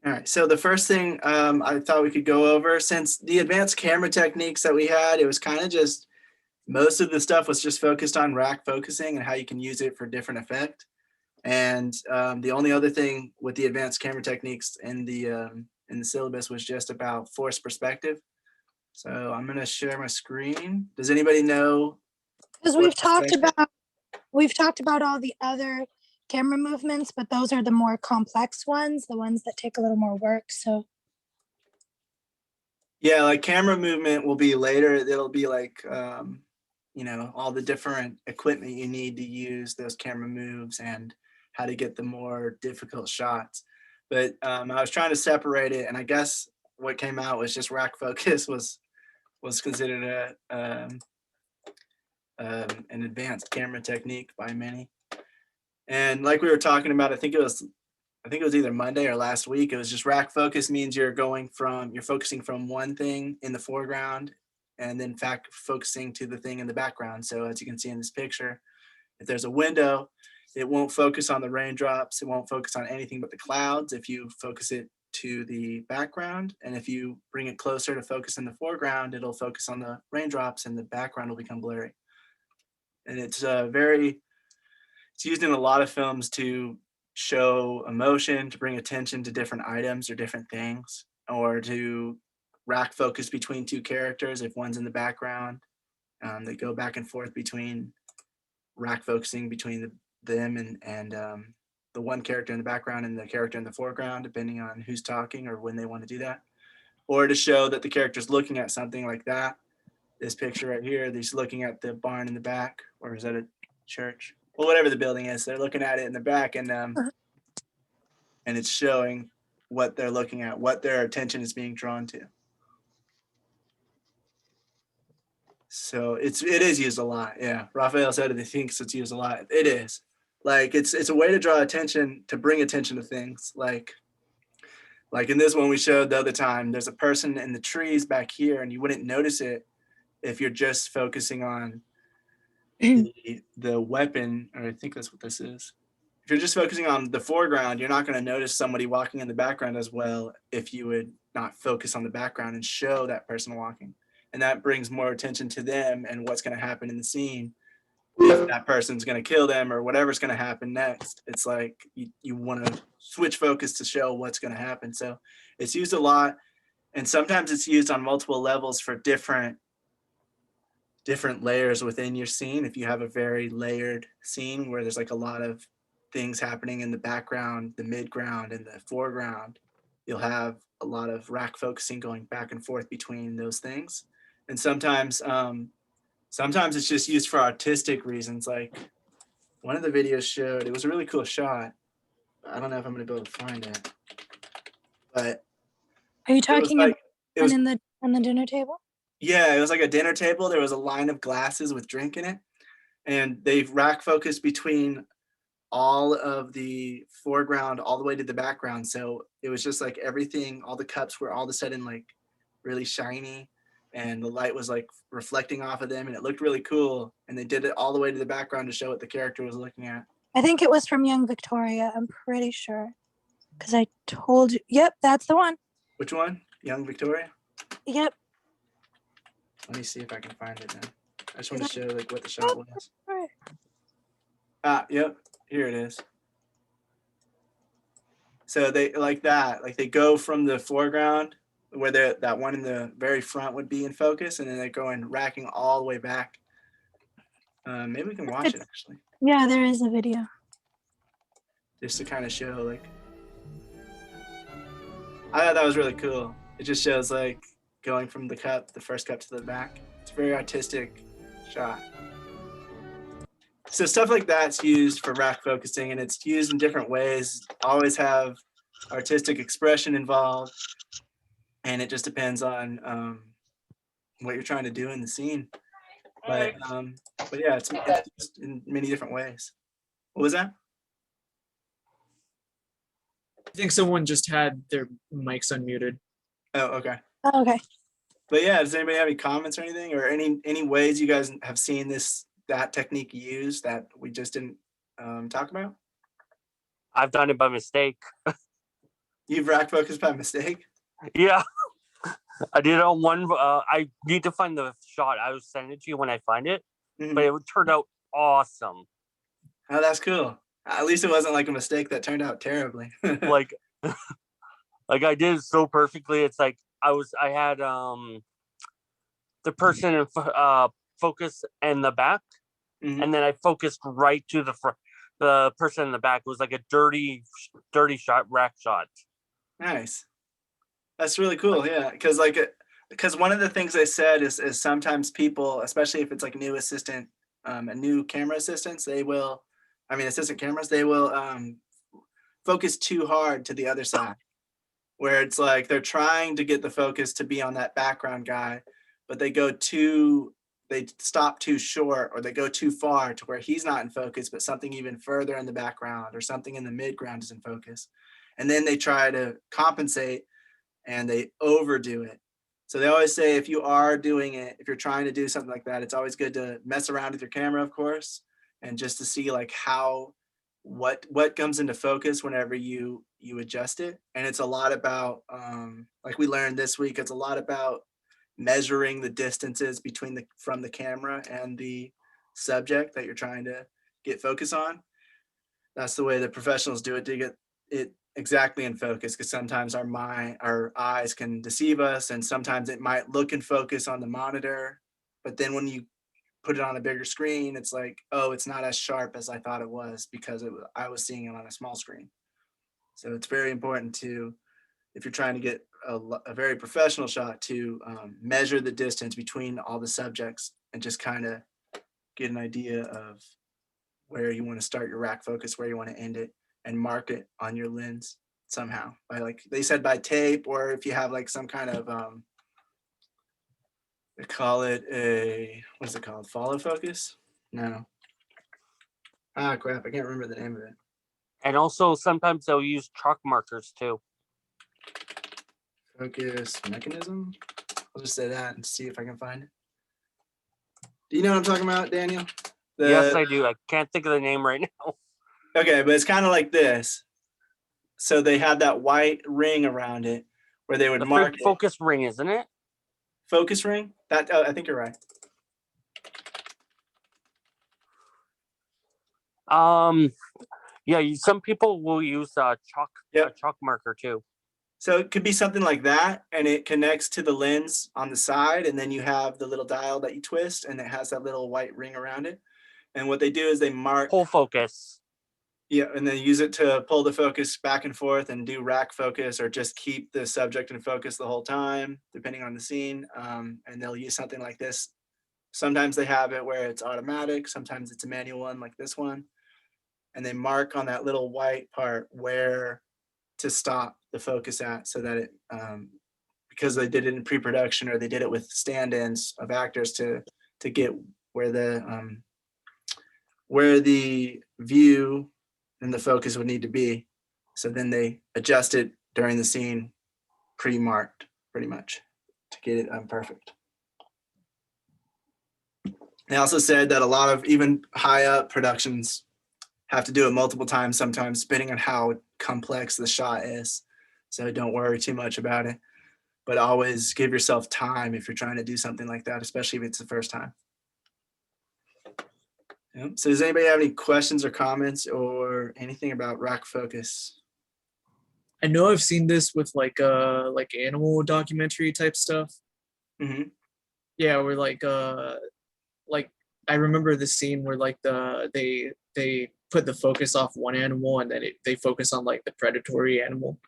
All right, so the first thing I thought we could go over, since the advanced camera techniques that we had, it was kind of just, most of the stuff was just focused on rack focusing and how you can use it for different effect. And the only other thing with the advanced camera techniques in the syllabus was just about forced perspective. So I'm gonna share my screen. Does anybody know? Because we've talked about all the other camera movements, but those are the more complex ones, the ones that take a little more work. So Yeah, like camera movement will be later. It'll be like, all the different equipment you need to use those camera moves and how to get the more difficult shots. But I was trying to separate it, and I guess what came out was just rack focus was considered an advanced camera technique by many. And like we were talking about, I think it was either Monday or last week. It was just rack focus means you're focusing from one thing in the foreground and then focusing to the thing in the background. So as you can see in this picture, if there's a window, it won't focus on the raindrops. It won't focus on anything but the clouds if you focus it to the background. And if you bring it closer to focus in the foreground, it'll focus on the raindrops and the background will become blurry. And it's used in a lot of films to show emotion, to bring attention to different items or different things, or to rack focus between two characters. If one's in the background, they go back and forth between rack focusing between them and the one character in the background and the character in the foreground, depending on who's talking or when they want to do that. Or to show that the character's looking at something like that. This picture right here, he's looking at the barn in the back, or is that a church? Well, whatever the building is, they're looking at it in the back, and it's showing what they're looking at, what their attention is being drawn to. So it is used a lot. Yeah, Raphael said it. He thinks it's used a lot. It is. Like it's a way to draw attention, to bring attention to things. Like in this one we showed the other time, there's a person in the trees back here, and you wouldn't notice it if you're just focusing on the weapon, or I think that's what this is. If you're just focusing on the foreground, you're not going to notice somebody walking in the background as well if you would not focus on the background and show that person walking. And that brings more attention to them and what's going to happen in the scene. If that person's going to kill them or whatever's going to happen next, it's like you want to switch focus to show what's going to happen. So it's used a lot, and sometimes it's used on multiple levels for different layers within your scene. If you have a very layered scene where there's like a lot of things happening in the background, the midground, and the foreground, you'll have a lot of rack focusing going back and forth between those things. And sometimes it's just used for artistic reasons. Like one of the videos showed, it was a really cool shot. I don't know if I'm gonna be able to find it, but are you talking about on the dinner table? Yeah, it was like a dinner table. There was a line of glasses with drink in it, and they've rack focused between all of the foreground all the way to the background. So it was just like everything, all the cups were all of a sudden like really shiny, and the light was like reflecting off of them, and it looked really cool. And they did it all the way to the background to show what the character was looking at. I think it was from Young Victoria. I'm pretty sure, because I told you. Yep, that's the one. Which one? Young Victoria? Yep. Let me see if I can find it now. I just want to show like what the shot was. Yep, here it is. So they like that, like they go from the foreground where that one in the very front would be in focus, and then they're going racking all the way back. Maybe we can watch it actually. Yeah, there is a video. Just to kind of show, like, I thought that was really cool. It just shows like going from the first cup to the back. It's a very artistic shot. So stuff like that's used for rack focusing, and it's used in different ways. Always have artistic expression involved, and it just depends on what you're trying to do in the scene. But yeah, it's used in many different ways. What was that? I think someone just had their mics unmuted. Oh, okay. Oh, okay. But yeah, does anybody have any comments or anything, or any ways you guys have seen that technique used that we just didn't talk about? I've done it by mistake. You've rack focused by mistake? Yeah, I did it on one. I need to find the shot. I will send it to you when I find it, Mhm. but it would turn out awesome. Oh, that's cool. At least it wasn't like a mistake that turned out terribly. Like, like I did it so perfectly. It's like I had the person in focus in the back, Mhm. and then I focused right to the front. The person in the back was like a dirty shot, rack shot. Nice. That's really cool. Yeah, because one of the things I said is sometimes people, especially if it's like new assistant, new camera assistants, assistant cameras, they will focus too hard to the other side, where it's like they're trying to get the focus to be on that background guy, but they stop too short, or they go too far to where he's not in focus, but something even further in the background or something in the midground is in focus. And then they try to compensate and they overdo it. So they always say if you are doing it, if you're trying to do something like that, it's always good to mess around with your camera, of course, and just to see like what comes into focus whenever you adjust it. And it's a lot about like we learned this week, it's a lot about measuring the distances from the camera and the subject that you're trying to get focus on. That's the way the professionals do it to get it exactly in focus, because sometimes our eyes can deceive us, and sometimes it might look in focus on the monitor, but then when you put it on a bigger screen, it's like, oh, it's not as sharp as I thought it was because I was seeing it on a small screen. So it's very important to, if you're trying to get a very professional shot, to measure the distance between all the subjects and just kind of get an idea of where you want to start your rack focus, where you want to end it, and mark it on your lens somehow by, like they said, by tape, or if you have like some kind of they call it what's it called, follow focus. No, crap, I can't remember the name of it. And also sometimes they'll use chalk markers too. Focus mechanism. I'll just say that and see if I can find it. Do you know what I'm talking about, Daniel? Yes, I do. I can't think of the name right now. Okay, but it's kind of like this. So they have that white ring around it where they would mark focus ring, isn't it? Focus ring? That I think you're right. Yeah, some people will use a chalk marker too. So it could be something like that, and it connects to the lens on the side, and then you have the little dial that you twist, and it has that little white ring around it. And what they do is they mark full focus. Yeah, and then use it to pull the focus back and forth and do rack focus, or just keep the subject in focus the whole time, depending on the scene. And they'll use something like this. Sometimes they have it where it's automatic. Sometimes it's a manual one like this one. And they mark on that little white part where to stop the focus at, so that it, because they did it in pre-production, or they did it with stand-ins of actors to get where the view and the focus would need to be. So then they adjust it during the scene, pre-marked pretty much, to get it perfect. They also said that a lot of even high up productions have to do it multiple times sometimes, depending on how complex the shot is. So don't worry too much about it, but always give yourself time if you're trying to do something like that, especially if it's the first time. Yep. So does anybody have any questions or comments or anything about rack focus? I know I've seen this with like animal documentary type stuff. Mm-hmm. Yeah, where like I remember the scene where like they put the focus off one animal, and then they focus on like the predatory animal.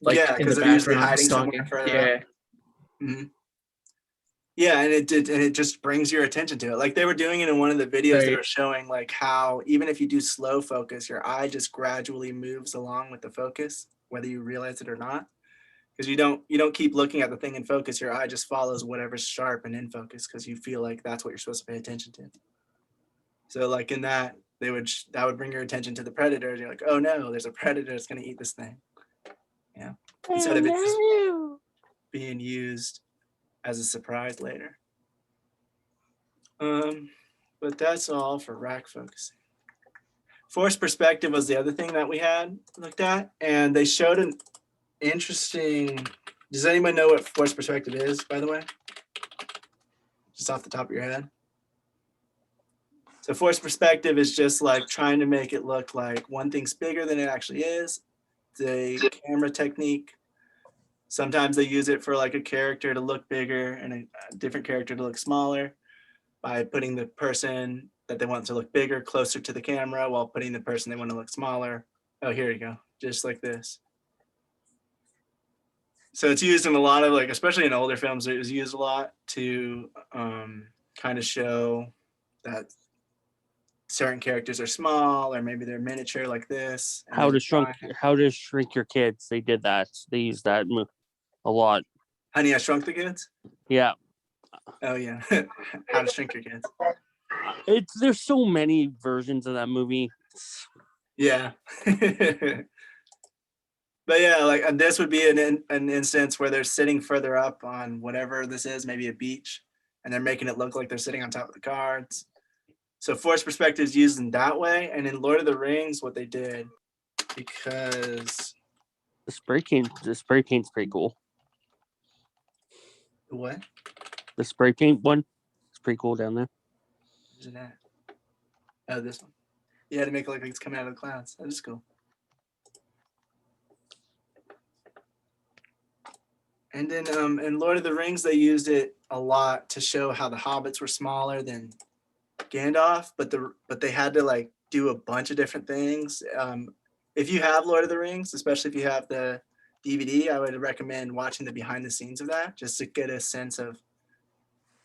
Like yeah, because they're usually hiding somewhere further. Yeah. Mm-hmm. Yeah, and it just brings your attention to it. Like they were doing it in one of the videos. Right. They were showing like how even if you do slow focus, your eye just gradually moves along with the focus, whether you realize it or not. Because you don't keep looking at the thing in focus. Your eye just follows whatever's sharp and in focus, because you feel like that's what you're supposed to pay attention to. So like in that, that would bring your attention to the predator. You're like, oh no, there's a predator that's going to eat this thing. Yeah. Instead of it just being used as a surprise later. But that's all for rack focusing. Forced perspective was the other thing that we had looked at, and they showed interesting. Does anybody know what forced perspective is, by the way? Just off the top of your head. So forced perspective is just like trying to make it look like one thing's bigger than it actually is. The camera technique. Sometimes they use it for like a character to look bigger and a different character to look smaller by putting the person that they want to look bigger closer to the camera while putting the person they want to look smaller. Oh, here you go. Just like this. So it's used in a lot of like, especially in older films, it was used a lot to kind of show that certain characters are small or maybe they're miniature like this. How to shrink your kids. They did that. They used that a lot. Honey, I Shrunk the Kids? Yeah. Oh yeah. How to Shrink Your Kids. There's so many versions of that movie. Yeah. But yeah, like this would be an instance where they're sitting further up on whatever this is, maybe a beach, and they're making it look like they're sitting on top of the cards. So forced perspective is used in that way. And in Lord of the Rings, what they did, because The spray paint's pretty cool. what? The spray paint one, it's pretty cool down there. Isn't that? Oh, this one. Yeah, to make it look like it's coming out of the clouds. That is cool. And then in Lord of the Rings, they used it a lot to show how the hobbits were smaller than Gandalf, but they had to like do a bunch of different things. If you have Lord of the Rings, especially if you have the DVD, I would recommend watching the behind the scenes of that just to get a sense of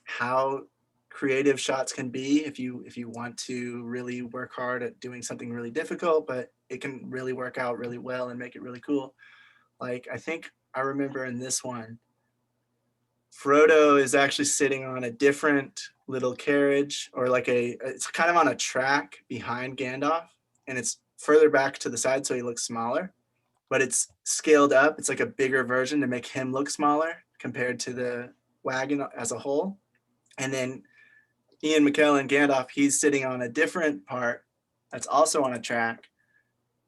how creative shots can be if you want to really work hard at doing something really difficult, but it can really work out really well and make it really cool. Like I think I remember in this one, Frodo is actually sitting on a different little carriage or like it's kind of on a track behind Gandalf and it's further back to the side so he looks smaller, but it's scaled up. It's like a bigger version to make him look smaller compared to the wagon as a whole. And then Ian McKellen, Gandalf, he's sitting on a different part that's also on a track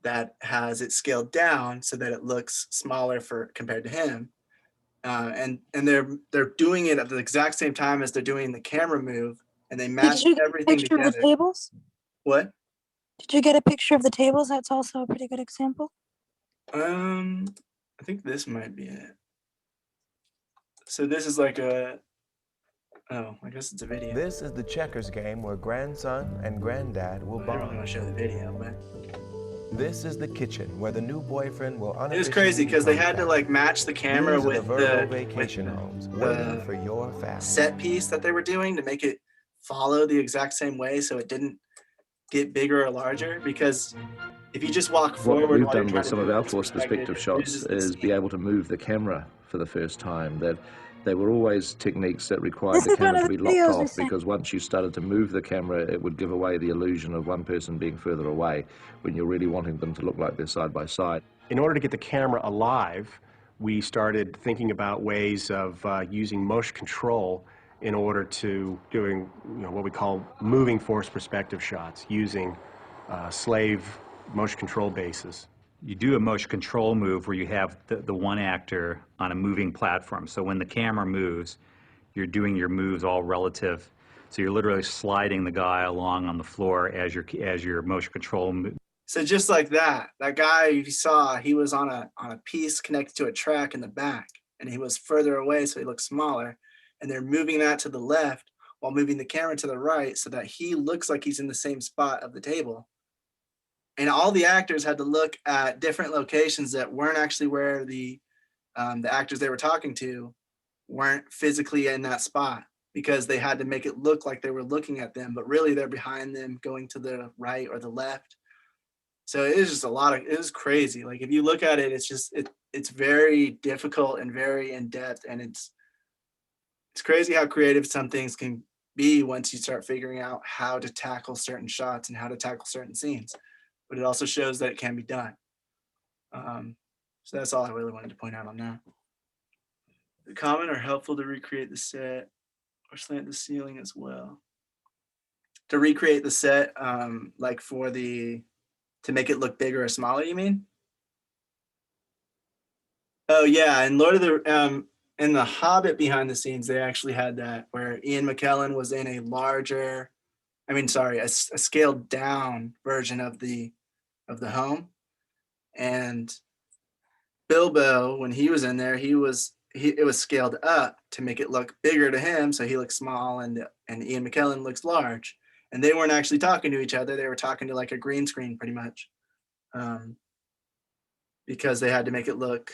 that has it scaled down so that it looks smaller compared to him. And they're doing it at the exact same time as they're doing the camera move, and they match Did you get a everything picture of together. the tables? What? Did you get a picture of the tables? That's also a pretty good example. I think this might be it. So this is like I guess it's a video. This is the checkers game where grandson and granddad will I don't really bond. want to show the video, but This is the kitchen where the new boyfriend will it was crazy because they had to like match the camera with the vacation homes waiting for your family. Set piece that they were doing to make it follow the exact same way so it didn't get bigger or larger, because if you just walk forward, what we've done with some of our forced perspective shots is be able to move the camera for the first time. That they were always techniques that required the camera to be locked off, because once you started to move the camera, it would give away the illusion of one person being further away when you're really wanting them to look like they're side by side. In order to get the camera alive, we started thinking about ways of using motion control in order to doing what we call moving forced perspective shots using slave motion control bases. You do a motion control move where you have the one actor on a moving platform. So when the camera moves, you're doing your moves all relative. So you're literally sliding the guy along on the floor as your motion control move. So just like that guy you saw, he was on a piece connected to a track in the back, and he was further away, so he looked smaller. And they're moving that to the left while moving the camera to the right so that he looks like he's in the same spot of the table. And all the actors had to look at different locations that weren't actually where the actors they were talking to weren't physically in that spot, because they had to make it look like they were looking at them, but really they're behind them going to the right or the left. So it is just it was crazy. Like if you look at it, it's very difficult and very in depth, and it's crazy how creative some things can be once you start figuring out how to tackle certain shots and how to tackle certain scenes. But it also shows that it can be done. So that's all I really wanted to point out on that. The common or helpful to recreate the set or slant the ceiling as well. To recreate the set, like to make it look bigger or smaller, you mean? Oh yeah, and Lord of the in the Hobbit behind the scenes, they actually had that where Ian McKellen was in a larger, a scaled down version of the home, and Bilbo, when he was in there, it was scaled up to make it look bigger to him, so he looks small, and Ian McKellen looks large, and they weren't actually talking to each other; they were talking to like a green screen, pretty much, because they had to make it look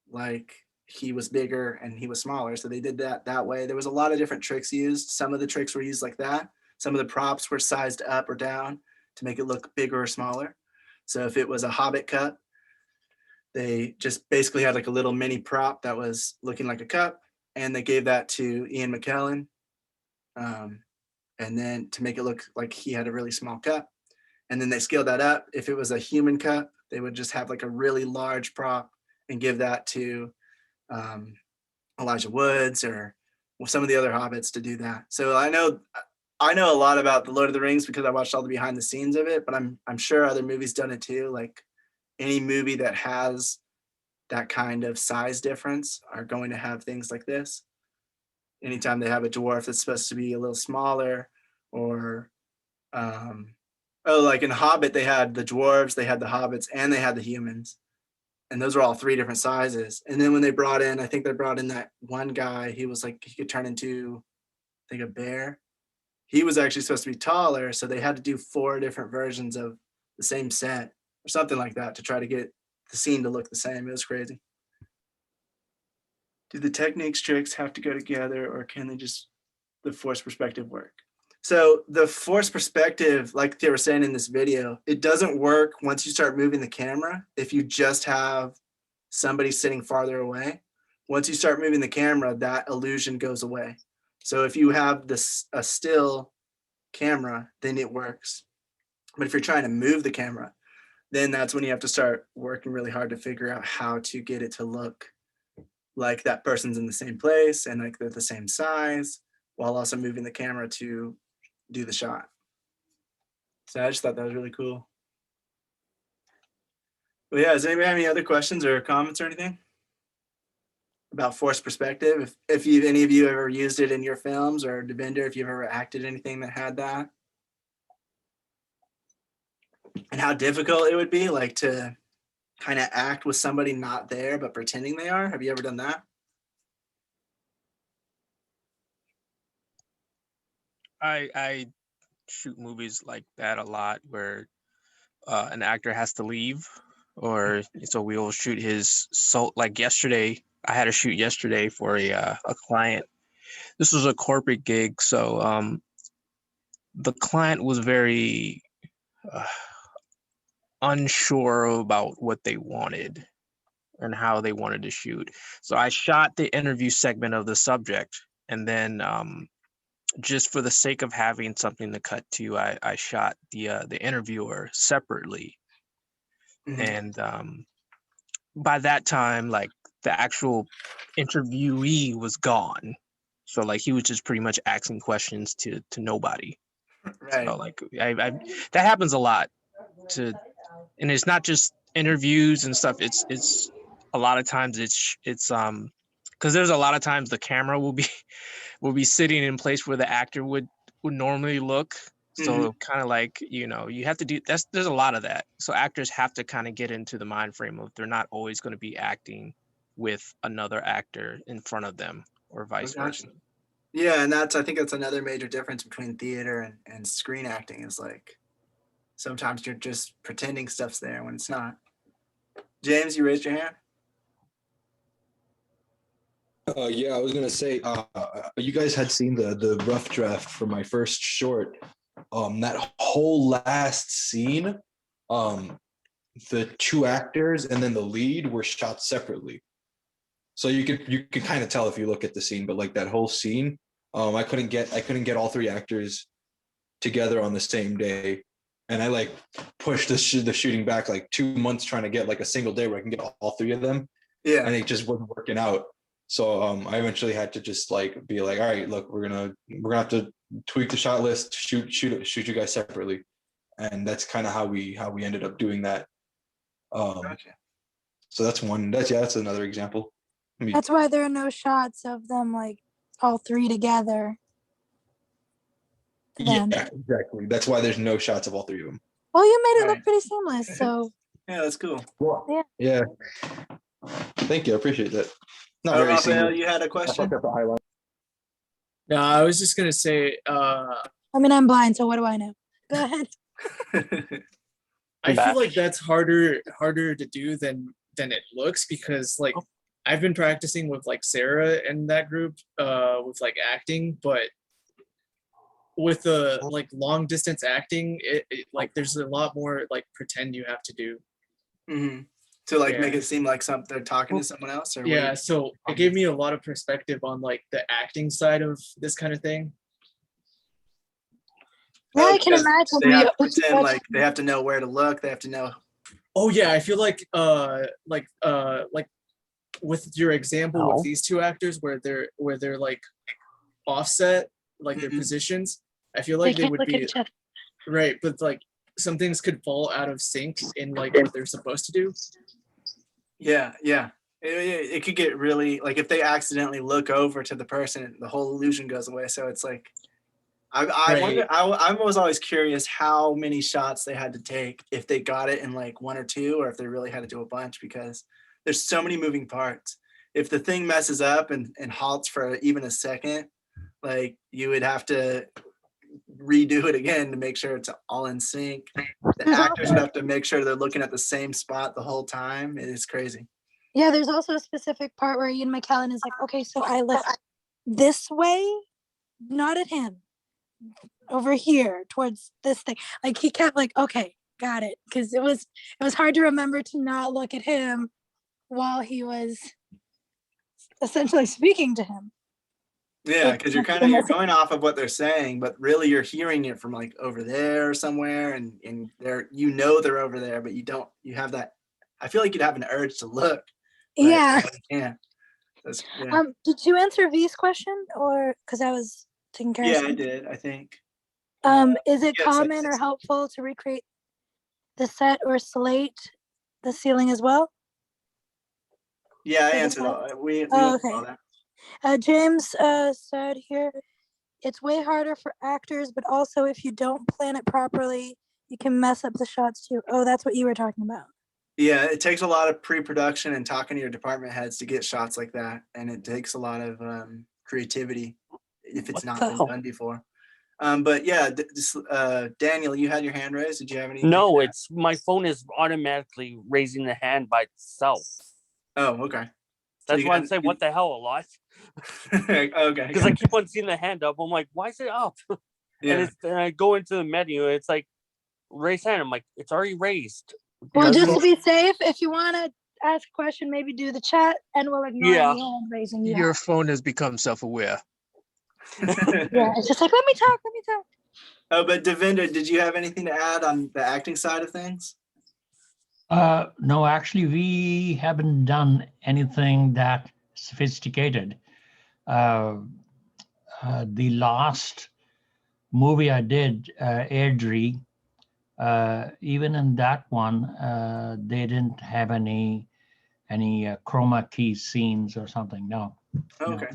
like he was bigger and he was smaller. So they did that way. There was a lot of different tricks used. Some of the tricks were used like that. Some of the props were sized up or down to make it look bigger or smaller. So if it was a Hobbit cup, they just basically had like a little mini prop that was looking like a cup, and they gave that to Ian McKellen. And then to make it look like he had a really small cup. And then they scaled that up. If it was a human cup, they would just have like a really large prop and give that to Elijah Woods or some of the other hobbits to do that. So I know a lot about the Lord of the Rings because I watched all the behind the scenes of it, but I'm sure other movies done it too. Like any movie that has that kind of size difference are going to have things like this. Anytime they have a dwarf that's supposed to be a little smaller, or like in Hobbit, they had the dwarves, they had the hobbits, and they had the humans. And those were all 3 different sizes. And then when they brought in, I think they brought in that one guy, he was like, he could turn into, I think, a bear. He was actually supposed to be taller, so they had to do 4 different versions of the same set or something like that to try to get the scene to look the same. It was crazy. Do the techniques, tricks have to go together, or can they just, the force perspective work? So the force perspective, like they were saying in this video, it doesn't work once you start moving the camera if you just have somebody sitting farther away. Once you start moving the camera, that illusion goes away. So if you have a still camera, then it works. But if you're trying to move the camera, then that's when you have to start working really hard to figure out how to get it to look like that person's in the same place and like they're the same size, while also moving the camera to do the shot. So I just thought that was really cool. But yeah, does anybody have any other questions or comments or anything about force perspective? If any of you ever used it in your films, or Devinder, if you've ever acted anything that had that, and how difficult it would be, like to kind of act with somebody not there but pretending they are. Have you ever done that? I shoot movies like that a lot, where an actor has to leave, or so we will shoot his soul. Like yesterday, I had a shoot yesterday for a client. This was a corporate gig, so the client was very unsure about what they wanted and how they wanted to shoot. So I shot the interview segment of the subject, and then just for the sake of having something to cut to, I shot the interviewer separately. Mm-hmm. And by that time, like the actual interviewee was gone, so like he was just pretty much asking questions to nobody. Right. So like I that happens a lot. And it's not just interviews and stuff. It's a lot of times it's because there's a lot of times the camera will be sitting in place where the actor would normally look. So kind of like, you have to do there's a lot of that. So actors have to kind of get into the mind frame of they're not always going to be acting with another actor in front of them, or vice versa. Yeah, and I think that's another major difference between theater and screen acting, is like sometimes you're just pretending stuff's there when it's not. James, you raised your hand? Yeah, I was gonna say, you guys had seen the rough draft for my first short. That whole last scene, the 2 actors and then the lead were shot separately. So you could kind of tell if you look at the scene, but like that whole scene, I couldn't get all 3 actors together on the same day, and I like pushed the shooting back like 2 months, trying to get like a single day where I can get all 3 of them. Yeah, and it just wasn't working out. So I eventually had to just like be like, all right, look, we're gonna have to tweak the shot list, shoot you guys separately, and that's kind of how we ended up doing that. Gotcha. So that's one. That's another example. I mean, That's why there are no shots of them like all three together. Then. yeah, exactly. That's why there's no shots of all three of them. Well, you made it look Right. pretty seamless. So Yeah, that's cool. yeah. Yeah. Thank you. I appreciate that. Not Oh, very Raphael, seamless. you had a question? No, I was just gonna say, I mean, I'm blind, so what do I know? Go ahead. I Back. feel like that's harder to do than it looks, because like I've been practicing with like Sarah and that group with like acting, but with the like long distance acting, it like there's a lot more like pretend you have to do. Mm-hmm. To like make Yeah. it seem like they're talking to someone else, or what do Yeah, you- so it gave me a lot of perspective on like the acting side of this kind of thing. Yeah, I can because imagine. they have to we pretend like they have to know where to look. They have to know. Oh yeah, I feel like with your example with these two actors where they're like offset, like their Mhm. positions, I feel like they can't would look at be each other. right, but like some things could fall out of sync in like what they're supposed to do. Yeah, yeah. It could get really like if they accidentally look over to the person, the whole illusion goes away. So it's like, I wonder. I was always curious how many shots they had to take, if they got it in like one or two, or if they really had to do a bunch, because there's so many moving parts. If the thing messes up and halts for even a second, like you would have to redo it again to make sure it's all in sync. The actors would have to make sure they're looking at the same spot the whole time. It is crazy. Yeah, there's also a specific part where Ian McKellen is like, okay, so I lift this way, not at him, over here towards this thing. Like he kept like, okay, got it, because it was hard to remember to not look at him while he was essentially speaking to him. Yeah, because you're going off of what they're saying, but really you're hearing it from like over there somewhere, and they're they're over there, but you have that. I feel like you'd have an urge to look. Yeah. Yeah. Yeah. Did you answer V's question, or because I was taking care of Yeah, I something? did. I think. Is it yes, common or helpful to recreate the set or slate the ceiling as well? Yeah, I answered all. We went through all that. James said here, it's way harder for actors, but also if you don't plan it properly, you can mess up the shots too. Oh, that's what you were talking about. Yeah, it takes a lot of pre-production and talking to your department heads to get shots like that, and it takes a lot of creativity if it's not been done before. But yeah, Daniel, you had your hand raised. Did you have any? No, it's my phone is automatically raising the hand by itself. Oh, okay. That's why I'm saying what the hell a lot. Okay. Because I keep on seeing the hand up. I'm like, why is it up? Yeah. And I go into the menu. It's like raise hand. I'm like, it's already raised. Well, just to be safe, if you want to ask a question, maybe do the chat, and we'll ignore any hand raising. Your phone has become self-aware. Yeah, it's just like, let me talk. Oh, but Devinder, did you have anything to add on the acting side of things? No, actually, we haven't done anything that sophisticated. The last movie I did, Airdrie, even in that one, they didn't have any chroma key scenes or something. No. Oh, okay.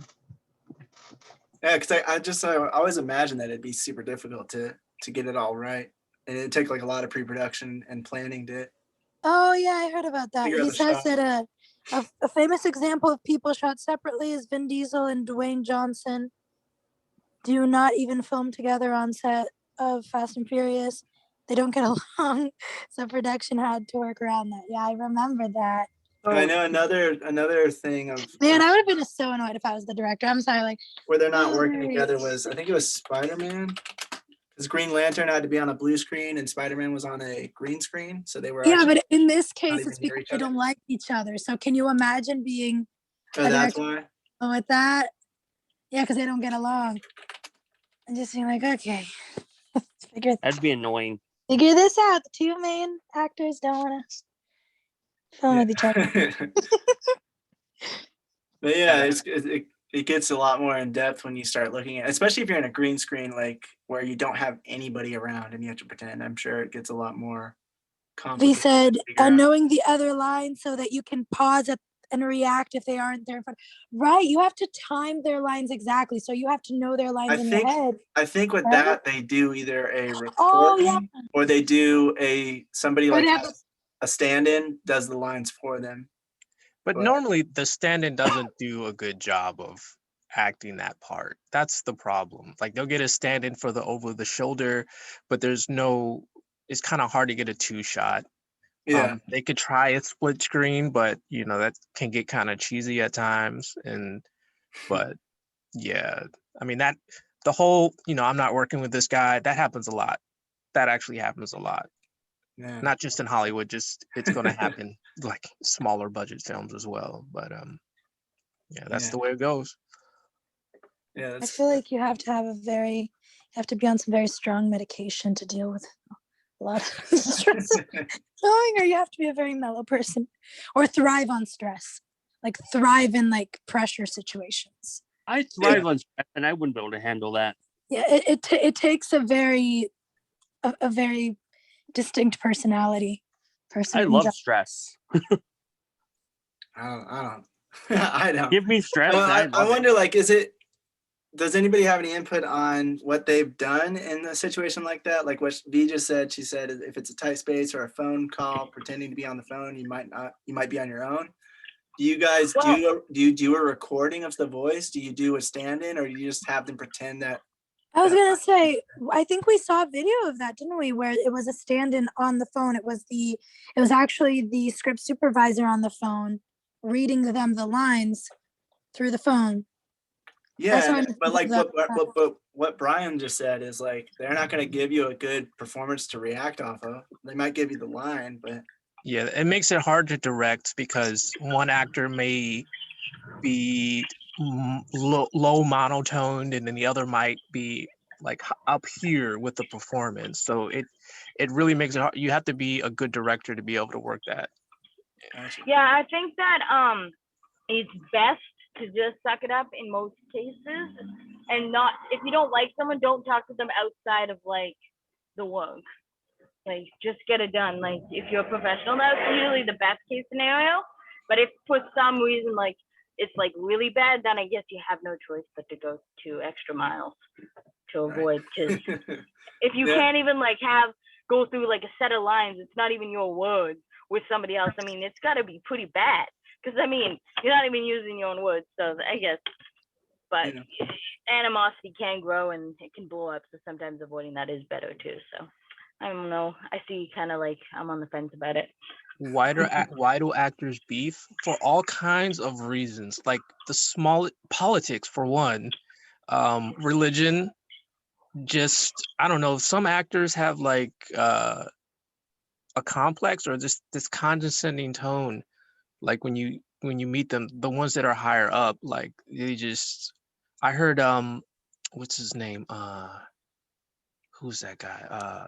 Yeah, because I always imagine that it'd be super difficult to get it all right, and it'd take like a lot of pre-production and planning to. Oh yeah, I heard about that. He says that a famous example of people shot separately is Vin Diesel and Dwayne Johnson do not even film together on set of Fast and Furious. They don't get along, so production had to work around that. Yeah, I remember that. I know another thing of Man, I would have been so annoyed if I was the director. I'm sorry, like where they're not working together was, I think it was Spider-Man. Because Green Lantern had to be on a blue screen and Spider-Man was on a green screen, so they were. Yeah, but in this case, it's because they don't like each other. So can you imagine being? Oh, that's why. Oh, with that, yeah, because they don't get along. And just being like, okay, that'd be annoying. Figure this out. The two main actors don't want to film with each other. But yeah, it gets a lot more in depth when you start looking at, especially if you're in a green screen, like where you don't have anybody around and you have to pretend. I'm sure it gets a lot more V complicated. said, to figure out. knowing the other line so that you can pause and react if they aren't there in front. Right, you have to time their lines exactly, so you have to know their lines in your head. I think with right? that they do either a Oh, recording yeah. or they do somebody Or like they have a stand-in does the lines for them. But normally the stand-in doesn't do a good job of acting that part. That's the problem. Like they'll get a stand-in for the over the shoulder, but there's no, it's kind of hard to get a 2-shot. Yeah. They could try a split screen, but you know, that can get kind of cheesy at times. But yeah, I mean that the whole, you know, I'm not working with this guy, that happens a lot. That actually happens a lot. Yeah. Not just in Hollywood, just it's going to happen like smaller budget films as well. But yeah, that's the way it goes. Yeah, I feel like you have to be on some very strong medication to deal with a lot of stress. Or you have to be a very mellow person or thrive on stress, like thrive in like pressure situations. I thrive on stress and I wouldn't be able to handle that. Yeah, it takes a very distinct personality. I love stress. I don't. Give me stress. Well, and I wonder, like, does anybody have any input on what they've done in a situation like that? Like what V just said, she said, if it's a tight space or a phone call, pretending to be on the phone, you might be on your own. Do you guys do you do a recording of the voice? Do you do a stand-in, or do you just have them pretend that? I was gonna say, I think we saw a video of that, didn't we? Where it was a stand-in on the phone. It was actually the script supervisor on the phone reading them the lines through the phone. Yeah, but like what Brian just said is like they're not going to give you a good performance to react off of. They might give you the line, but yeah, it makes it hard to direct because one actor may be low monotoned, and then the other might be like up here with the performance. So it really makes it hard. You have to be a good director to be able to work that. Yeah, I think that it's best to just suck it up in most cases, and not, if you don't like someone, don't talk to them outside of like the work. Like just get it done. Like if you're a professional, that's usually the best case scenario. But if for some reason like it's like really bad, then I guess you have no choice but to go to extra miles to avoid. Because if you can't even like go through like a set of lines, it's not even your words with somebody else. I mean, it's got to be pretty bad. Because I mean, you're not even using your own words, so I guess. But animosity can grow and it can blow up. So sometimes avoiding that is better too. So I don't know. I see kind of like I'm on the fence about it. Why do actors beef? For all kinds of reasons, like the small politics for one, religion. Just I don't know. Some actors have like a complex or just this condescending tone. Like when you meet them, the ones that are higher up, like they just. I heard what's his name? Who's that guy?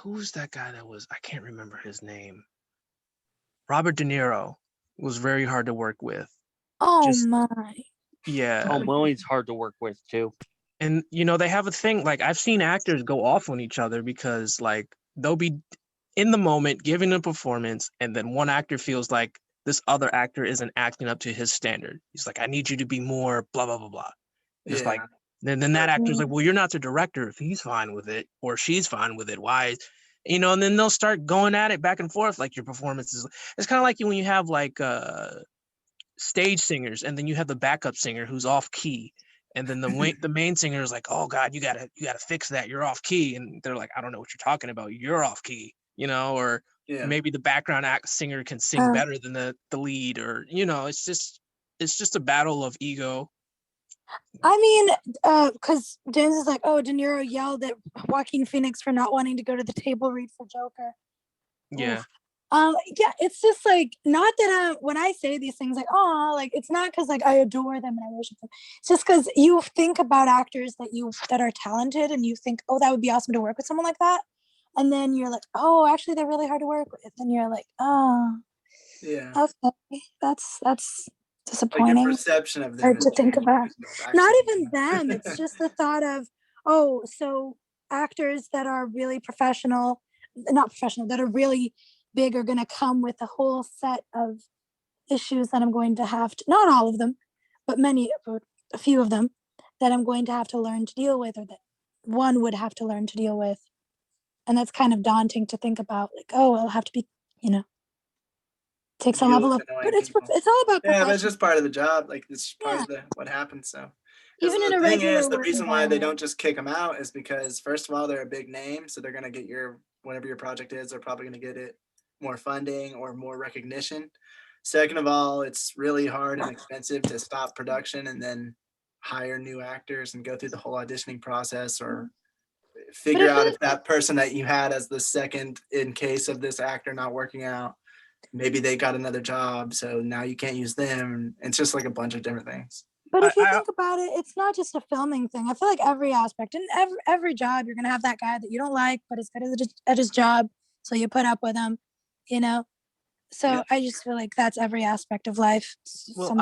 Who's that guy that was? I can't remember his name. Robert De Niro was very hard to work with. Oh my. Yeah. Tom Willie's hard to work with too. And you know, they have a thing, like I've seen actors go off on each other because like they'll be in the moment giving a performance, and then one actor feels like this other actor isn't acting up to his standard. He's like, I need you to be more blah blah blah blah. It's like then that actor's like, well, you're not the director if he's fine with it or she's fine with it. Why? You know, and then they'll start going at it back and forth like your performance is. It's kind of like when you have like stage singers and then you have the backup singer who's off key. And then the main singer is like, oh God, you gotta fix that. You're off key. And they're like, I don't know what you're talking about. You're off key, you know, or maybe the background singer can sing better than the lead, or, you know, it's just a battle of ego. I mean, because James is like, oh, De Niro yelled at Joaquin Phoenix for not wanting to go to the table read for Joker. Yeah. Oof. Yeah, it's just like, not that when I say these things like, oh, like it's not because like I adore them and I worship them. It's just because you think about actors that are talented and you think, oh, that would be awesome to work with someone like that, and then you're like, oh, actually they're really hard to work with, and you're like, oh, yeah, okay, that's disappointing. Like your perception of them hard to think about. Not even them. It's just the thought of, oh, so actors that are really professional, not professional, that are really big are going to come with a whole set of issues that I'm going to have to, not all of them, but a few of them that I'm going to have to learn to deal with, or that one would have to learn to deal with. And that's kind of daunting to think about, like, oh, I'll have to be, takes a Deal level with of, annoying but it's people. all about Yeah, but it's profession. just part of the job. Like, it's part of what happens. So, because Even in the a thing regular is, the work reason why they environment. don't just kick them out is because, first of all, they're a big name, so they're gonna get whatever your project is, they're probably gonna get it more funding or more recognition. Second of all, it's really hard and expensive to stop production and then hire new actors and go through the whole auditioning process, or figure out if that person that you had as the second in case of this actor not working out, maybe they got another job, so now you can't use them. It's just like a bunch of different things. But if you think about it, it's not just a filming thing. I feel like every aspect, in every job, you're gonna have that guy that you don't like, but is good at his job, so you put up with him, So I just feel like that's every aspect of life. Well,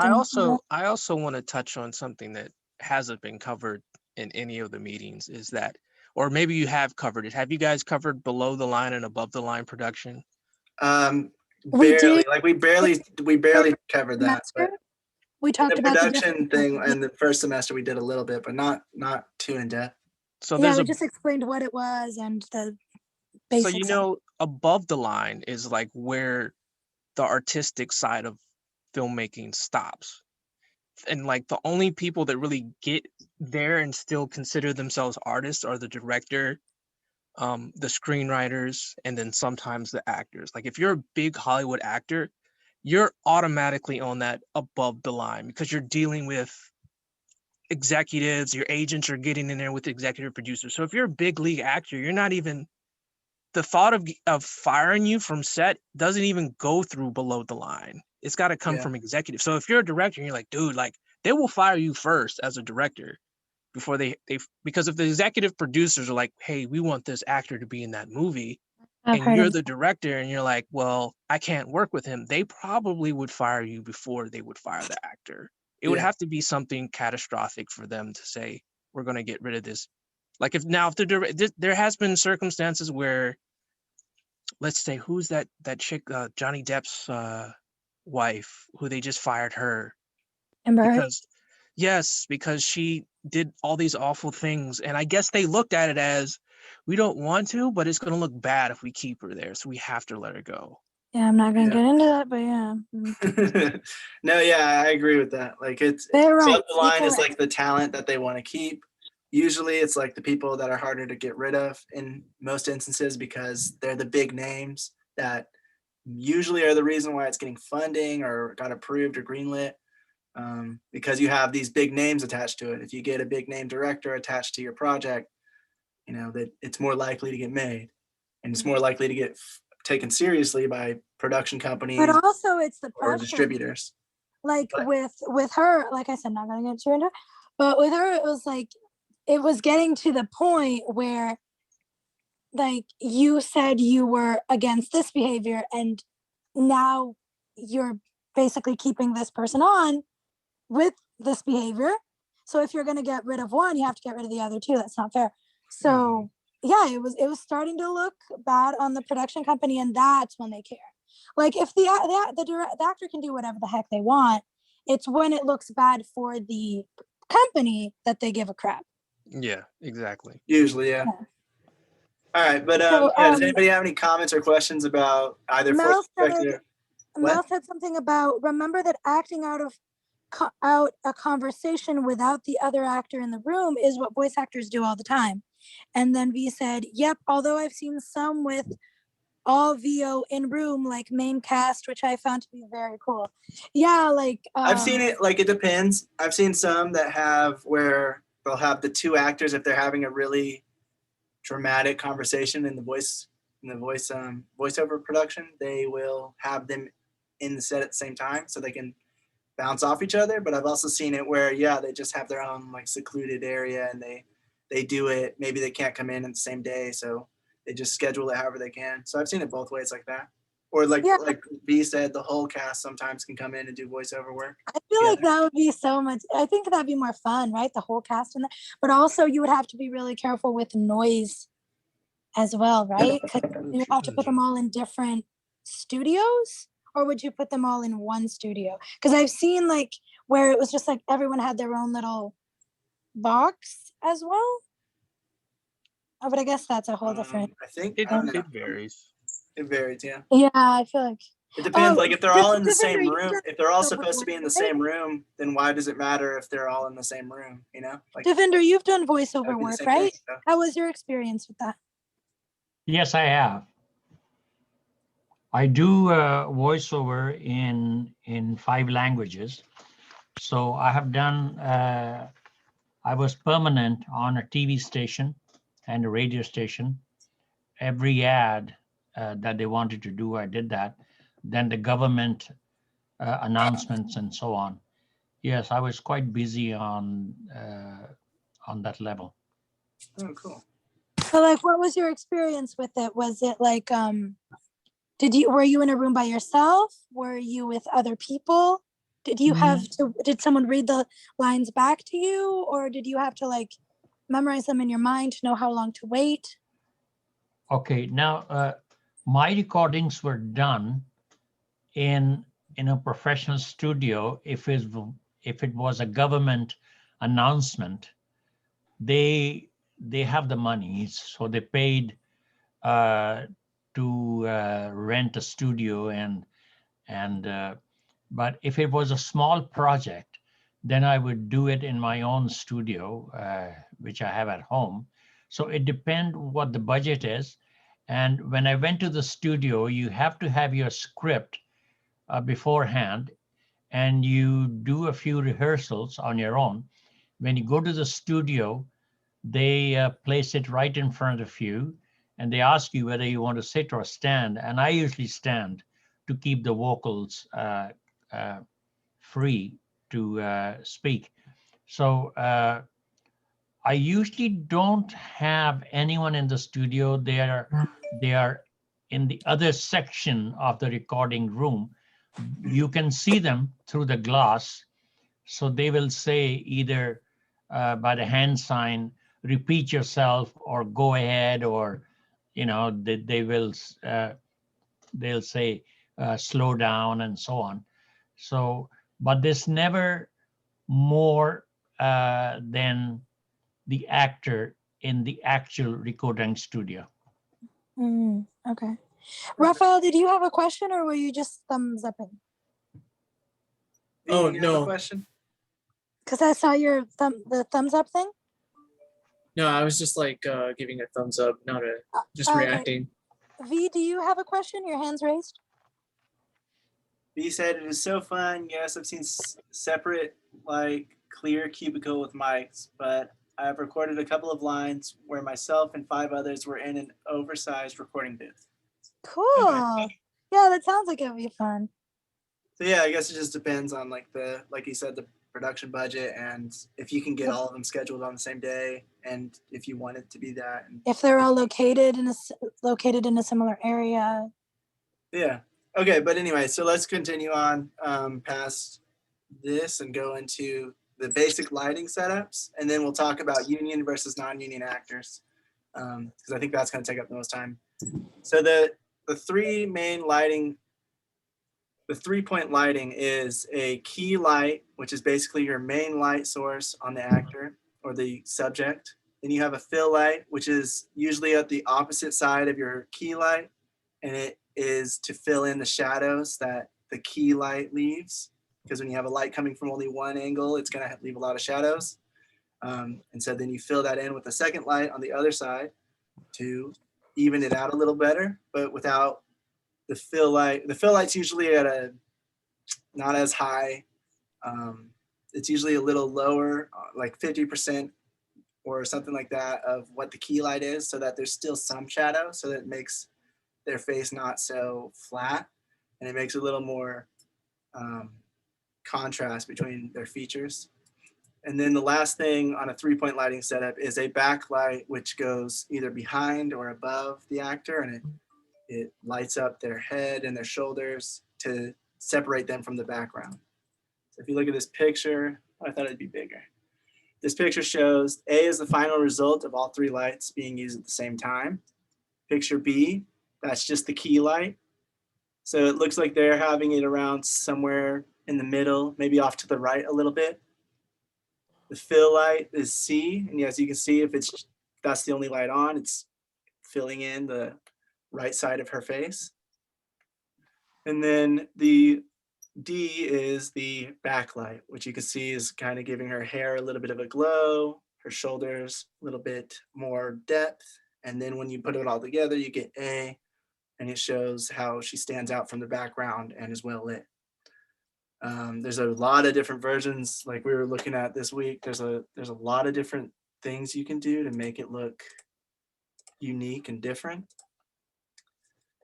I also want to touch on something that hasn't been covered in any of the meetings, is that, or maybe you have covered it. Have you guys covered below the line and above the line production? Barely. Like we barely covered that. But we talked about the production thing, and the first semester we did a little bit, but not too in depth. So we just explained what it was and the basics. So above the line is like where the artistic side of filmmaking stops. And like the only people that really get there and still consider themselves artists are the director, the screenwriters, and then sometimes the actors. Like if you're a big Hollywood actor, you're automatically on that above the line because you're dealing with executives, your agents are getting in there with executive producers. So if you're a big league actor, you're not even, the thought of firing you from set doesn't even go through below the line. It's got to come from executive. So if you're a director and you're like, dude, like they will fire you first as a director before they because if the executive producers are like, hey, we want this actor to be in that movie, and you're the director and you're like, well, I can't work with him, they probably would fire you before they would fire the actor. It would have to be something catastrophic for them to say, we're going to get rid of this. Like if there has been circumstances where, let's say, who's that chick, Johnny Depp's wife, who they just fired her. Because she did all these awful things. And I guess they looked at it as, we don't want to, but it's going to look bad if we keep her there. So we have to let her go. Yeah, I'm not going to get into that, but yeah. No, yeah, I agree with that. Like the line is like the talent that they want to keep. Usually it's like the people that are harder to get rid of in most instances because they're the big names that usually are the reason why it's getting funding or got approved or greenlit. Because you have these big names attached to it. If you get a big name director attached to your project, that it's more likely to get made, and it's more likely to get taken seriously by production companies. But also it's the or distributors. Like with her, like I said, not gonna get too into it, but with her, it was like, it was getting to the point where, like, you said you were against this behavior, and now you're basically keeping this person on with this behavior. So if you're going to get rid of one, you have to get rid of the other two. That's not fair. So yeah, it was starting to look bad on the production company, and that's when they care. Like if the actor can do whatever the heck they want, it's when it looks bad for the company that they give a crap. Yeah, exactly. Usually, yeah. All right, but does anybody have any comments or questions about either Force Perspective? Mel said something about, remember that acting out a conversation without the other actor in the room is what voice actors do all the time. And then V said, yep, although I've seen some with all VO in room, like main cast, which I found to be very cool. Yeah, like I've seen it, like it depends. I've seen some that have where they'll have the two actors if they're having a really dramatic conversation in the voiceover production, they will have them in the set at the same time so they can bounce off each other. But I've also seen it where they just have their own like secluded area and they do it. Maybe they can't come in the same day, so they just schedule it however they can. So I've seen it both ways like that. Or like Yeah. like B said, the whole cast sometimes can come in and do voiceover work. I feel like that would be so much. I think that'd be more fun, right? The whole cast in that. But also, you would have to be really careful with noise as well, right? Because you have to put them all in different studios, or would you put them all in one studio? Because I've seen like where it was just like everyone had their own little box as well. Oh, but I guess that's a whole different. I think It, I don't know. it varies. It varies, yeah. Yeah, I feel like. It depends. Like if they're all in the same Defender, room, if they're all supposed to be in the same room, then why does it matter if they're all in the same room? You know, like Defender, you've done that'd voiceover be the work, same right? thing, so. How was your experience with that? Yes, I have. I do voiceover in 5 languages. So I have done, I was permanent on a TV station and a radio station. Every ad that they wanted to do, I did that. Then the government announcements and so on. Yes, I was quite busy on that level. Oh, cool. So like, what was your experience with it? Was it like, were you in a room by yourself? Were you with other people? Did someone read the lines back to you, or did you have to like memorize them in your mind to know how long to wait? Okay, now my recordings were done in a professional studio. If it was a government announcement, they have the money, so they paid to rent a studio but if it was a small project, then I would do it in my own studio, which I have at home. So it depends what the budget is. And when I went to the studio, you have to have your script beforehand, and you do a few rehearsals on your own. When you go to the studio, they place it right in front of you, and they ask you whether you want to sit or stand. And I usually stand to keep the vocals free to speak. So I usually don't have anyone in the studio. They are in the other section of the recording room. You can see them through the glass. So they will say either by the hand sign, repeat yourself, or go ahead, or they'll say slow down and so on. So, but there's never more than the actor in the actual recording studio. Okay. Raphael, did you have a question, or were you just thumbs upping? Oh, You have no. a question? Because I saw your the thumbs up thing. No, I was just like giving a thumbs up, not just Okay. reacting. V, do you have a question? Your hand's raised. B said it is so fun. Yes, I've seen separate, like clear cubicle with mics, but I've recorded a couple of lines where myself and 5 others were in an oversized recording booth. Cool. Yeah, that sounds like it would be fun. So yeah, I guess it just depends on like you said, the production budget, and if you can get all of them scheduled on the same day, and if you want it to be that. And if they're all located in a similar area. Yeah. Okay, but anyway, so let's continue on past this and go into the basic lighting setups, and then we'll talk about union versus non-union actors, because I think that's going to take up the most time. So the 3-point lighting is a key light, which is basically your main light source on the actor or the subject. Then you have a fill light, which is usually at the opposite side of your key light, and it is to fill in the shadows that the key light leaves. Because when you have a light coming from only one angle, it's going to leave a lot of shadows. And so then you fill that in with a second light on the other side to even it out a little better, but without the fill light. The fill light's usually at a not as high. It's usually a little lower, like 50% or something like that of what the key light is, so that there's still some shadow, so that it makes their face not so flat, and it makes a little more contrast between their features. And then the last thing on a 3-point lighting setup is a backlight, which goes either behind or above the actor, and it lights up their head and their shoulders to separate them from the background. So if you look at this picture, I thought it'd be bigger. This picture shows A is the final result of all 3 lights being used at the same time. Picture B, that's just the key light. So it looks like they're having it around somewhere in the middle, maybe off to the right a little bit. The fill light is C, and as you can see, if that's the only light on, it's filling in the right side of her face. And then the D is the backlight, which you can see is kind of giving her hair a little bit of a glow, her shoulders a little bit more depth. And then when you put it all together, you get A, and it shows how she stands out from the background and is well lit. There's a lot of different versions like we were looking at this week. There's a lot of different things you can do to make it look unique and different.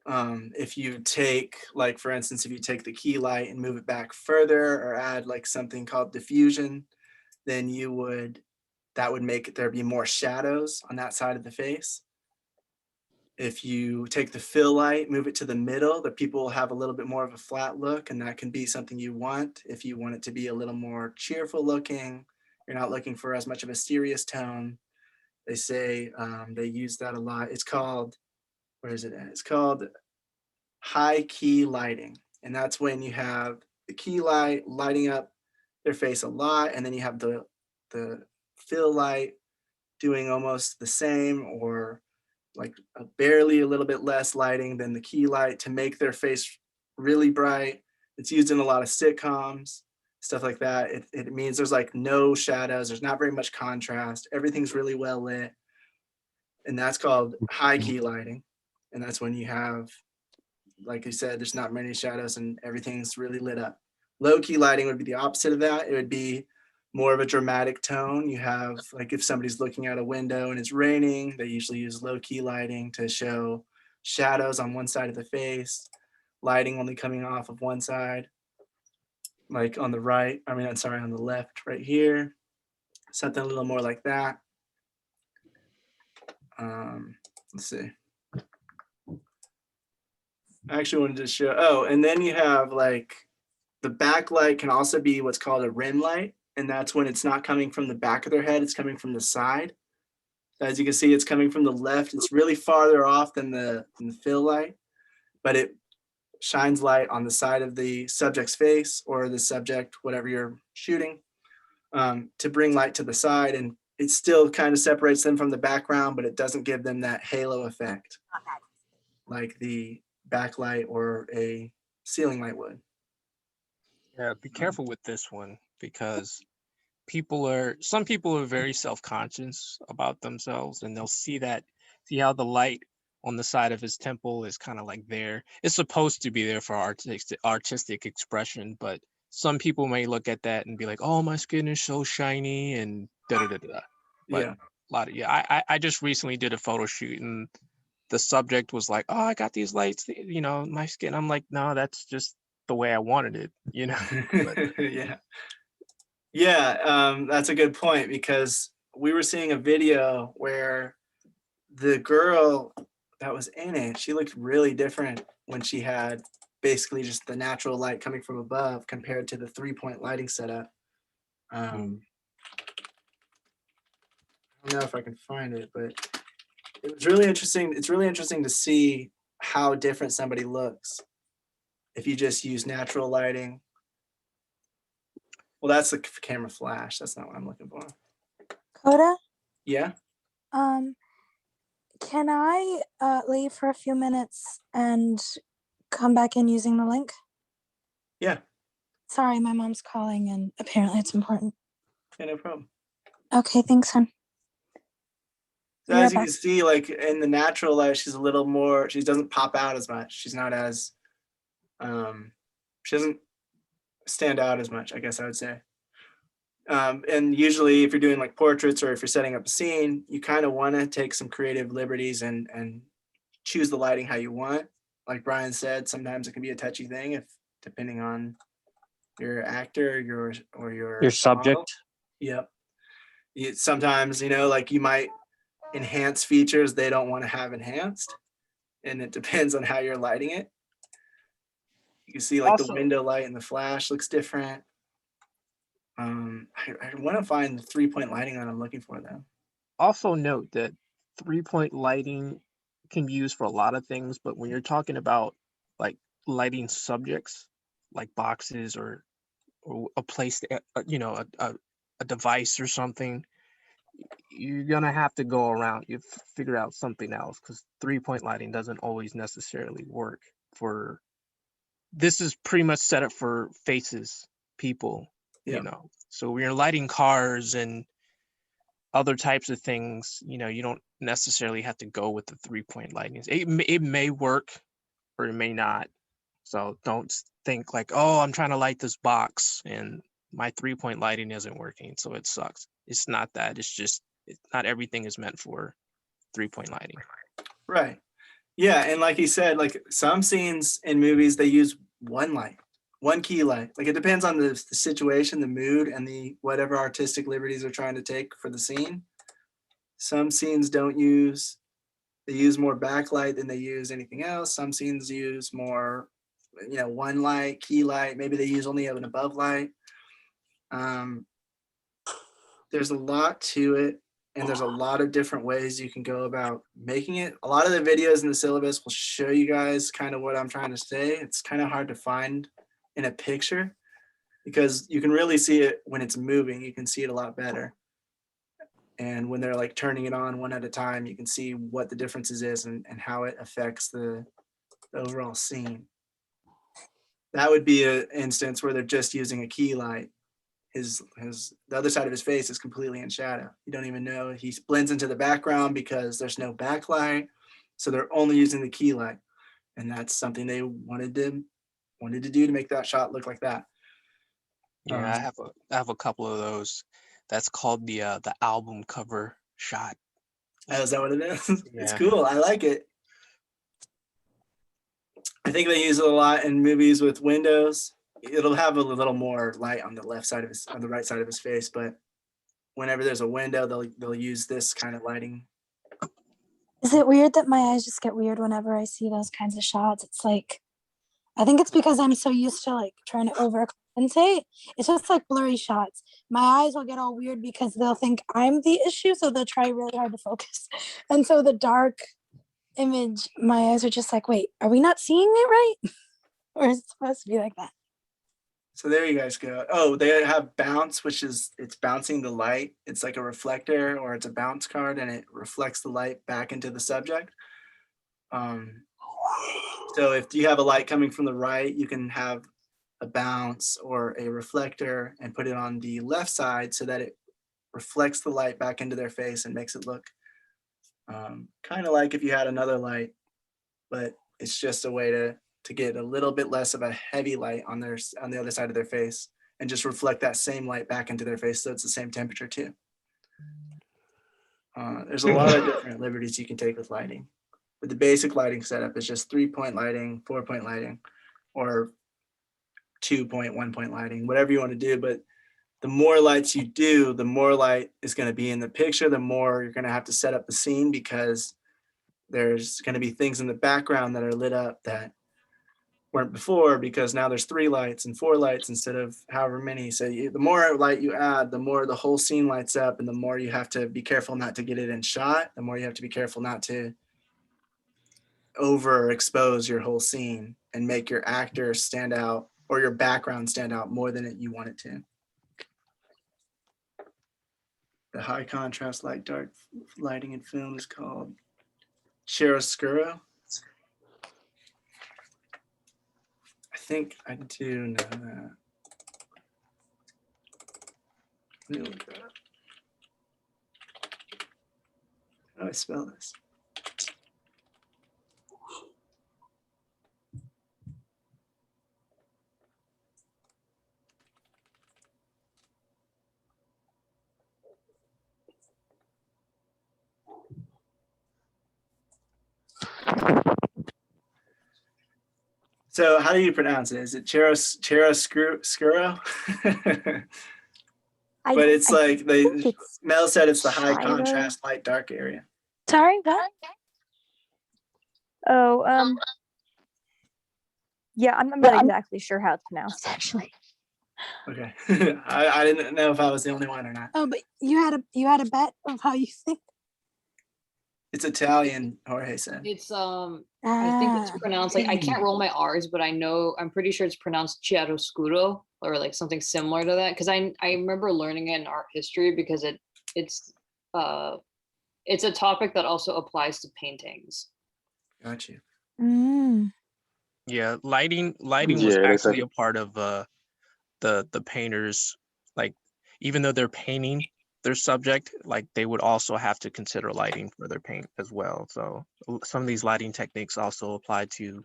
If you take, like for instance, if you take the key light and move it back further or add like something called diffusion, then that would make there be more shadows on that side of the face. If you take the fill light, move it to the middle, the people will have a little bit more of a flat look, and that can be something you want. If you want it to be a little more cheerful looking, you're not looking for as much of a serious tone. They say they use that a lot. It's called, where is it at? It's called high key lighting. And that's when you have the key light lighting up their face a lot, and then you have the fill light doing almost the same or like barely a little bit less lighting than the key light to make their face really bright. It's used in a lot of sitcoms, stuff like that. It means there's like no shadows, there's not very much contrast, everything's really well lit. And that's called high key lighting. And that's when you have, like you said, there's not many shadows and everything's really lit up. Low key lighting would be the opposite of that. It would be more of a dramatic tone. You have, like if somebody's looking out a window and it's raining, they usually use low key lighting to show shadows on one side of the face, lighting only coming off of one side, like on the right, on the left right here, something a little more like that. Let's see. I actually wanted to show, and then you have like the backlight can also be what's called a rim light. And that's when it's not coming from the back of their head, it's coming from the side. As you can see, it's coming from the left. It's really farther off than the fill light, but it shines light on the side of the subject's face or the subject, whatever you're shooting, to bring light to the side. And it still kind of separates them from the background, but it doesn't give them that halo effect like the backlight or a ceiling light would. Yeah, be careful with this one because some people are very self-conscious about themselves, and they'll see how the light on the side of his temple is kind of like there. It's supposed to be there for artistic expression, but some people may look at that and be like, "Oh, my skin is so shiny," and da da da da. But yeah, I just recently did a photo shoot, and the subject was like, "Oh, I got these lights, my skin." I'm like, "No, that's just the way I wanted it," But, yeah, that's a good point because we were seeing a video where the girl that was in it, she looked really different when she had basically just the natural light coming from above compared to the 3-point lighting setup. I don't know if I can find it, but it was really interesting. It's really interesting to see how different somebody looks if you just use natural lighting. Well, that's the camera flash. That's not what I'm looking for. Coda, Yeah. can I leave for a few minutes and come back in using the link? Yeah. Sorry, my mom's calling and apparently it's important. Yeah, no problem. Okay, thanks, hon. So as you can see, like in the natural light, she's a little more, she doesn't pop out as much. She's not as, she doesn't stand out as much, I guess I would say. And usually if you're doing like portraits or if you're setting up a scene, you kind of want to take some creative liberties and choose the lighting how you want. Like Brian said, sometimes it can be a touchy thing if depending on your actor, your subject. model. Yep. Sometimes, like you might enhance features they don't want to have enhanced. and it depends on how you're lighting it. You can see like the Also- window light and the flash looks different. I want to find the 3-point lighting that I'm looking for though. Also note that 3-point lighting can be used for a lot of things, but when you're talking about like lighting subjects, like boxes or a place, a device or something, you're gonna have to go around. You figure out something else because 3-point lighting doesn't always necessarily work for. This is pretty much set up for faces, people, Yeah. So when you're lighting cars and other types of things, you don't necessarily have to go with the 3-point lighting. It may work or it may not. So don't think like, oh, I'm trying to light this box and my 3-point lighting isn't working, so it sucks. It's not that. It's just not everything is meant for 3-point lighting. Right. Yeah, and like he said, like some scenes in movies they use one light, one key light. Like it depends on the situation, the mood, and the whatever artistic liberties they're trying to take for the scene. Some scenes don't use, they use more backlight than they use anything else. Some scenes use more, one light, key light. Maybe they use only an above light. There's a lot to it. And there's a lot of different ways you can go about making it. A lot of the videos in the syllabus will show you guys kind of what I'm trying to say. It's kind of hard to find in a picture because you can really see it when it's moving. You can see it a lot better. And when they're like turning it on one at a time, you can see what the differences is and how it affects the overall scene. That would be an instance where they're just using a key light. The other side of his face is completely in shadow. You don't even know. He blends into the background because there's no backlight. So they're only using the key light. And that's something they wanted to do to make that shot look like that. Yeah, I have a couple of those. That's called the album cover shot. Oh, is that what it is? It's Yeah. cool. I like it. I think they use it a lot in movies with windows. It'll have a little more light on the right side of his face, but whenever there's a window, they'll use this kind of lighting. Is it weird that my eyes just get weird whenever I see those kinds of shots? It's like, I think it's because I'm so used to like trying to overcompensate. It's just like blurry shots. My eyes will get all weird because they'll think I'm the issue, so they'll try really hard to focus. And so the dark image, my eyes are just like, wait, are we not seeing it right? Or is it supposed to be like that? So there you guys go. Oh, they have bounce, which is it's bouncing the light. It's like a reflector or it's a bounce card and it reflects the light back into the subject. So if you have a light coming from the right, you can have a bounce or a reflector and put it on the left side so that it reflects the light back into their face and makes it look kind of like if you had another light, but it's just a way to get a little bit less of a heavy light on the other side of their face and just reflect that same light back into their face so it's the same temperature too. There's a lot of different liberties you can take with lighting, but the basic lighting setup is just 3-point lighting, 4-point lighting, or 2-point, 1-point lighting, whatever you want to do. But the more lights you do, the more light is going to be in the picture, the more you're going to have to set up the scene because there's going to be things in the background that are lit up that weren't before because now there's 3 lights and 4 lights instead of however many. So the more light you add, the more the whole scene lights up and the more you have to be careful not to get it in shot, the more you have to be careful not to overexpose your whole scene and make your actor stand out or your background stand out more than you want it to. The high contrast light dark lighting in film is called chiaroscuro. I think I do know that. Let me look that up. How do I spell this? So how do you pronounce it? Is it chiaroscuro? But it's like Mel said it's the high contrast light dark area. Sorry, what? Oh, yeah, I'm not exactly sure how it's pronounced actually. Okay. I didn't know if I was the only one or not. Oh, but you had a bet of how you think. It's Italian, Jorge said. It's I think it's pronounced like I can't roll my R's, but I'm pretty sure it's pronounced chiaroscuro or like something similar to that. Because I remember learning it in art history because it's a topic that also applies to paintings. Got you. Yeah, lighting was actually a part of the painters, like even though they're painting their subject, like they would also have to consider lighting for their paint as well. So some of these lighting techniques also apply to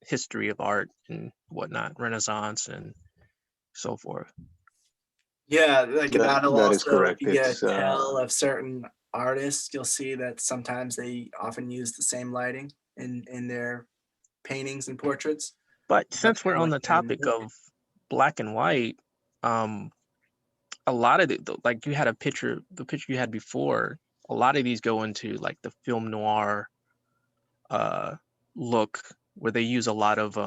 history of art and whatnot, Renaissance and so forth. Yeah, like that'll that also, is correct. if you get It's a tell of certain artists, you'll see that sometimes they often use the same lighting in their paintings and portraits. But since we're on the topic of black and white, a lot of like you had the picture you had before, a lot of these go into like the film noir look where they use a lot of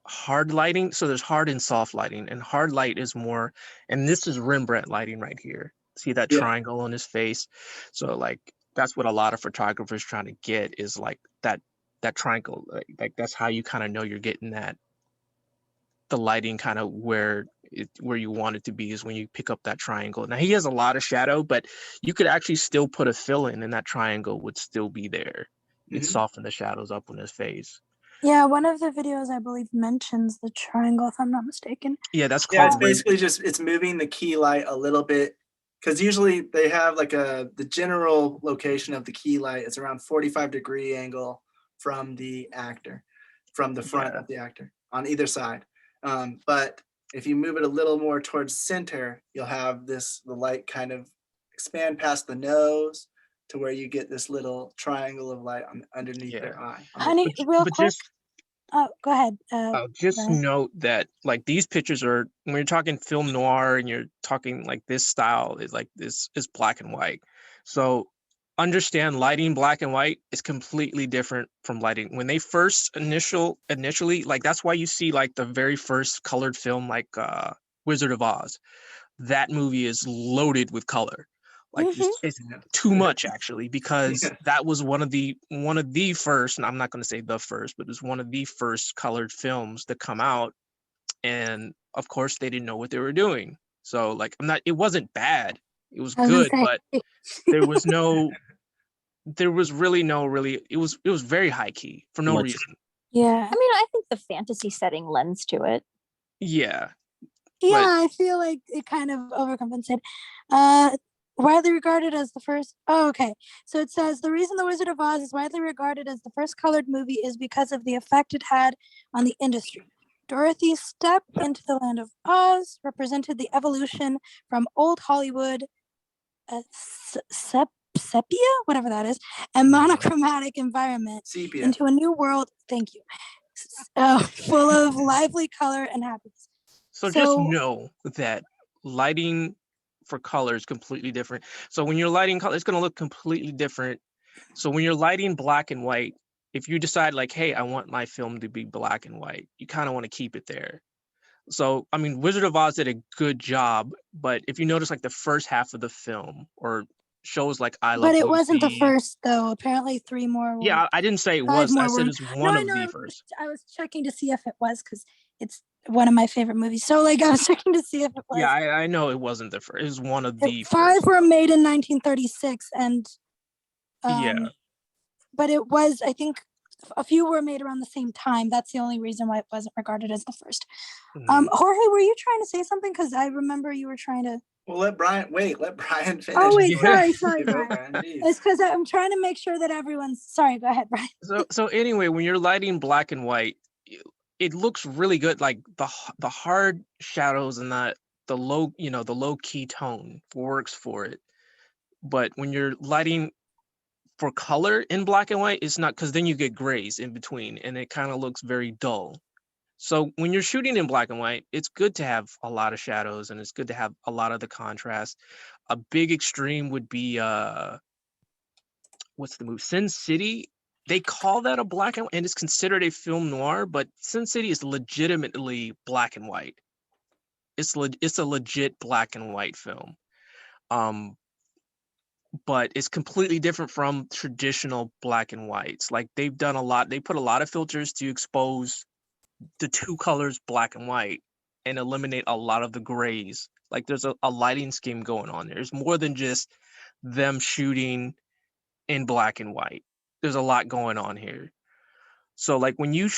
hard lighting. So there's hard and soft lighting, and hard light is more, and this is Rembrandt lighting right here. See that triangle on his face? So like that's what a lot of photographers trying to get is like that triangle. Like that's how you kind of know you're getting that the lighting kind of where you want it to be is when you pick up that triangle. Now he has a lot of shadow, but you could actually still put a fill in and that triangle would still be there. It softened the shadows up on his face. Yeah, one of the videos I believe mentions the triangle, if I'm not mistaken. Yeah, that's called. Yeah, it's basically just it's moving the key light a little bit, because usually they have like the general location of the key light is around 45-degree angle from the actor, from the front of the actor on either side. But if you move it a little more towards center, you'll have the light kind of expand past the nose to where you get this little triangle of light underneath their eye. Honey, real quick. Oh, go ahead. Just note that like these pictures are, when you're talking film noir and you're talking like this style is like this is black and white. So understand lighting black and white is completely different from lighting. When they first initially, like that's why you see like the very first colored film like Wizard of Oz. That movie is loaded with color. Like it's too much actually, because that was one of the first, and I'm not going to say the first, but it was one of the first colored films that come out, and of course they didn't know what they were doing. So like it wasn't bad, it was good, but there was really no it was very high key for no reason. Yeah, I mean, I think the fantasy setting lends to it. Yeah, I feel like it kind of overcompensated. Widely regarded as the first. Oh, okay. So it says the reason The Wizard of Oz is widely regarded as the first colored movie is because of the effect it had on the industry. Dorothy's step into the land of Oz represented the evolution from old Hollywood, sepia, whatever that is, and monochromatic environment into a new world. Thank you. Full of lively color and happiness. So just know that lighting for color is completely different. So when you're lighting color, it's going to look completely different. So when you're lighting black and white, if you decide like, hey, I want my film to be black and white, you kind of want to keep it there. So, I mean, Wizard of Oz did a good job, but if you notice like the first half of the film or shows like I Love But it Lucy, wasn't the first though. Apparently 3 more. Yeah, I didn't say it was. I said it's one of the first. I was checking to see if it was, because it's one of my favorite movies. So like I was checking to see if it was. Yeah, I know it wasn't the first. It was one of the 5 were made in 1936, and but it was, I think, a few were made around the same time. That's the only reason why it wasn't regarded as the first. Jorge, were you trying to say something? Because I remember you were trying to. Well, let Brian finish. Oh wait, sorry. It's because I'm trying to make sure that everyone's. Sorry, go ahead, Brian. So anyway, when you're lighting black and white, it looks really good. Like the hard shadows and the low, the low key tone works for it. But when you're lighting for color in black and white, it's not, because then you get grays in between and it kind of looks very dull. So when you're shooting in black and white, it's good to have a lot of shadows and it's good to have a lot of the contrast. A big extreme would be what's the movie? Sin City. They call that a black and white, and it's considered a film noir, but Sin City is legitimately black and white. It's a legit black and white film. But it's completely different from traditional black and whites. Like they put a lot of filters to expose the two colors black and white and eliminate a lot of the grays. Like there's a lighting scheme going on there. There's more than just them shooting in black and white. There's a lot going on here. So like when you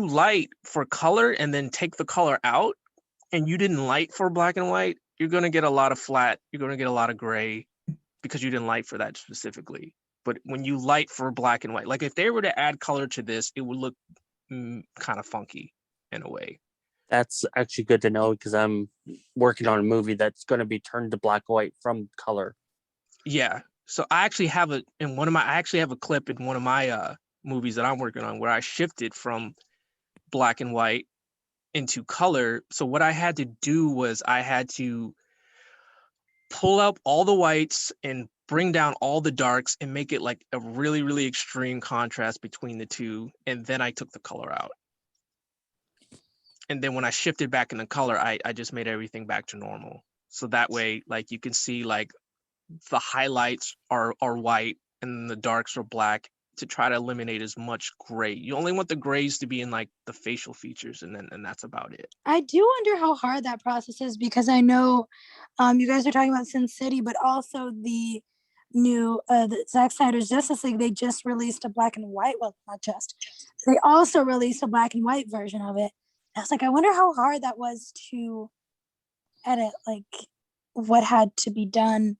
light for color and then take the color out and you didn't light for black and white, you're going to get a lot of flat, you're going to get a lot of gray because you didn't light for that specifically. But when you light for black and white, like if they were to add color to this, it would look kind of funky in a way. That's actually good to know because I'm working on a movie that's going to be turned to black and white from color. Yeah. So I actually have a clip in one of my movies that I'm working on where I shifted from black and white into color. So what I had to do was I had to pull up all the whites and bring down all the darks and make it like a really, really extreme contrast between the two. And then I took the color out. And then when I shifted back into color, I just made everything back to normal. So that way, like you can see like the highlights are white and the darks are black to try to eliminate as much gray. You only want the grays to be in like the facial features and that's about it. I do wonder how hard that process is because I know you guys are talking about Sin City, but also the new the Zack Snyder's Justice League, they just released a black and white, well, not just, they also released a black and white version of it. I was like, I wonder how hard that was to edit, like what had to be done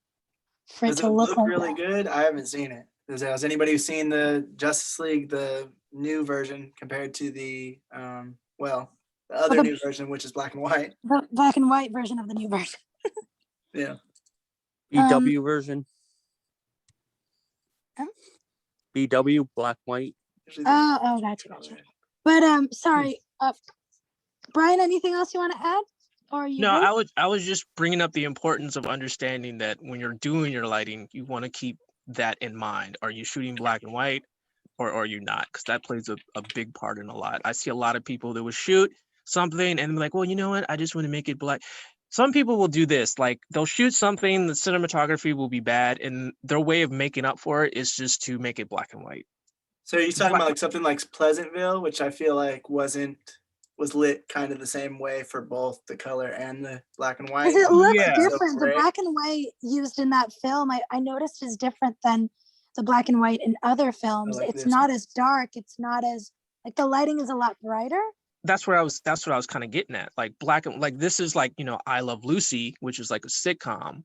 for it to look like really that. good? I haven't seen it. Has anybody seen the Justice League, the new version compared to the the other new version, which is black and white? The black and white version of the new version. Yeah. BW version. BW black white. Oh, gotcha. But sorry, Brian, anything else you want to add? Or you No, I was just bringing up the importance of understanding that when you're doing your lighting, you want to keep that in mind. Are you shooting black and white or are you not? Because that plays a big part in a lot. I see a lot of people that will shoot something and be like, well, you know what? I just want to make it black. Some people will do this, like they'll shoot something, the cinematography will be bad, and their way of making up for it is just to make it black and white. So you're talking about like something like Pleasantville, which I feel like was lit kind of the same way for both the color and the black and white. Because it looks different. The black and white used in that film, I noticed, is different than the black and white in other films. Like it's not as dark. It's not as, like, the lighting is a lot brighter. That's what I was kind of getting at. Like black and like this is like, I Love Lucy, which is like a sitcom.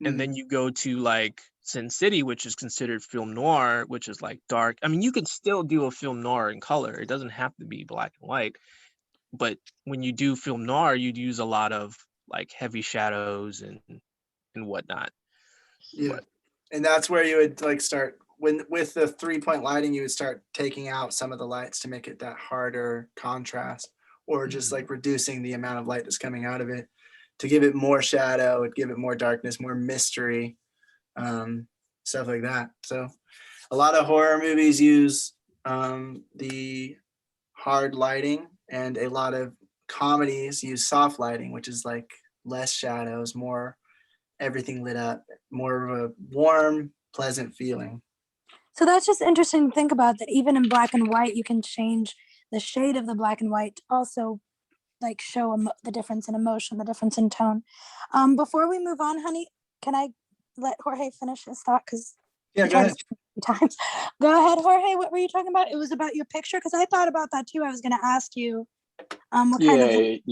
And then you go to like Sin City, which is considered film noir, which is like dark. I mean, you can still do a film noir in color. It doesn't have to be black and white. But when you do film noir, you'd use a lot of like heavy shadows and whatnot. Yeah. And that's where you would like start with the 3-point lighting, you would start taking out some of the lights to make it that harder contrast, or just like reducing the amount of light that's coming out of it to give it more shadow, and give it more darkness, more mystery, stuff like that. So a lot of horror movies use the hard lighting, and a lot of comedies use soft lighting, which is like less shadows, more everything lit up, more of a warm, pleasant feeling. So that's just interesting to think about, that even in black and white, you can change the shade of the black and white to also like show the difference in emotion, the difference in tone. Before we move on, honey, can I let Jorge finish his thought? Because yeah, go ahead. Times. Go ahead, Jorge. What were you talking about? It was about your picture, because I thought about that too. I was going to ask you. What kind of it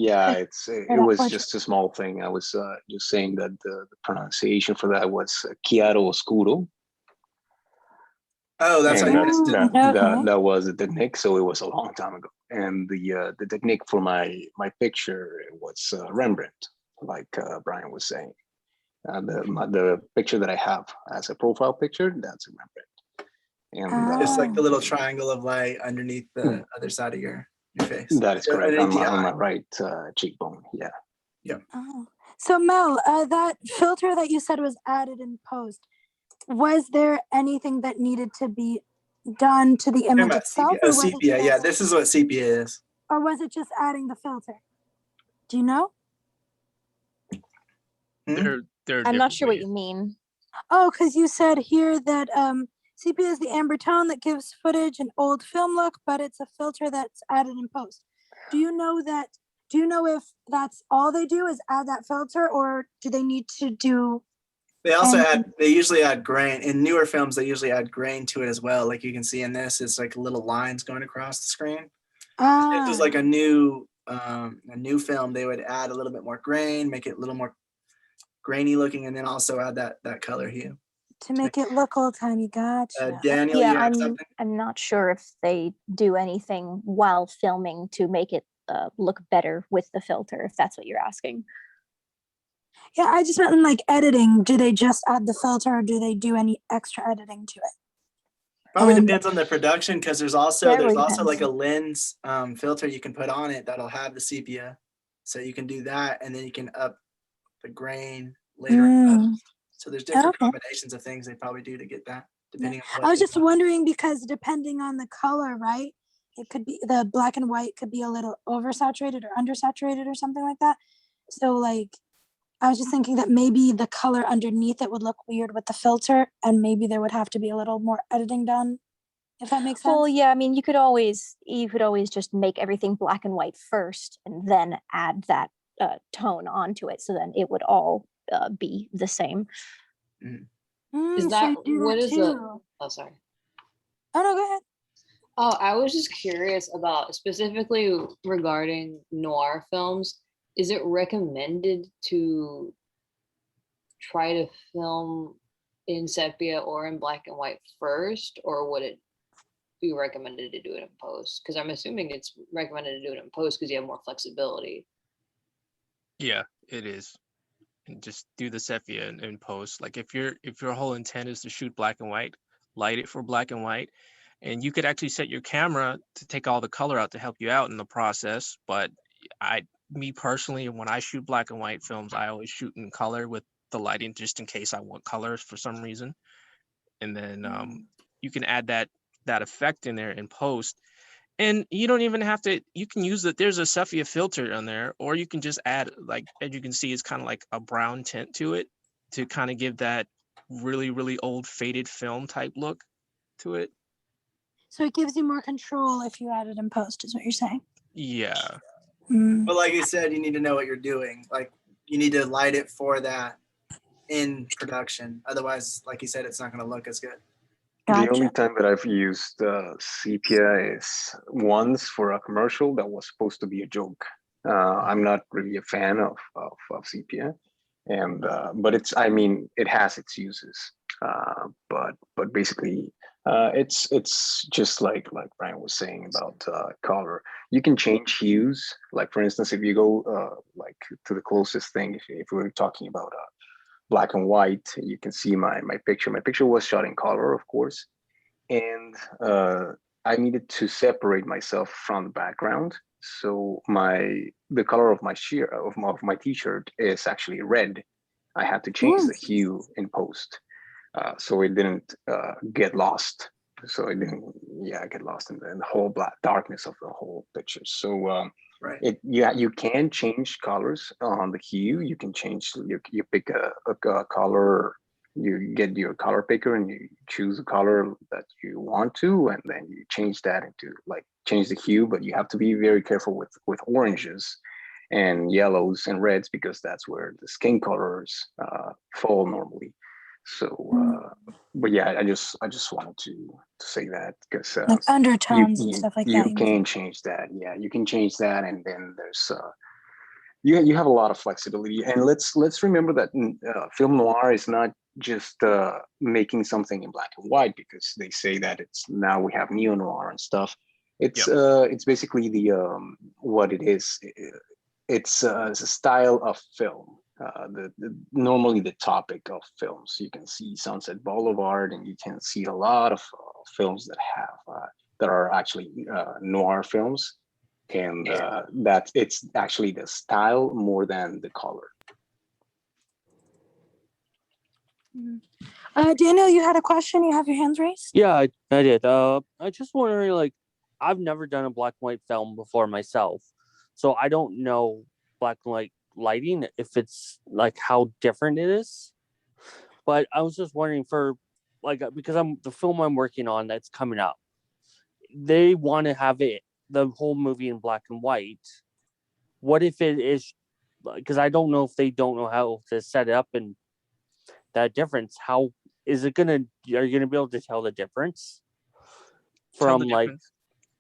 was just a small thing. I was just saying that the pronunciation for that was chiaro oscuro. Oh, that's that was the technique. So it was a long time ago, and the technique for my picture was Rembrandt, like Brian was saying. The picture that I have as a profile picture, that's a Rembrandt, and just like the little triangle of light underneath the other side of your face. That is correct, on my right cheekbone. Yeah. Oh. So Mel, that filter that you said was added in post, was there anything that needed to be done to the image itself? Sepia. Sepia, yeah, this is what sepia is. Or was it just adding the filter? Do you know? I'm not sure what you mean. Oh, because you said here that sepia is the amber tone that gives footage an old film look, but it's a filter that's added in post. Do you know that? Do you know if that's all they do is add that filter, or do they need to do? They also they usually add grain. In newer films, they usually add grain to it as well. Like you can see in this, it's like little lines going across the screen. If it was like a new film, they would add a little bit more grain, make it a little more grainy looking, and then also add that color hue. To make it look old timey. Gotcha. Daniel, yeah, you had something? I'm not sure if they do anything while filming to make it look better with the filter, if that's what you're asking. Yeah, I just meant in like editing. Do they just add the filter, or do they do any extra editing to it? Probably depends on the production, because there's also depends. like a lens filter you can put on it that'll have the sepia, so you can do that, and then you can up the grain later. So there's different combinations of things they probably do to get that, depending on what. I was just wondering, because depending on the color, right? It could be the black and white could be a little oversaturated or undersaturated or something like that. So like, I was just thinking that maybe the color underneath it would look weird with the filter, and maybe there would have to be a little more editing done, if that makes sense. Well, yeah, I mean, you could always just make everything black and white first, and then add that tone onto it, so then it would all be the same. Is that what is the? Oh, sorry. Oh no, go ahead. Oh, I was just curious about specifically regarding noir films. Is it recommended to try to film in sepia or in black and white first, or would it be recommended to do it in post? Because I'm assuming it's recommended to do it in post because you have more flexibility. Yeah, it is. And just do the sepia in post. Like if your whole intent is to shoot black and white, light it for black and white. And you could actually set your camera to take all the color out to help you out in the process. But me personally, when I shoot black and white films, I always shoot in color with the lighting, just in case I want colors for some reason. And then you can add that effect in there in post. And you don't even have to, you can use it. There's a sepia filter on there, or you can just add, like, as you can see, it's kind of like a brown tint to it to kind of give that really, really old faded film type look to it. So it gives you more control if you add it in post, is what you're saying? Yeah. But like you said, you need to know what you're doing. Like you need to light it for that in production. Otherwise, like you said, it's not going to look as good. The only time that I've used sepia is once for a commercial that was supposed to be a joke. I'm not really a fan of sepia, and but I mean, it has its uses. But basically, it's just like Brian was saying about color. You can change hues. Like for instance, if you go like to the closest thing, if we were talking about black and white, you can see my picture. My picture was shot in color, of course, and I needed to separate myself from the background. So the color of my t-shirt is actually red. I had to change the hue in post, so it didn't get lost. So it didn't, get lost in the whole black darkness of the whole picture. So you can change colors on the hue. You can change. You pick a color. You get your color picker and you choose a color that you want to, and then you change that into change the hue. But you have to be very careful with oranges and yellows and reds, because that's where the skin colors fall normally. So, but yeah, I just wanted to say that, because like undertones and stuff like that. You can change that. Yeah, you can change that, and then there's you have a lot of flexibility. And let's remember that film noir is not just making something in black and white, because they say that now we have neo noir and stuff. It's basically the what it is. It's a style of film. Normally the topic of films. You can see Sunset Boulevard, and you can see a lot of films that are actually noir films, and that it's actually the style more than the color. Daniel, you had a question? You have your hands raised? Yeah, I did. I just wondering, like, I've never done a black and white film before myself, so I don't know black and white lighting, if it's like how different it is. But I was just wondering for, like, because the film I'm working on that's coming up, they want to have the whole movie in black and white. What if it is, because I don't know if they don't know how to set it up and that difference. How is it gonna? Are you gonna be able to tell the difference from like?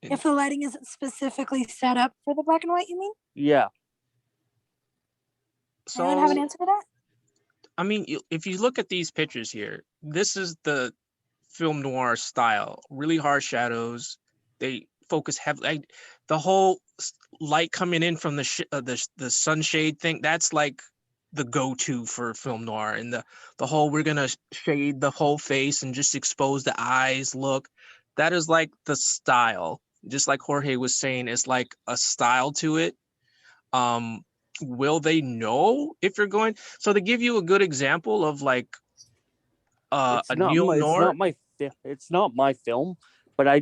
If the lighting isn't specifically set up for the black and white, you mean? Yeah. So Anyone have an answer to that? I mean, if you look at these pictures here, this is the film noir style. Really harsh shadows. They focus heavily. Like, the whole light coming in from the sunshade thing. That's like the go-to for film noir. And the whole we're gonna shade the whole face and just expose the eyes look. That is like the style. Just like Jorge was saying, it's like a style to it. Will they know if you're going? So to give you a good example of like a neo noir. It's not my film, but I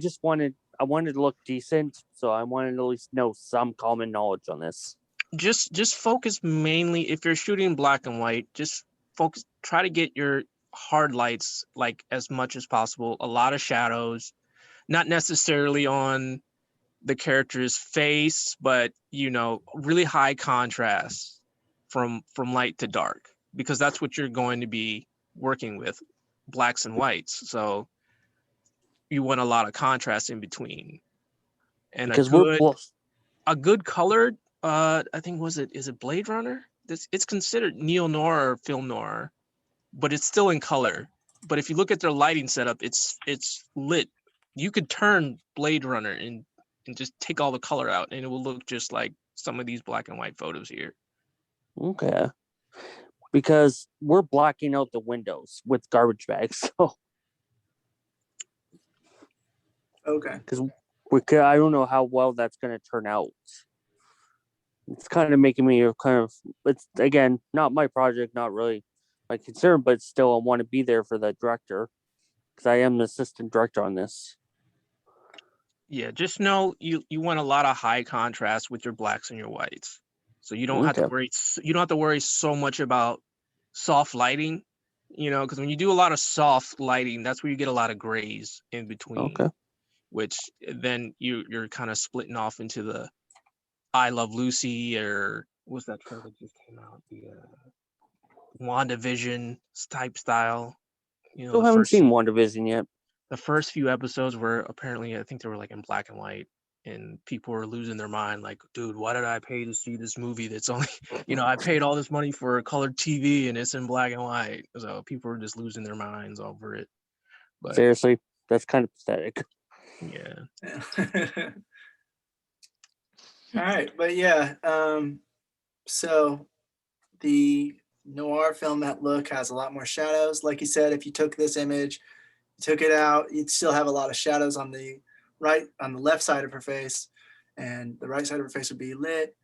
wanted to look decent, so I wanted to at least know some common knowledge on this. Just focus mainly, if you're shooting black and white, just focus, try to get your hard lights like as much as possible, a lot of shadows, not necessarily on the character's face, but really high contrast from light to dark, because that's what you're going to be working with, blacks and whites. So you want a lot of contrast in between, and Because a good colored, I think, is it Blade Runner? It's considered neo noir or film noir, but it's still in color. But if you look at their lighting setup, it's lit. You could turn Blade Runner and just take all the color out, and it will look just like some of these black and white photos here. Okay. Because we're blacking out the windows with garbage bags, so. Okay. Because I don't know how well that's going to turn out. It's kind of making me it's, again, not my project, not really my concern, but still I want to be there for the director, because I am the assistant director on this. Yeah, just know you want a lot of high contrast with your blacks and your whites, so you don't have to worry. You don't have to worry so much about soft lighting, because when you do a lot of soft lighting, that's where you get a lot of grays in between. Okay. Which then you're kind of splitting off into the I Love Lucy, or what's that trailer that just came out? The WandaVision type style. Still haven't seen WandaVision yet. The first few episodes were apparently, I think they were like in black and white, and people were losing their mind. Like, dude, why did I pay to see this movie that's only, I paid all this money for a colored TV and it's in black and white. So people were just losing their minds over it. But seriously, that's kind of pathetic. Yeah. All right, but yeah, so the noir film, that look has a lot more shadows. Like you said, if you took this image, you took it out, you'd still have a lot of shadows on the left side of her face, and the right side of her face would be lit.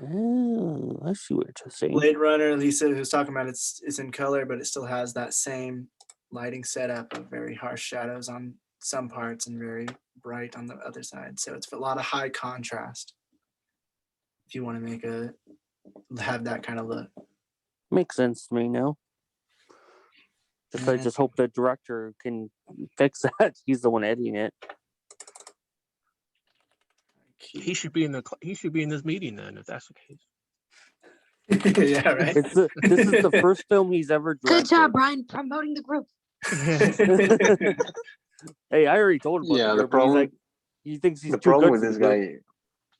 Oh, I see what you're saying. Blade Runner, Lisa was talking about, it's in color, but it still has that same lighting setup of very harsh shadows on some parts and very bright on the other side. So it's a lot of high contrast if you want to have that kind of look. Makes sense to me now. I just hope the director can fix that. He's the one editing it. He should be in this meeting then, if that's the case. Yeah, right. This is the first film he's ever directed. Good job, Brian, promoting the group. Hey, I already told him about the group. problem. He's like, he thinks he's The too problem good with for this the group.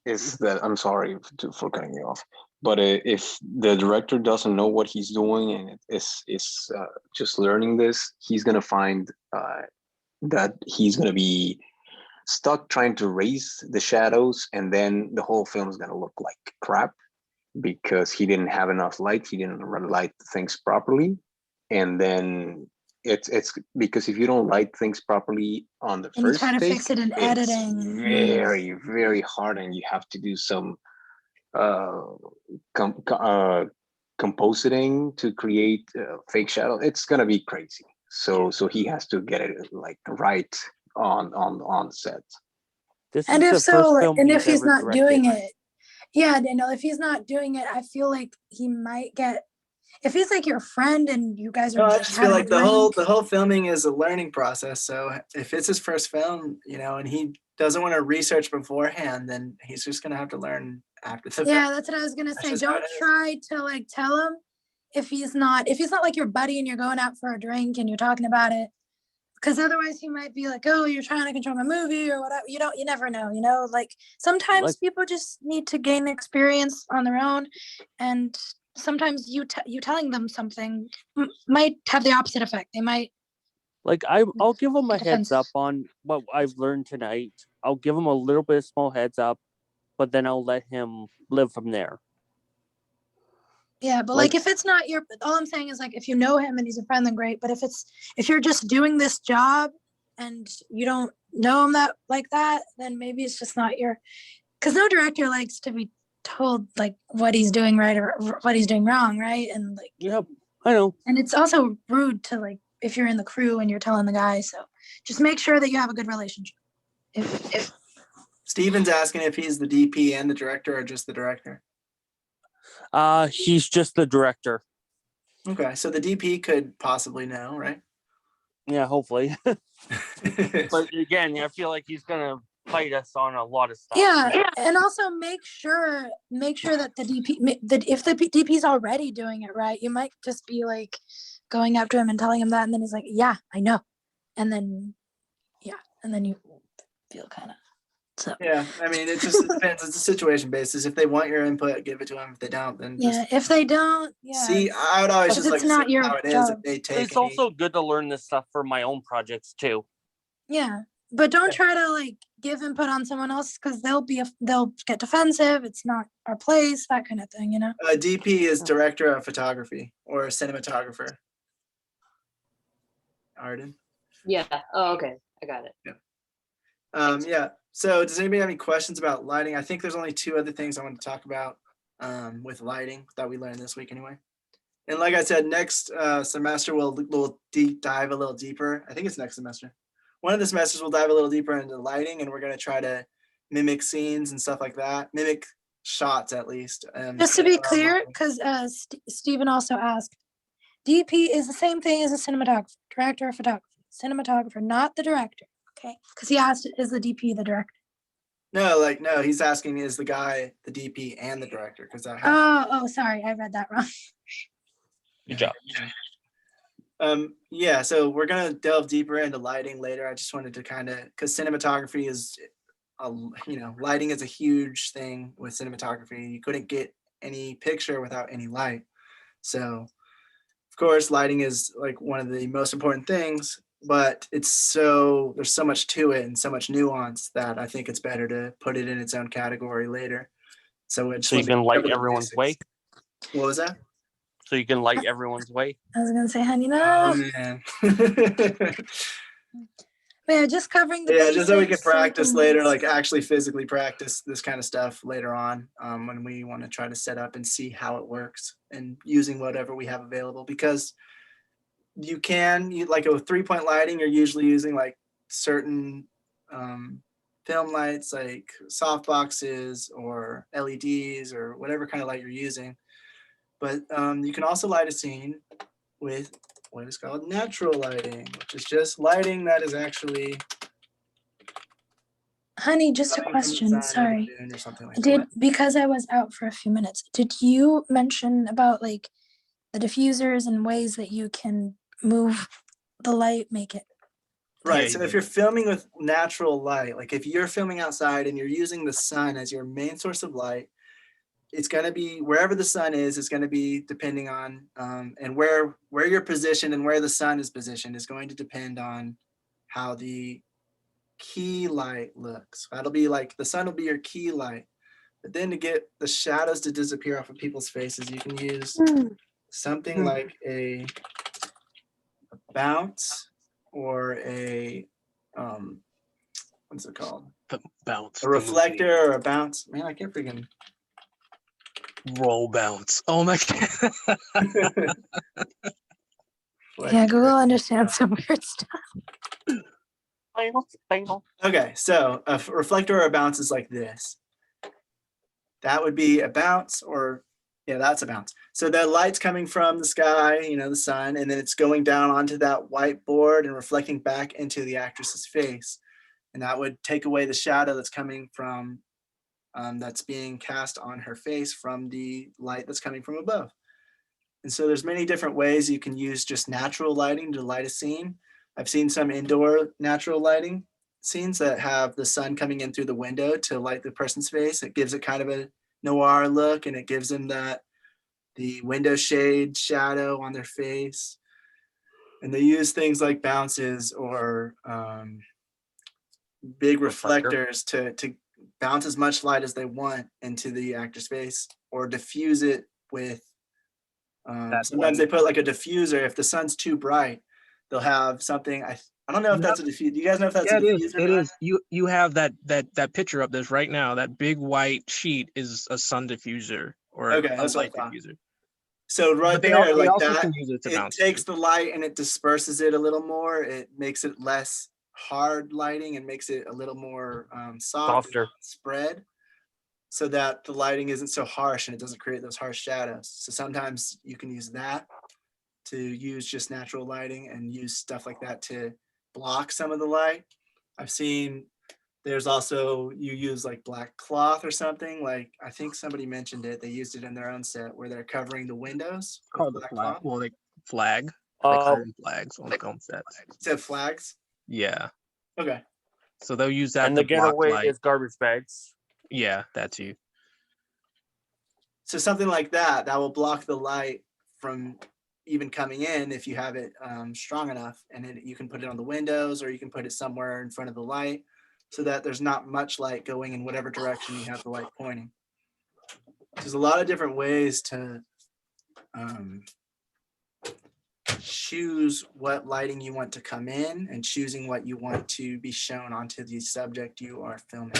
guy is that, I'm sorry for cutting you off, but if the director doesn't know what he's doing and is just learning this, he's gonna find that he's gonna be stuck trying to raise the shadows, and then the whole film is gonna look like crap because he didn't have enough light, he didn't light things properly, and then it's because if you don't light things properly on the And first you try to take, fix it in it's editing. very, very hard, and you have to do some compositing to create fake shadow. It's gonna be crazy. So he has to get it like right on set. This And is if the so, first like, film and if he's ever not directed. doing it, yeah, Daniel, if he's not doing it, I feel like he might get, if he's like your friend and you guys are No, I just just feel having like a the whole filming is a learning process. So if it's his first film, and he doesn't want to research beforehand, then he's just gonna have to learn after the film. Yeah, that's what I was gonna say. just how Don't it is. try to like tell him if he's not like your buddy and you're going out for a drink and you're talking about it. Because otherwise he might be like, oh, you're trying to control my movie or whatever. You never know, like sometimes Like- people just need to gain experience on their own, and sometimes you telling them something might have the opposite effect. They might Like I'll give him a Get heads up defensive. on what I've learned tonight. I'll give him a little bit of small heads up, but then I'll let him live from there. Yeah, but like if it's not your, all I'm saying is like if you know him and he's a friend, then great. But if you're just doing this job and you don't know him that, then maybe it's just not your, because no director likes to be told like what he's doing right or what he's doing wrong, right? And like, Yep, I know. and it's also rude to like if you're in the crew and you're telling the guy. So just make sure that you have a good relationship. If Steven's asking if he's the DP and the director or just the director. He's just the director. Okay, so the DP could possibly know, right? Yeah, hopefully. But again, I feel like he's gonna fight us on a lot of stuff. Yeah, and also make sure that the DP, if the DP's already doing it right, you might just be like going up to him and telling him that, and then he's like, yeah, I know, and then you feel kind of so. Yeah, I mean, it depends. It's a situation basis. If they want your input, give it to them. If they don't, then Yeah, if they don't, see. I would always just like it's not see your how it is. job. If they take It's also good to learn this stuff for my own projects too. Yeah, but don't try to like give input on someone else because they'll get defensive. It's not our place, that kind of thing, DP is director of photography or cinematographer. Arden. Yeah. Oh, okay. I got it. Yeah. Yeah. So does anybody have any questions about lighting? I think there's only two other things I want to talk about with lighting that we learned this week anyway. And like I said, next semester we'll deep dive a little deeper. I think it's next semester. One of the semesters we'll dive a little deeper into lighting, and we're going to try to mimic scenes and stuff like that, mimic shots at least. Just to be clear, because Stephen also asked, DP is the same thing as a cinematographer, director of photography, cinematographer, not the director. Okay, because he asked, is the DP the director? No, he's asking is the guy the DP and the director, because that happens. Sorry, I read that wrong. Good job. Yeah, so we're gonna delve deeper into lighting later. I just wanted to because cinematography is lighting is a huge thing with cinematography. You couldn't get any picture without any light. So of course lighting is like one of the most important things, but there's so much to it and so much nuance that I think it's better to put it in its own category later. So you can light everyone's way. What was that? So you can light everyone's way. I was gonna say, honey, no. Oh man. Yeah, just covering the just so we can basics, practice something later, that's- like actually physically practice this kind of stuff later on when we want to try to set up and see how it works and using whatever we have available, because you like with 3-point lighting, you're usually using like certain film lights like soft boxes or LEDs or whatever kind of light you're using. But you can also light a scene with what is called natural lighting, which is just lighting that is actually. Honey, just a coming from the question. sun or the Sorry. moon or something like that. Because I was out for a few minutes, did you mention about like the diffusers and ways that you can move the light, make it? Right. Yeah, So you if you're filming with natural light, like if you're filming outside and you're using the sun as your main source of light, it's going to be wherever the sun is going to be depending on and where you're positioned and where the sun is positioned is going to depend on how the key light looks. That'll be like the sun will be your key light. But then to get the shadows to disappear off of people's faces, you can use something like a bounce or a what's it called? Bounce. A reflector or a bounce. Man, I can't freaking Roll bounce. Oh my god. Yeah, Google understands some weird stuff. Okay, so a reflector or a bounce is like this. That would be a bounce, or yeah, that's a bounce. So the light's coming from the sky, you know, the sun, and then it's going down onto that whiteboard and reflecting back into the actress's face. And that would take away the shadow that's coming from, that's being cast on her face from the light that's coming from above. And so there's many different ways you can use just natural lighting to light a scene. I've seen some indoor natural lighting scenes that have the sun coming in through the window to light the person's face. It gives it kind of a noir look, and it gives them that the window shade shadow on their face. And they use things like bounces or big reflectors to bounce as much light as they want into the actor's face, or diffuse it with sometimes they put like a diffuser. If the sun's too bright, they'll have something. I don't know if that's a diffuser. Do you guys know if that's a diffuser? It is. You have that picture up this right now. That big white sheet is a sun diffuser or Okay, a that's light what I thought. diffuser. So right But they there, like also that, can use it to it bounce takes the light and it disperses it a little more. It makes it less hard lighting and makes it a little more softer spread, so that the lighting isn't so harsh and it doesn't create those harsh shadows. So sometimes you can use that to use just natural lighting and use stuff like that to block some of the light. I've seen there's also, you use like black cloth or something, like I think somebody mentioned it, they used it in their own set where they're covering the windows with Called the black flag. cloth. Well, they flag. They call them flags on film sets. Said flags? Yeah. Okay. So they'll use that And to the block getaway light. is garbage bags. Yeah, that's you. So something like that will block the light from even coming in if you have it strong enough, and you can put it on the windows or you can put it somewhere in front of the light so that there's not much light going in whatever direction you have the light pointing. There's a lot of different ways to choose what lighting you want to come in and choosing what you want to be shown onto the subject you are filming.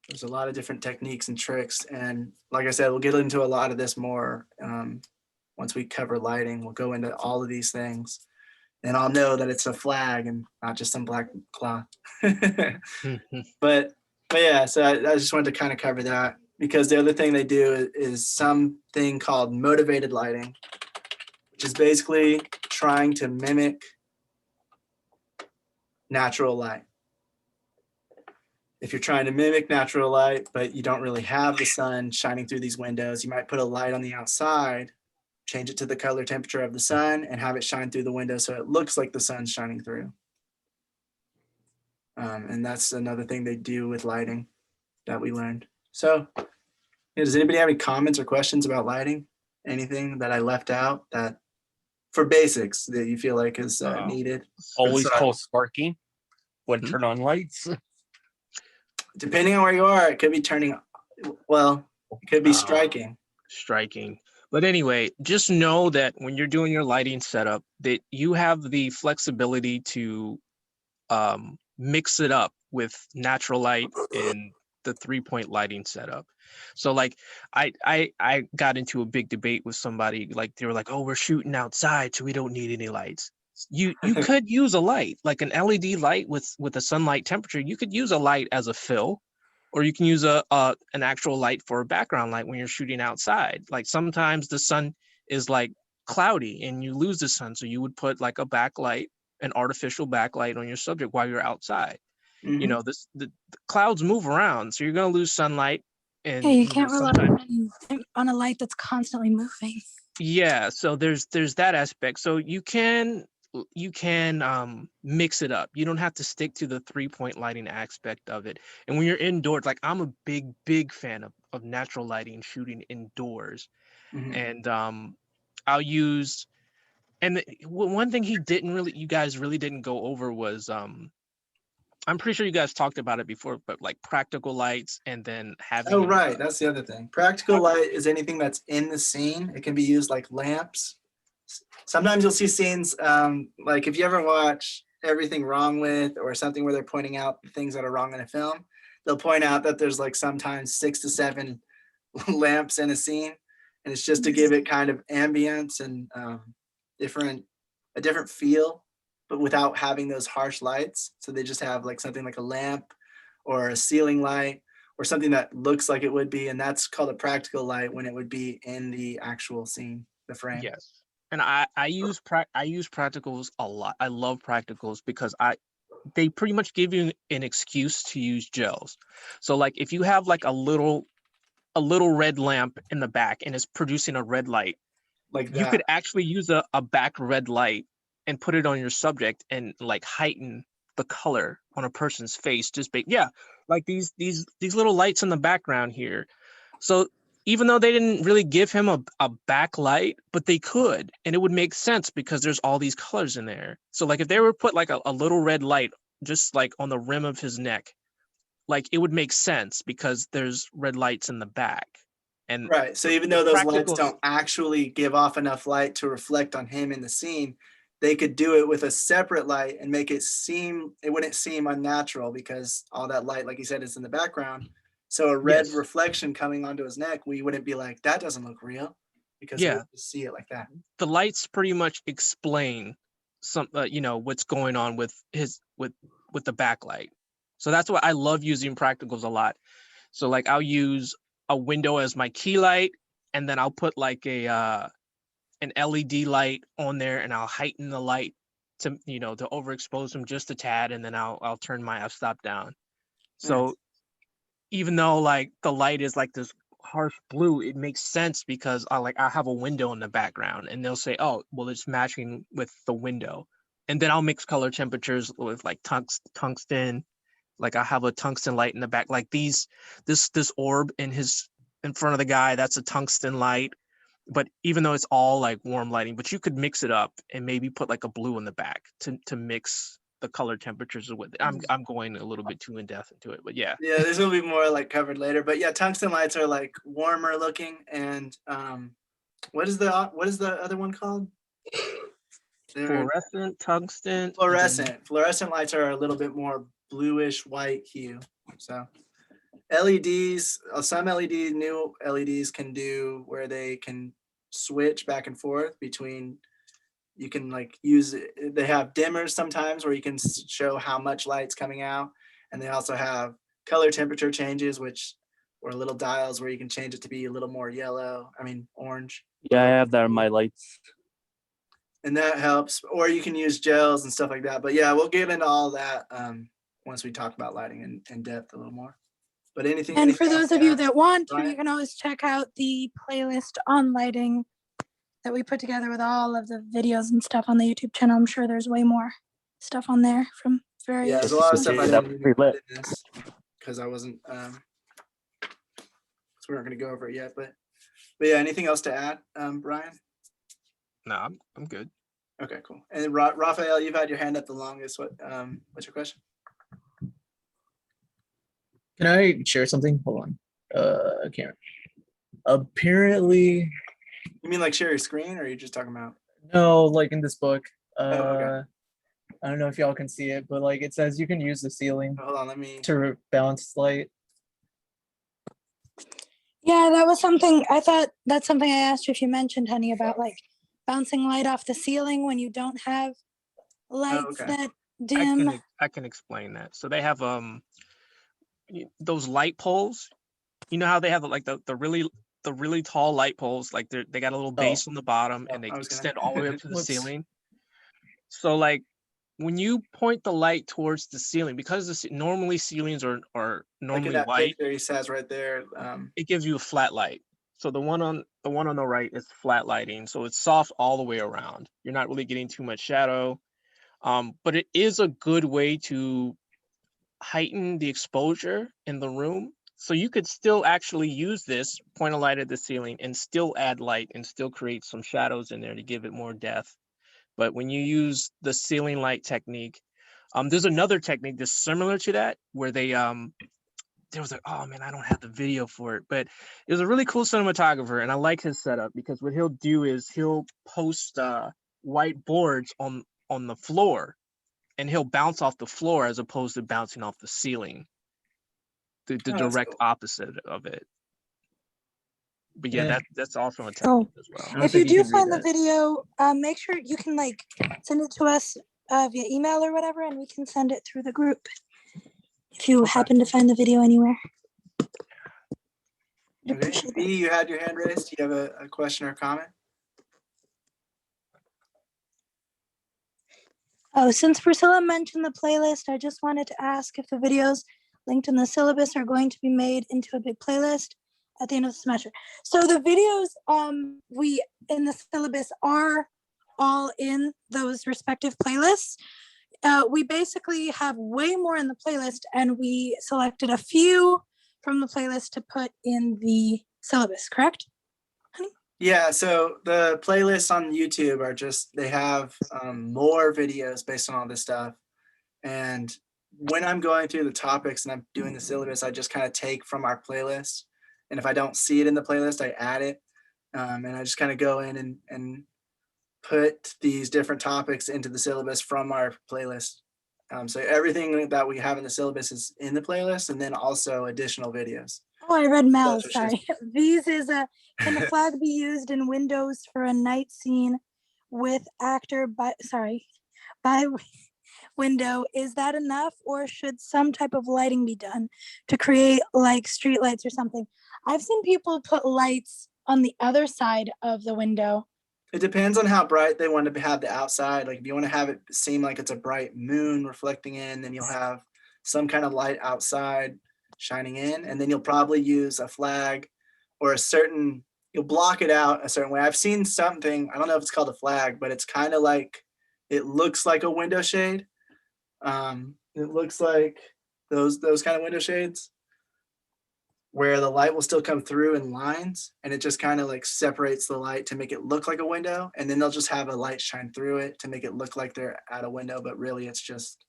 There's a lot of different techniques and tricks. And like I said, we'll get into a lot of this more once we cover lighting. We'll go into all of these things. And I'll know that it's a flag and not just some black cloth. But yeah, so I just wanted to kind of cover that, because the other thing they do is something called motivated lighting, which is basically trying to mimic natural light. If you're trying to mimic natural light, but you don't really have the sun shining through these windows, you might put a light on the outside, change it to the color temperature of the sun, and have it shine through the window so it looks like the sun's shining through. And that's another thing they do with lighting that we learned. So yeah, does anybody have any comments or questions about lighting? Anything that I left out that for basics that you feel like is needed? Always call sparking when turn on lights. Depending on where you are, it could be turning, well, it could be striking. Striking. But anyway, just know that when you're doing your lighting setup, that you have the flexibility to mix it up with natural light and the 3-point lighting setup. So like I got into a big debate with somebody, like they were like, oh, we're shooting outside, so we don't need any lights. You could use a light, like an LED light with a sunlight temperature. You could use a light as a fill, or you can use an actual light for a background light when you're shooting outside. Like sometimes the sun is like cloudy and you lose the sun, so you would put like a backlight, an artificial backlight on your subject while you're outside. Mm-hmm. You know, the clouds move around, so you're going to lose sunlight. And yeah, you can't rely on a light that's constantly moving. Yeah, so there's that aspect. So you can mix it up. You don't have to stick to the 3-point lighting aspect of it. And when you're indoors, like I'm a big fan of natural lighting, shooting indoors. Mm-hmm. And I'll use, and one thing you guys really didn't go over was I'm pretty sure you guys talked about it before, but like practical lights and then having. Oh, right. That's the other thing. Practical light is anything that's in the scene. It can be used like lamps. Sometimes you'll see scenes, like if you ever watch Everything Wrong With or something where they're pointing out things that are wrong in a film, they'll point out that there's like sometimes 6 to 7 lamps in a scene. And it's just to give it kind of ambience and a different feel, but without having those harsh lights. So they just have like something like a lamp or a ceiling light or something that looks like it would be, and that's called a practical light when it would be in the actual scene, the frame. Yes. And I use practicals a lot. I love practicals because they pretty much give you an excuse to use gels. So like if you have like a little red lamp in the back and it's producing a red light, like you could actually use a back red light and put it on your subject and like heighten the color on a person's face. Like these little lights in the background here. So even though they didn't really give him a backlight, but they could, and it would make sense because there's all these colors in there. So like if they were put like a little red light just like on the rim of his neck, like it would make sense because there's red lights in the back. And right. So even though those lights don't actually give off enough light to reflect on him in the scene, they could do it with a separate light and make it wouldn't seem unnatural because all that light, like you said, is in the background. So a red reflection coming onto his neck, we wouldn't be like, that doesn't look real, because we just see it like that. The lights pretty much explain some, what's going on with the backlight. So that's why I love using practicals a lot. So like I'll use a window as my key light, and then I'll put like an LED light on there, and I'll heighten the light to to overexpose them just a tad, and then I'll turn my f-stop down. So even though like the light is like this harsh blue, it makes sense because I have a window in the background, and they'll say, oh, well, it's matching with the window. And then I'll mix color temperatures with like tungsten. Like I have a tungsten light in the back, like this orb in front of the guy, that's a tungsten light. But even though it's all like warm lighting, but you could mix it up and maybe put like a blue in the back to mix the color temperatures with it. I'm going a little bit too in depth into it, but yeah. Yeah, this will be more like covered later. But yeah, tungsten lights are like warmer looking, and what is the other one called? Fluorescent, tungsten. Fluorescent lights are a little bit more bluish white hue. So LEDs, some new LEDs can do where they can switch back and forth between. You can like they have dimmers sometimes where you can show how much light's coming out, and they also have color temperature changes, or little dials where you can change it to be a little more orange. Yeah, I have that in my lights. And that helps, or you can use gels and stuff like that. But yeah, we'll get into all that once we talk about lighting in depth a little more. But anything for those of you that want to, Brian? you can always check out the playlist on lighting that we put together with all of the videos and stuff on the YouTube channel. I'm sure there's way more stuff on there from various. Yeah, there's a lot of stuff I didn't even put in this because I wasn't because we weren't going to go over it yet. But yeah, anything else to add, Brian? No, I'm good. Okay, cool. And Raphael, you've had your hand up the longest. What's your question? Can I share something? Hold on. I can't. Apparently. You mean like share your screen, or are you just talking about? No, like in this book. Okay. I don't know if y'all can see it, but like it says you can use the ceiling. Hold on, let me. To balance light. Yeah, that was something I thought. That's something I asked you if you mentioned, honey, about like bouncing light off the ceiling when you don't have lights that dim. I can explain that. So they have those light poles. You know how they have like the really tall light poles, like they got a little base on the bottom, and they extend all the way up to the ceiling. So like when you point the light towards the ceiling, because normally ceilings are normally that white. Picture he says right there. It gives you a flat light. So the one on the right is flat lighting, so it's soft all the way around. You're not really getting too much shadow, but it is a good way to heighten the exposure in the room. So you could still actually use this, point a light at the ceiling, and still add light and still create some shadows in there to give it more depth. But when you use the ceiling light technique, there's another technique that's similar to that, where they there was like, oh man, I don't have the video for it, but it was a really cool cinematographer, and I like his setup because what he'll do is he'll post white boards on the floor, and he'll bounce off the floor as opposed to bouncing off the ceiling. The direct opposite of it. But yeah, Yeah. that's also a Oh, technique as well. I don't if you think you do can read find the that. video, make sure you can like send it to us via email or whatever, and we can send it through the group if you happen to find the video anywhere. I'd Okay. appreciate that. B, you had your hand raised. Do you have a question or comment? Oh, since Priscilla mentioned the playlist, I just wanted to ask if the videos linked in the syllabus are going to be made into a big playlist at the end of the semester. So the videos we in the syllabus are all in those respective playlists. We basically have way more in the playlist, and we selected a few from the playlist to put in the syllabus, correct? Yeah, so the playlists on YouTube are just, they have more videos based on all this stuff. And when I'm going through the topics and I'm doing the syllabus, I just kind of take from our playlist. And if I don't see it in the playlist, I add it. And I just kind of go in and put these different topics into the syllabus from our playlist. So everything that we have in the syllabus is in the playlist, and then also additional videos. Oh, I read Mel, That's what sorry. These is a, can a flag be used in Windows for a night scene with actor by window? Is that enough, or should some type of lighting be done to create like street lights or something? I've seen people put lights on the other side of the window. It depends on how bright they want to have the outside. Like if you want to have it seem like it's a bright moon reflecting in, then you'll have some kind of light outside shining in, and then you'll probably use a flag or a certain, you'll block it out a certain way. I've seen something, I don't know if it's called a flag, but it's kind of like, it looks like a window shade. It looks like those kind of window shades where the light will still come through in lines, and it just kind of like separates the light to make it look like a window, and then they'll just have a light shine through it to make it look like they're at a window, but really it's just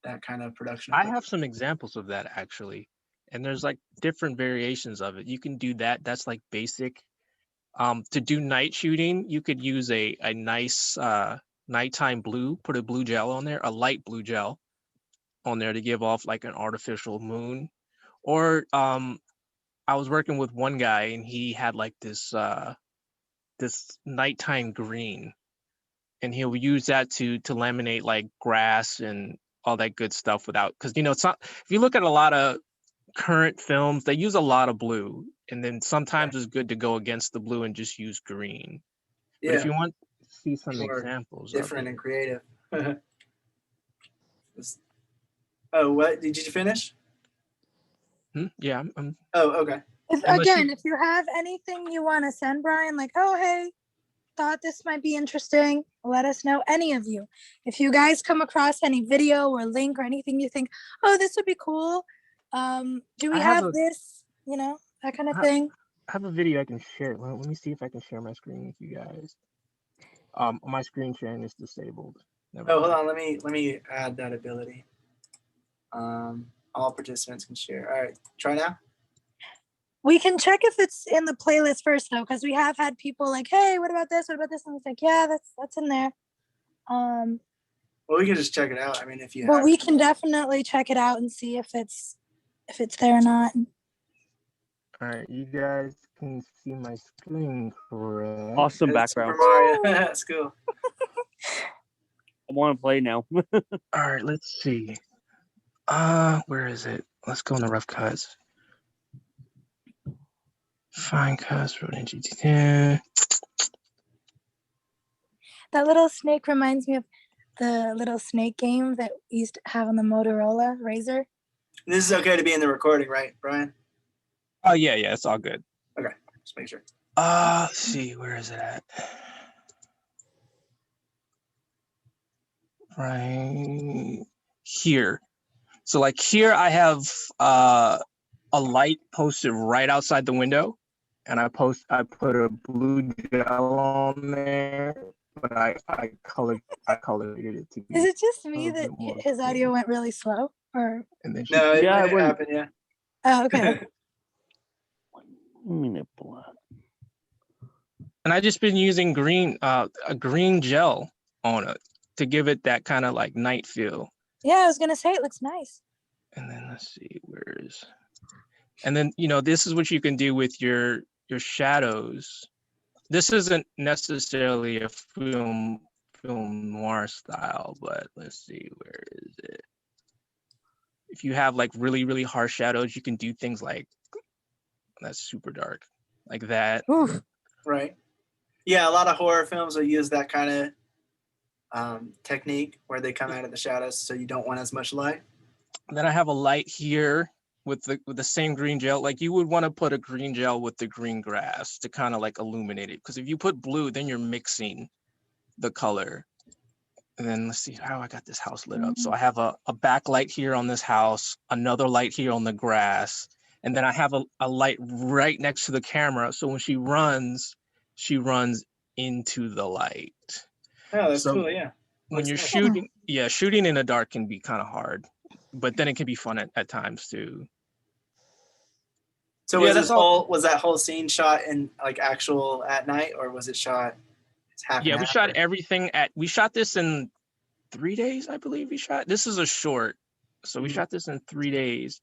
that kind of production. I have some examples of that actually, and there's like different variations of it. You can do that. That's like basic. To do night shooting, you could use a nice nighttime blue, put a blue gel on there, a light blue gel on there to give off like an artificial moon. Or I was working with one guy and he had like this this nighttime green, and he'll use that to laminate like grass and all that good stuff without, because you know it's not, if you look at a lot of current films, they use a lot of blue, and then sometimes it's good to go against the blue and just use green. But if you want to see some More examples different of and creative. Oh, what did you finish? Yeah, oh, okay. If you have anything you want to send Brian, like, oh, hey, thought this might be interesting, let us know, any of you. If you guys come across any video or link or anything you think, oh, this would be cool. Do we have this, you know, that kind of thing? I have a video I can share. Let me see if I can share my screen with you guys. My screen sharing is disabled. Hold on, let me add that ability. All participants can share. All right, try now. We can check if it's in the playlist first though, because we have had people like, hey, what about this? What about this? And it's like, yeah, that's in there. Well, we can just check it out. I mean, if you but we can definitely check it out and see if it's there or not. All right, you guys can see my screen, correct? Awesome background. Super Mario. That's cool. I want to play now. All right, let's see. Where is it? Let's go in the rough cuts. Fine cuts, rodent GT10. That little snake reminds me of the little snake game that we used to have on the Motorola Razr. This is okay to be in the recording, right, Brian? Oh yeah, it's all good. Okay, just make sure. Let's see, where is it at? Right here. So like here I have a light posted right outside the window, and I put a blue gel on there, but I colored it to be. Is it just me that his audio went really slow, or? And then no, it might happen. Yeah. Oh, okay. 1 minute black. And I just been using a green gel on it to give it that kind of like night feel. Yeah, I was gonna say it looks nice. And then let's see, and then, you know, this is what you can do with your your shadows. This isn't necessarily a film noir style, but let's see, where is it? If you have like really, really harsh shadows, you can do things like that's super dark, like that. Right. Yeah, a lot of horror films will use that kind of technique where they come out of the shadows, so you don't want as much light. And then I have a light here with the same green gel. Like you would want to put a green gel with the green grass to kind of like illuminate it. Because if you put blue, then you're mixing the color. And then let's see how I got this house lit up. So I have a backlight here on this house, another light here on the grass, and then I have a light right next to the camera. So when she runs into the light. Oh, that's So cool. Yeah. when you're nice. shooting, shooting in the dark can be kind of hard, but then it can be fun at times too. So was that whole scene shot in like actual at night, or was it shot half? Yeah, we shot everything we shot this in 3 days, I believe we shot. This is a short. So we shot this in 3 days.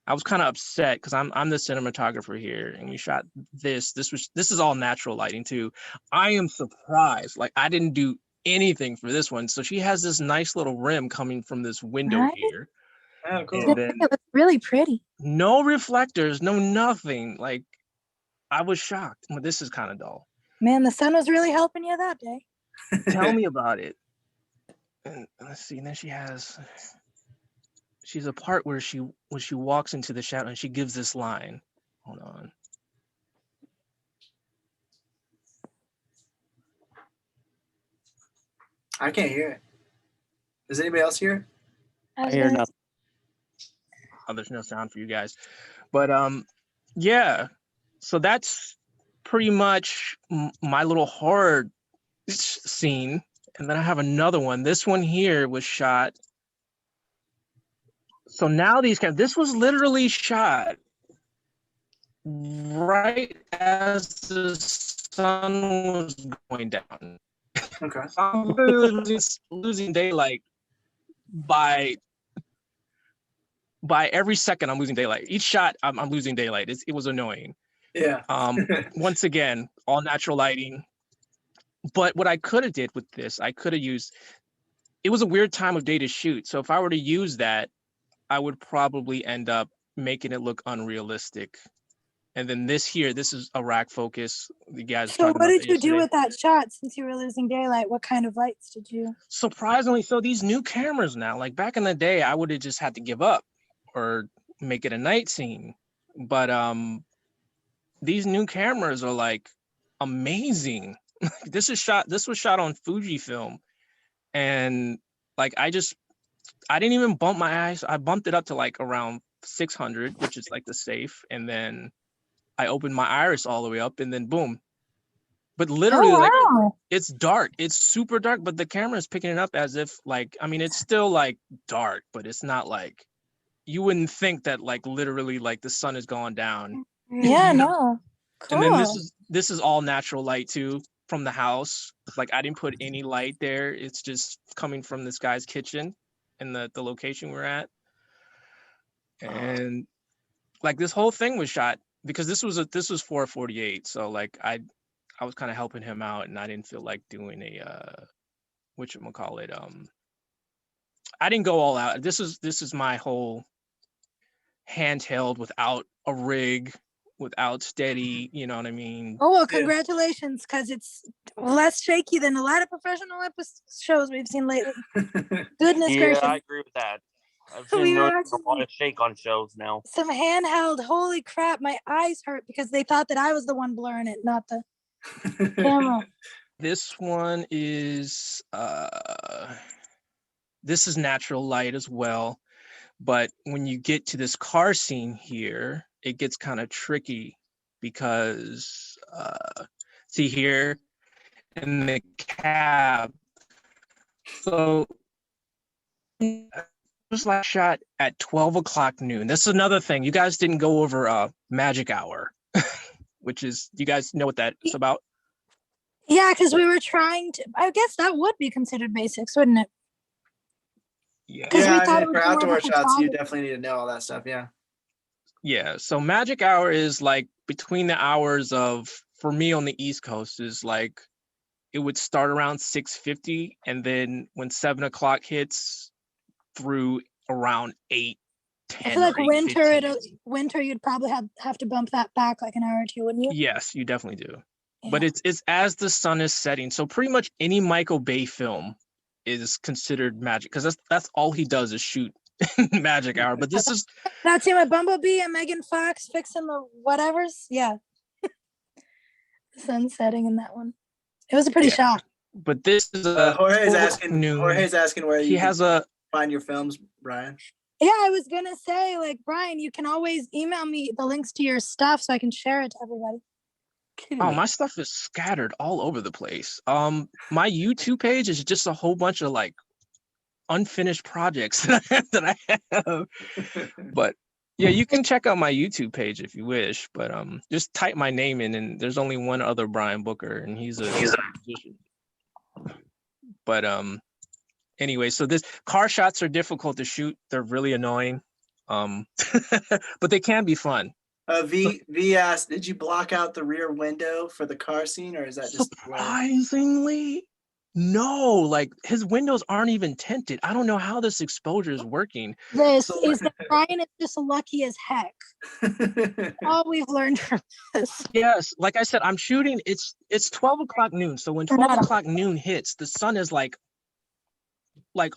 I was kind of upset because I'm the cinematographer here, and we shot this. This is all natural lighting too. I am surprised. Like I didn't do anything for this one. So she has this nice little rim coming from this window here. Oh, cool. And then It was really pretty. no reflectors, no nothing. Like I was shocked. Well, this is kind of dull. Man, the sun was really helping you that day. Tell me about it. And let's see. And then she's a part where she walks into the shadow and she gives this line. Hold on. I can't hear it. Does anybody else hear it? I hear nothing. Oh, there's no sound for you guys. But yeah. So that's pretty much my little horror scene. And then I have another one. This one here was shot. So now this was literally shot right as the sun was going down. Okay. I'm literally losing daylight by every second. I'm losing daylight. Each shot, I'm losing daylight. It was annoying. Yeah. Once again, all natural lighting. But what I could have did with this, I could have used. It was a weird time of day to shoot. So if I were to use that, I would probably end up making it look unrealistic. And then this is a rack focus. The guys. So what did you do with that shot since you were losing daylight? What kind of lights did you? Surprisingly, so these new cameras now, like back in the day, I would have just had to give up or make it a night scene. But these new cameras are like amazing. This was shot on Fujifilm. And like I didn't even bump my eyes. I bumped it up to like around 600, which is like the safe. And then I opened my iris all the way up and then boom. But literally like it's dark. It's super dark, but the camera is picking it up as if like, I mean, it's still like dark, but it's not like, you wouldn't think that like literally like the sun is going down. Yeah, no. Cool. And then this is all natural light too from the house. Like I didn't put any light there. It's just coming from this guy's kitchen in the location we're at. And like this whole thing was shot because this was 448. So like I was kind of helping him out and I didn't feel like doing a whatchamacallit. I didn't go all out. This is my whole handheld without a rig, without steady, you know what I mean? Oh, well, congratulations, because it's less shaky than a lot of professional shows we've seen lately. Goodness gracious. Yeah, I agree with that. I've seen a lot of shake on shows now. Some handheld, holy crap, my eyes hurt because they thought that I was the one blurring it, not the camera. This one is this is natural light as well. But when you get to this car scene here, it gets kind of tricky because see here in the cab. So it was like shot at 12 o'clock noon. This is another thing. You guys didn't go over magic hour, which is, you guys know what that is about? Yeah, because we were trying to, I guess that would be considered basics, wouldn't it? Yeah, I mean, for outdoor shots, you definitely need to know all that stuff. Yeah. Yeah, so magic hour is like between the hours of, for me on the East Coast, is like it would start around 6:50, and then when 7 o'clock hits through around 8, I 10, feel like or winter you'd probably have to bump that back like an hour or two, wouldn't you? Yes, you definitely do. Yeah. But it's as the sun is setting. So pretty much any Michael Bay film is considered magic, because that's all he does is shoot magic hour. But this is Not seeing my Bumblebee and Megan Fox fixing the whatevers. Yeah. The sun setting in that one. It was a pretty shot. But this is Jorge's asking where he you has can find your films, Brian. Yeah, I was gonna say, like, Brian, you can always email me the links to your stuff so I can share it to everybody. Oh, my stuff is scattered all over the place. My YouTube page is just a whole bunch of like unfinished projects that I have. But yeah, you can check out my YouTube page if you wish. But just type my name in, and there's only one other Brian Booker, and he's a musician. But anyway, so this car shots are difficult to shoot. They're really annoying. But they can be fun. V asked, did you block out the rear window for the car scene, or is that just surprisingly? No, like his windows aren't even tinted. I don't know how this exposure is working. This is that Brian is just lucky as heck. All we've learned from this. Yes, like I said, I'm shooting. It's 12 o'clock noon. So when 12 o'clock noon hits, the sun is like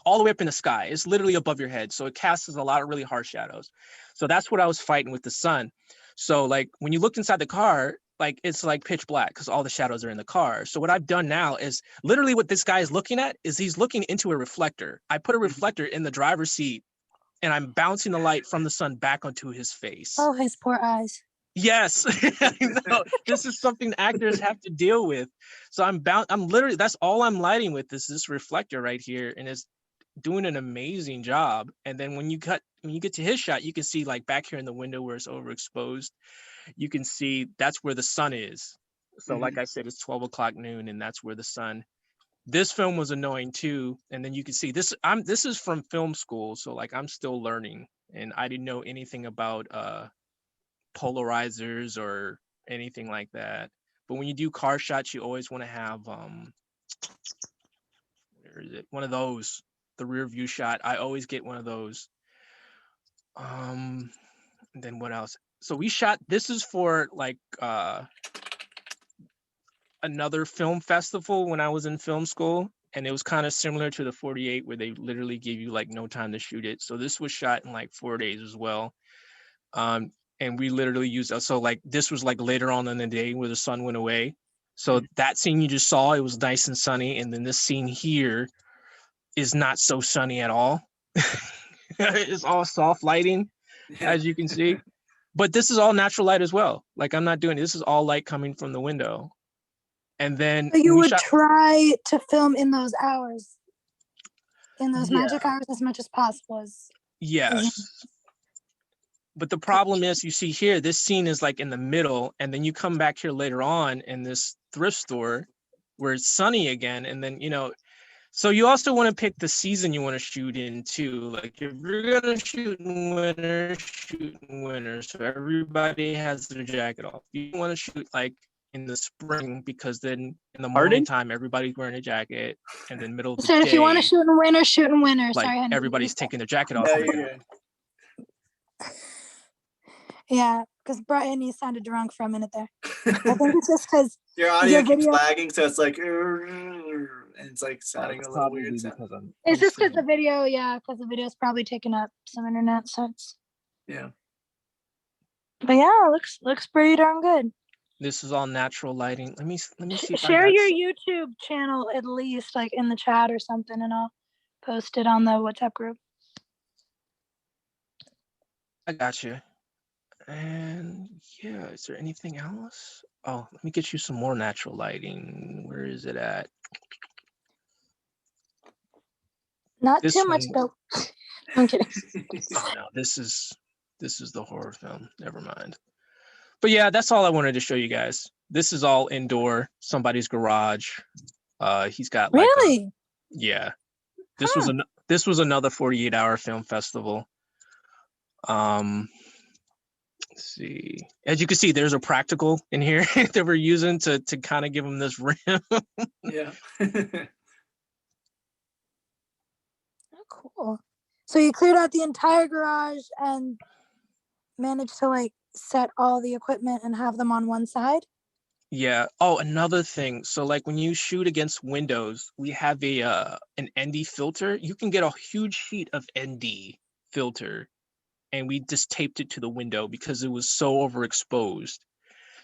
all the way up in the sky. It's literally above your head. So it casts a lot of really harsh shadows. So that's what I was fighting with the sun. So like when you look inside the car, like it's like pitch black because all the shadows are in the car. So what I've done now is literally what this guy is looking at is he's looking into a reflector. I put a reflector in the driver's seat and I'm bouncing the light from the sun back onto his face. Oh, his poor eyes. Yes, I know. This is something actors have to deal with. So I'm literally, that's all I'm lighting with is this reflector right here, and it's doing an amazing job. And then when you get to his shot, you can see like back here in the window where it's overexposed, you can see that's where the sun is. So like I said, it's 12 o'clock noon, and that's where the sun. This film was annoying too, and then you can see this. This is from film school, so like I'm still learning, and I didn't know anything about polarizers or anything like that. But when you do car shots, you always want to have where is it? One of those, the rear view shot. I always get one of those. And then what else? So we shot, this is for like another film festival when I was in film school, and it was kind of similar to the 48 where they literally give you like no time to shoot it. So this was shot in like 4 days as well. And we literally used, so like this was like later on in the day where the sun went away. So that scene you just saw, it was nice and sunny. And then this scene here is not so sunny at all. It's all soft lighting, as you can see. But this is all natural light as well. Like I'm not doing, this is all light coming from the window. And then so you would try to film in those hours, in those magic hours as much as possible. Yes. But the problem is, you see here, this scene is like in the middle, and then you come back here later on in this thrift store where it's sunny again. And then, so you also want to pick the season you want to shoot in too. Like if you're going to shoot in winter, shoot in winter. So everybody has their jacket off. You want to shoot like in the spring, because then in the morning time, everybody's wearing a jacket, and then middle of the so day. If you want to shoot in winter, shoot in winter. Like sorry, honey. everybody's taking their jacket off. Yeah, because Brian, you sounded drunk for a minute there. I think it's just because your audio keeps lagging, so it's like, and it's like sounding a little weird. It's just because the video, because the video's probably taking up some internet, so it's. Yeah. But yeah, looks pretty darn good. This is all natural lighting. Let me see. Share your YouTube channel at least, like in the chat or something, and I'll post it on the WhatsApp group. I got you. And yeah, is there anything else? Oh, let me get you some more natural lighting. Where is it at? Not too much though. I'm kidding. No, this is the horror film. Never mind. But yeah, that's all I wanted to show you guys. This is all indoor, somebody's garage. He's got like really? Yeah. This was another 48-hour film festival. Let's see. As you can see, there's a practical in here that we're using to kind of give them this rim. Yeah. Oh, cool. So you cleared out the entire garage and managed to like set all the equipment and have them on one side? Yeah. Oh, another thing. So like when you shoot against windows, we have a an ND filter. You can get a huge sheet of ND filter, and we just taped it to the window because it was so overexposed.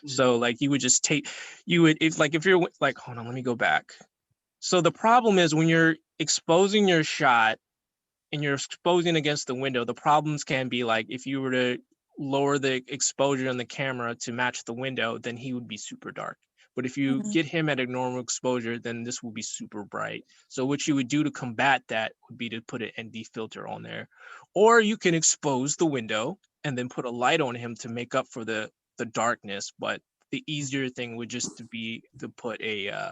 So like you would just tape, if you're like, hold on, let me go back. So the problem is when you're exposing your shot and you're exposing against the window, the problems can be like if you were to lower the exposure on the camera to match the window, then he would be super dark. But if you get him at a normal exposure, then this will be super bright. So what you would do to combat that would be to put an ND filter on there. Or you can expose the window and then put a light on him to make up for the darkness. But the easier thing would just to be to put an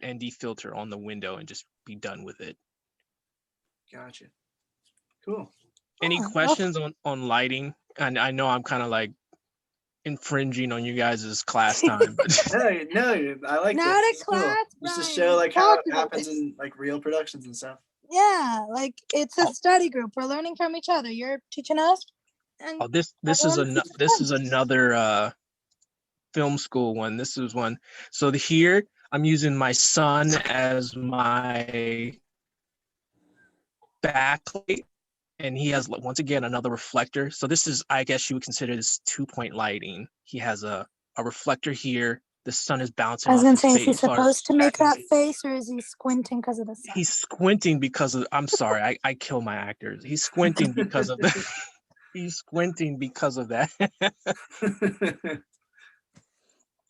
ND filter on the window and just be done with it. Gotcha. Cool. Any questions on lighting? And I know I'm kind of like infringing on you guys' class time. No, I like Not this. a class, Just to Brian. show like We how talked it about happens this. in like real productions and stuff. Yeah, like it's a study group. We're learning from each other. You're teaching us. And Oh, this is another film school one. This is one. So here I'm using my son as my backlight, and he has once again another reflector. So this is, I guess you would consider this 2-point lighting. He has a reflector here. The sun is bouncing I was off gonna his say, is face. he supposed to make that face, or is he squinting because of the sun? He's squinting because of, I'm sorry, I kill my actors. He's squinting because of the he's squinting because of that.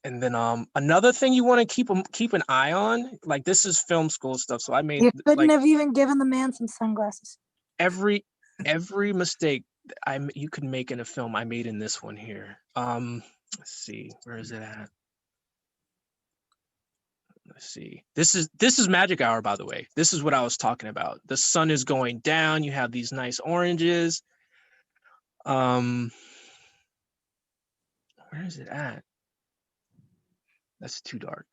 And then another thing you want to keep an eye on, like this is film school stuff. So I made You couldn't like have even given the man some sunglasses. every mistake you could make in a film, I made in this one here. Let's see, where is it at? Let's see. This is magic hour, by the way. This is what I was talking about. The sun is going down. You have these nice oranges. Where is it at? That's too dark.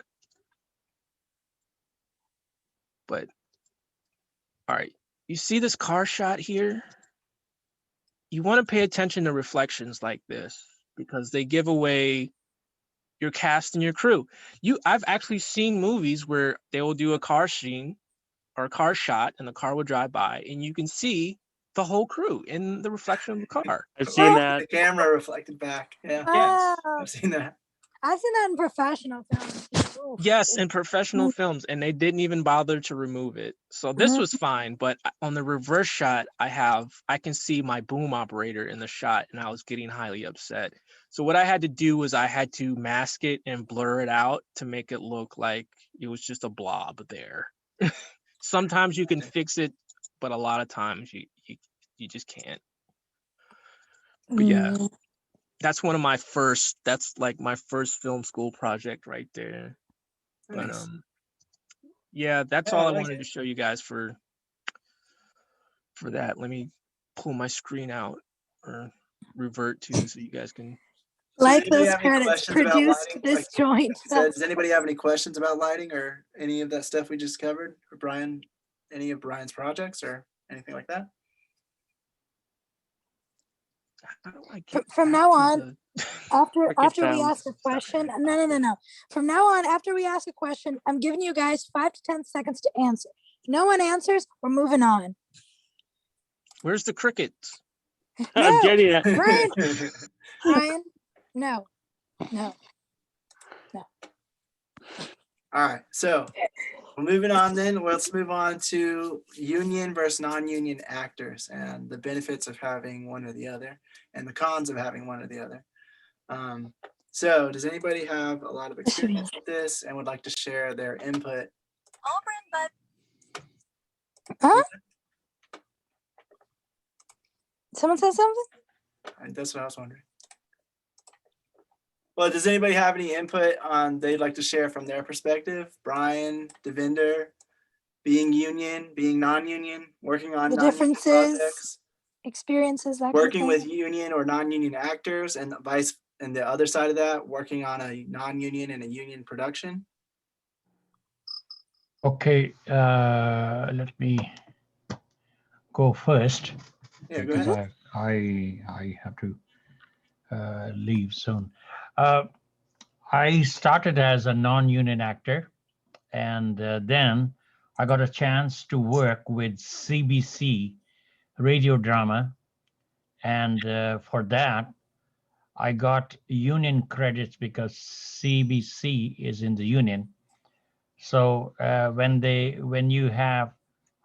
But all right, you see this car shot here? You want to pay attention to reflections like this because they give away your cast and your crew. I've actually seen movies where they will do a car scene or a car shot and the car will drive by and you can see the whole crew in the reflection of the car. I've seen that. The camera reflected back. Yeah. Yes. I've seen that. I've seen that in professional films. Oof. Yes, in professional films, and they didn't even bother to remove it. So this was fine, but on the reverse shot, I can see my boom operator in the shot, and I was getting highly upset. So what I had to do was I had to mask it and blur it out to make it look like it was just a blob there. Sometimes you can fix it, but a lot of times you just can't. But yeah. That's one of my first, that's like my first film school project right there. But Nice. yeah, that's Yeah, all I I like wanted it. to show you guys for that. Let me pull my screen out or revert to so you guys can. So Like does anybody those have any credits, questions about produced lighting? this joint. Does anybody have any questions about lighting or any of that stuff we just covered? Or Brian, any of Brian's projects or anything like that? How do I get From back now to on, the- after we ask a question, no. From now on, after we ask a question, I'm giving you guys 5 to 10 seconds to answer. If no one answers, we're moving on. Where's the crickets? I'm getting it. Brian, no. All right, so we're moving on then. Let's move on to union versus non-union actors and the benefits of having one or the other and the cons of having one or the other. So does anybody have a lot of experience with this and would like to share their input? Huh? Someone said something? And that's what I was wondering. Well, does anybody have any input on they'd like to share from their perspective? Brian, Devinder, being union, being non-union, working on The non-union differences. projects. experiences, that kind of Working thing. with union or non-union actors, and the other side of that, working on a non-union and a union production. Okay, let me go first. Yeah, go because ahead. I have to leave soon. I started as a non-union actor, and then I got a chance to work with CBC radio drama, and for that I got union credits because CBC is in the union. So when you have,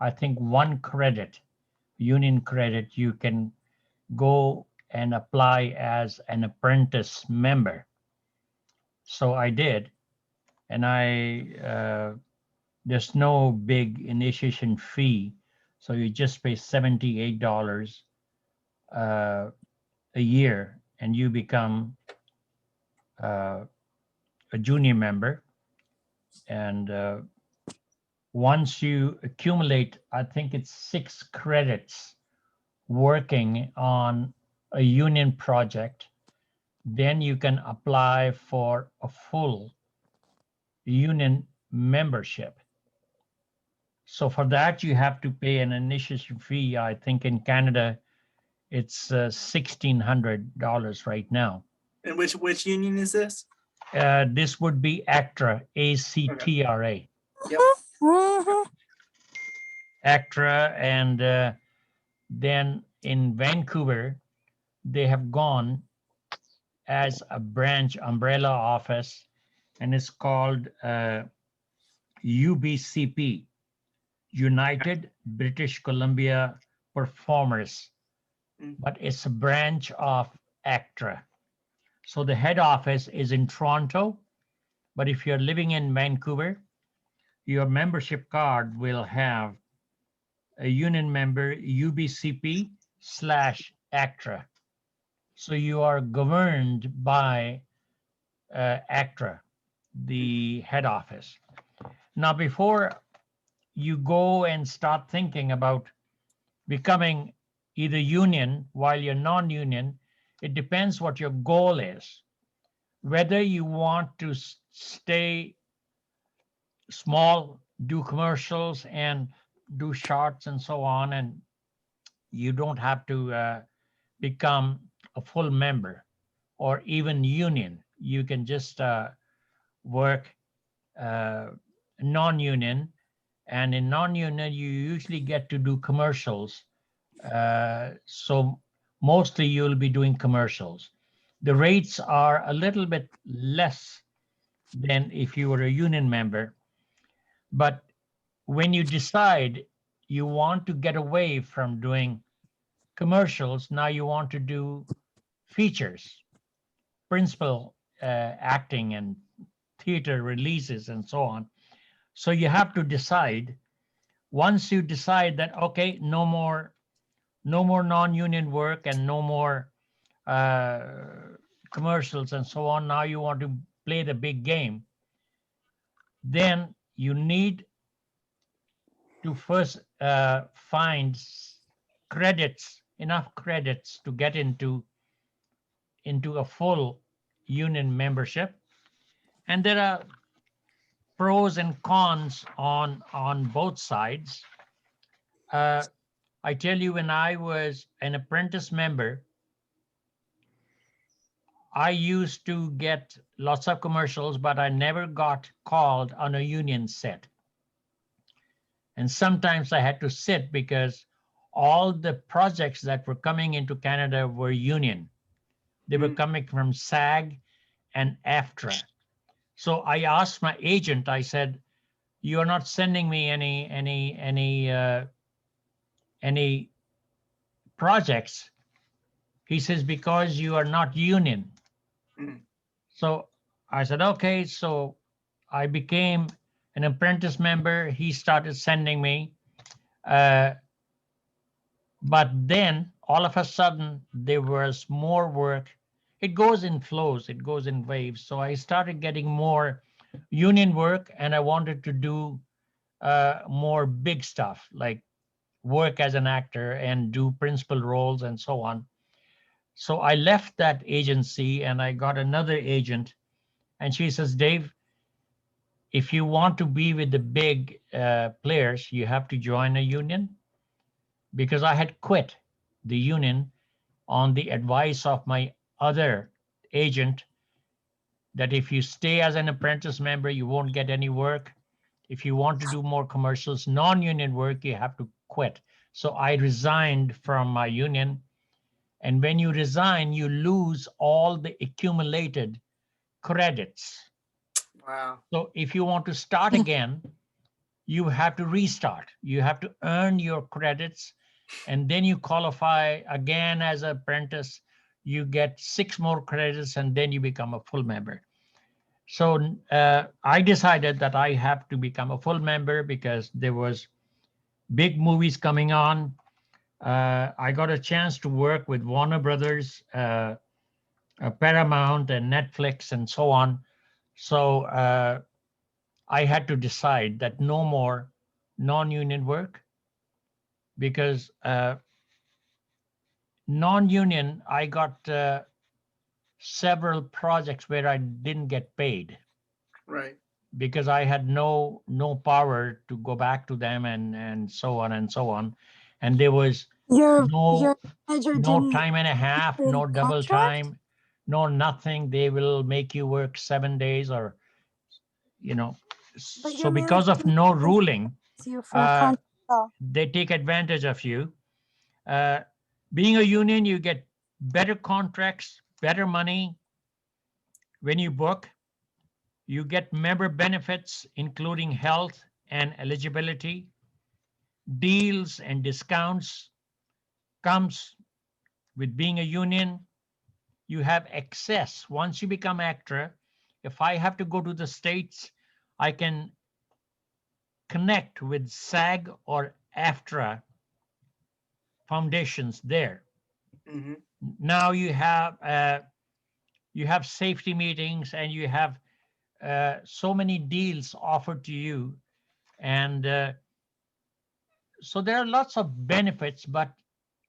I think, one credit, union credit, you can go and apply as an apprentice member. So I did, and there's no big initiation fee, so you just pay $78 a year, and you become a junior member. And once you accumulate, I think it's 6 credits working on a union project, then you can apply for a full union membership. So for that, you have to pay an initiation fee. I think in Canada, it's $1,600 right now. And which union is this? This would be ACTRA, ACTRA. Yep. ACTRA, and then in Vancouver, they have gone as a branch umbrella office, and it's called UBCP, United British Columbia Performers, but it's a branch of ACTRA. So the head office is in Toronto, but if you're living in Vancouver, your membership card will have a union member UBCP/ACTRA. So you are governed by ACTRA, the head office. Now, before you go and start thinking about becoming either union while you're non-union, it depends what your goal is. Whether you want to stay small, do commercials and do shorts and so on, and you don't have to become a full member or even union. You can just work non-union, and in non-union you usually get to do commercials. So mostly you'll be doing commercials. The rates are a little bit less than if you were a union member, but when you decide you want to get away from doing commercials, now you want to do features, principal acting and theater releases and so on. So you have to decide. Once you decide that, okay, no more non-union work and no more commercials and so on, now you want to play the big game, then you need to first find credits, enough credits to get into a full union membership. And there are pros and cons on both sides. I tell you, when I was an apprentice member, I used to get lots of commercials, but I never got called on a union set. And sometimes I had to sit because all the projects that were coming into Canada were union. They were coming from SAG and AFTRA. So I asked my agent, I said, "You are not sending me any projects." He says, "Because you are not union." So I said, okay. So I became an apprentice member. He started sending me. But then all of a sudden there was more work. It goes in flows, it goes in waves. So I started getting more union work, and I wanted to do more big stuff like work as an actor and do principal roles and so on. So I left that agency and I got another agent, and she says, Dave, if you want to be with the big players, you have to join a union, because I had quit the union on the advice of my other agent that if you stay as an apprentice member, you won't get any work. If you want to do more commercials, non-union work, you have to quit. So I resigned from my union. And when you resign, you lose all the accumulated credits. Wow. So if you want to start again, you have to restart. You have to earn your credits, and then you qualify again as an apprentice. You get 6 more credits, and then you become a full member. So I decided that I have to become a full member because there was big movies coming on. I got a chance to work with Warner Brothers, Paramount, and Netflix, and so on. So I had to decide that no more non-union work, because non-union, I got several projects where I didn't get paid. Right. Because I had no power to go back to them, and so on and so on. And there was no time and a half, no double time, no nothing. They will make you work 7 days, or, so because of no ruling, they take advantage of you. Being a union, you get better contracts, better money when you book. You get member benefits, including health and eligibility. Deals and discounts comes with being a union. You have access. Once you become actor, if I have to go to the States, I can connect with SAG or AFTRA foundations there. Mm-hmm. Now you have safety meetings, and you have so many deals offered to you. And so there are lots of benefits, but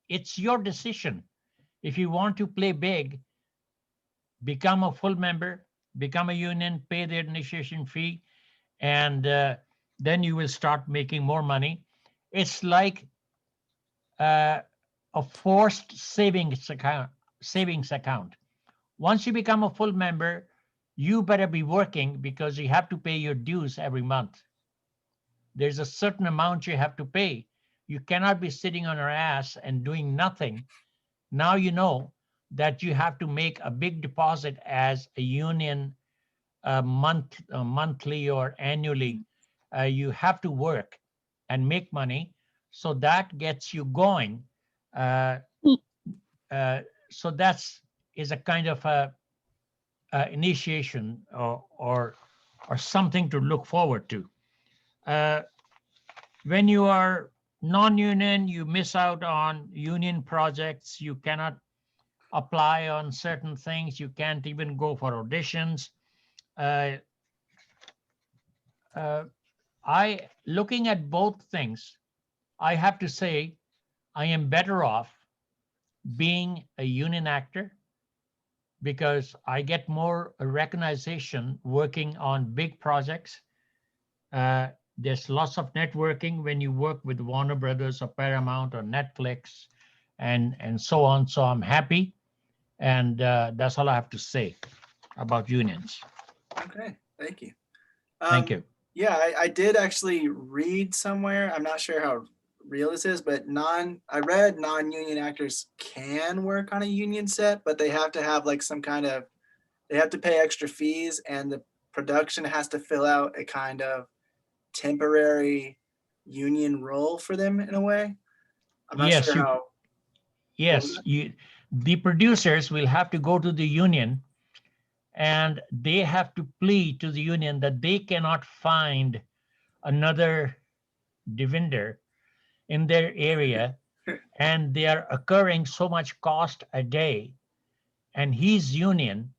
it's your decision. If you want to play big, become a full member, become a union, pay the initiation fee, and then you will start making more money. It's like a forced savings account. Once you become a full member, you better be working, because you have to pay your dues every month. There's a certain amount you have to pay. You cannot be sitting on your ass and doing nothing. Now you know that you have to make a big deposit as a union, monthly or annually. You have to work and make money, so that gets you going. So that's is a kind of a initiation, or something to look forward to. When you are non-union, you miss out on union projects. You cannot apply on certain things. You can't even go for auditions. Looking at both things, I have to say I am better off being a union actor, because I get more recognition working on big projects. There's lots of networking when you work with Warner Brothers or Paramount or Netflix, and so on. So I'm happy, and that's all I have to say about unions. Okay, thank you. Thank you. Yeah, I did actually read somewhere, I'm not sure how real this is, but I read non-union actors can work on a union set, but they have to have like they have to pay extra fees, and the production has to fill out a kind of temporary union role for them in a way. I'm not sure how. Yes, the producers will have to go to the union, and they have to plead to the union that they cannot find another divinder in their area, and they are incurring so much cost a day, and he's union.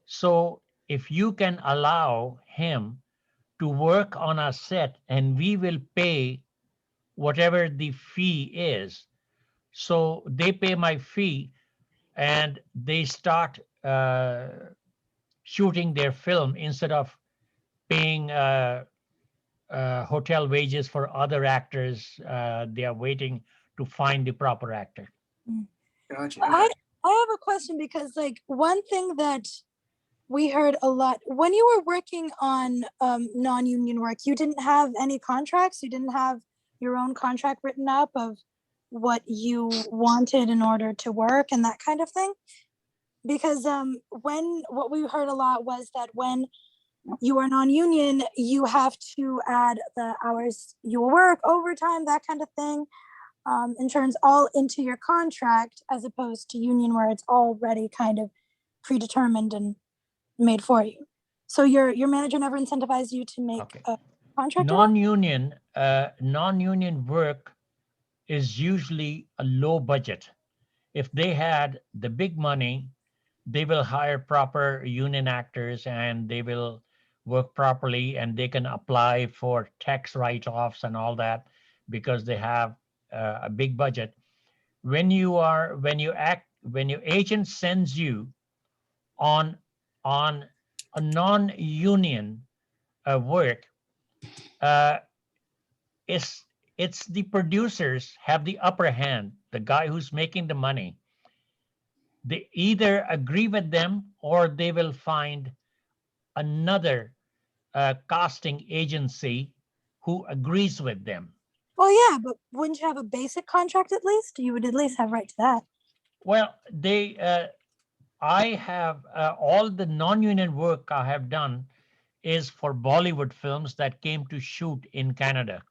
So if you can allow him to work on a set, and we will pay whatever the fee is. So they pay my fee and they start shooting their film instead of paying hotel wages for other actors. They are waiting to find the proper actor. Gotcha. I have a question, because like one thing that we heard a lot when you were working on non-union work, you didn't have any contracts. You didn't have your own contract written up of what you wanted in order to work and that kind of thing. Because what we heard a lot was that when you are non-union, you have to add the hours you work, overtime, that kind of thing, insurance, all into your contract, as opposed to union where it's already kind of predetermined and made for you. So your manager never incentivized you to make a contract? Non-union work is usually a low budget. If they had the big money, they will hire proper union actors and they will work properly, and they can apply for tax write-offs and all that because they have a big budget. When your agent sends you on a non-union work, it's the producers have the upper hand, the guy who's making the money. They either agree with them or they will find another casting agency who agrees with them. Well, yeah, but wouldn't you have a basic contract at least? You would at least have right to that. Well, I have all the non-union work I have done is for Bollywood films that came to shoot in Canada.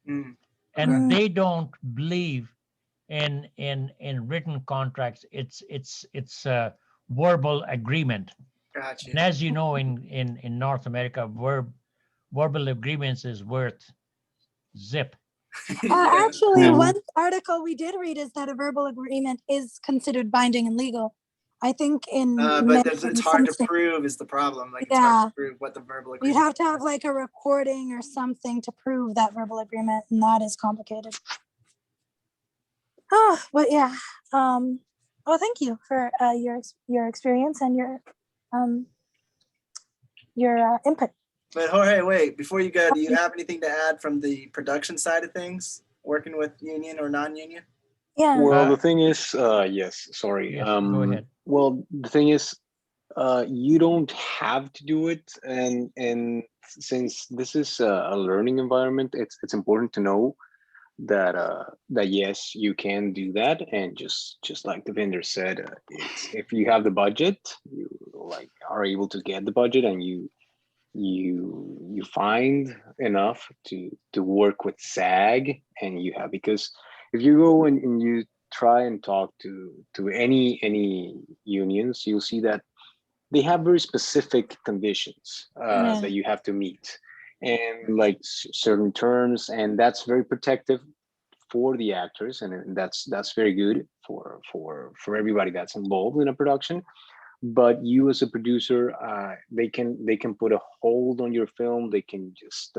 And they don't believe in written contracts. It's a verbal agreement. Gotcha. And as you know, in North America, verbal agreements is worth zip. Actually, one article we did read is that a verbal agreement is considered binding and legal. I think but it's hard to prove is the problem. Like, it's hard to prove what the verbal agreement. You'd have to have like a recording or something to prove that verbal agreement, and that is complicated. Oh, but yeah. Well, thank you for your experience and your input. But Jorge, wait, before you go, do you have anything to add from the production side of things, working with union or non-union? Yeah. Well, the thing is, yes, sorry. Yes, go ahead. Well, the thing is, you don't have to do it, and since this is a learning environment, it's important to know that that yes, you can do that, and just like the vendor said, it's, if you have the budget, you like are able to get the budget, and you find enough to work with SAG, and you have, because if you go and you try and talk to any unions, you'll see that they have very specific conditions that you have to meet, and like certain terms, and that's very protective for the actors, and that's very good for everybody that's involved in a production. But you as a producer, they can put a hold on your film. They can just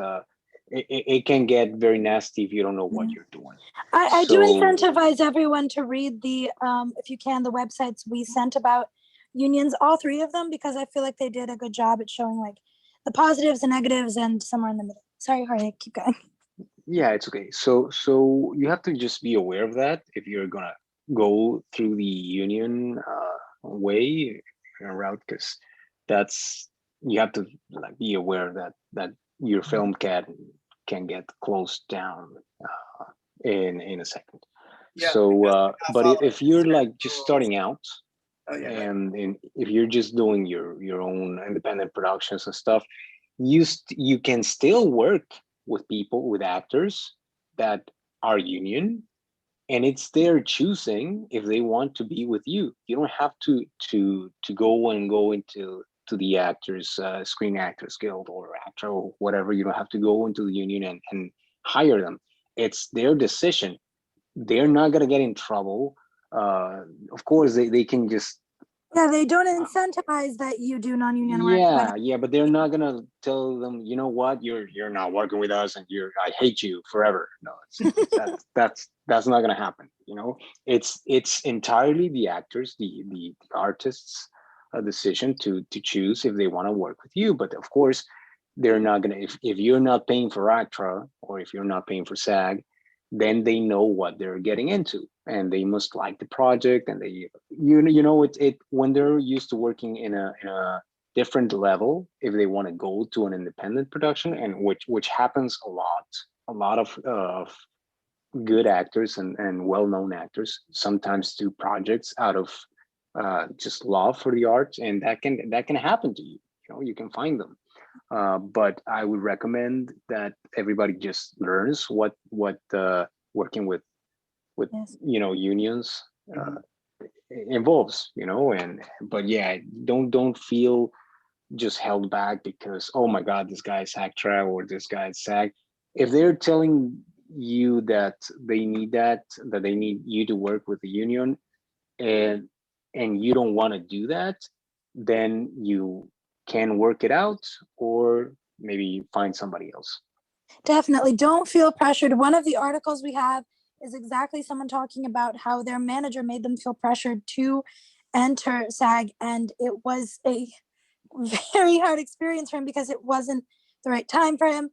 it can get very nasty if you don't know what you're doing. I do incentivize everyone to read the if you can, the websites we sent about unions, all three of them, because I feel like they did a good job at showing like the positives and negatives and somewhere in the middle. Sorry, Jorge, keep going. Yeah, it's okay. So you have to just be aware of that if you're gonna go through the union way route, because that's, you have to like be aware that your film can get closed down in a second. Yeah, so but if you're like just starting out, and if you're just doing your own independent productions and stuff, you can still work with people, with actors that are union, and it's their choosing if they want to be with you. You don't have to go into the actors Screen Actors Guild or actor or whatever. You don't have to go into the union and hire them. It's their decision. They're not gonna get in trouble. Of course, they can just Yeah, they don't incentivize that you do non-union work. Yeah, but they're not gonna tell them, you know what, you're not working with us, and I hate you forever. No, that's not gonna happen. You know, it's entirely the actors, the artists' decision to choose if they want to work with you. But of course, they're not gonna, if you're not paying for ACTRA or if you're not paying for SAG, then they know what they're getting into, and they must like the project, and they you know it when they're used to working in a different level, if they want to go to an independent production, and which happens a lot of good actors and well-known actors sometimes do projects out of just love for the arts, and that can happen to you. You know, you can find them. But I would recommend that everybody just learns what working with Yes. you know, unions involves. You know, but yeah, don't feel just held back because, oh my God, this guy's ACTRA or this guy's SAG. If they're telling you that they need that they need you to work with the union, and you don't want to do that, then you can work it out, or maybe find somebody else. Definitely don't feel pressured. One of the articles we have is exactly someone talking about how their manager made them feel pressured to enter SAG, and it was a very hard experience for him because it wasn't the right time for him.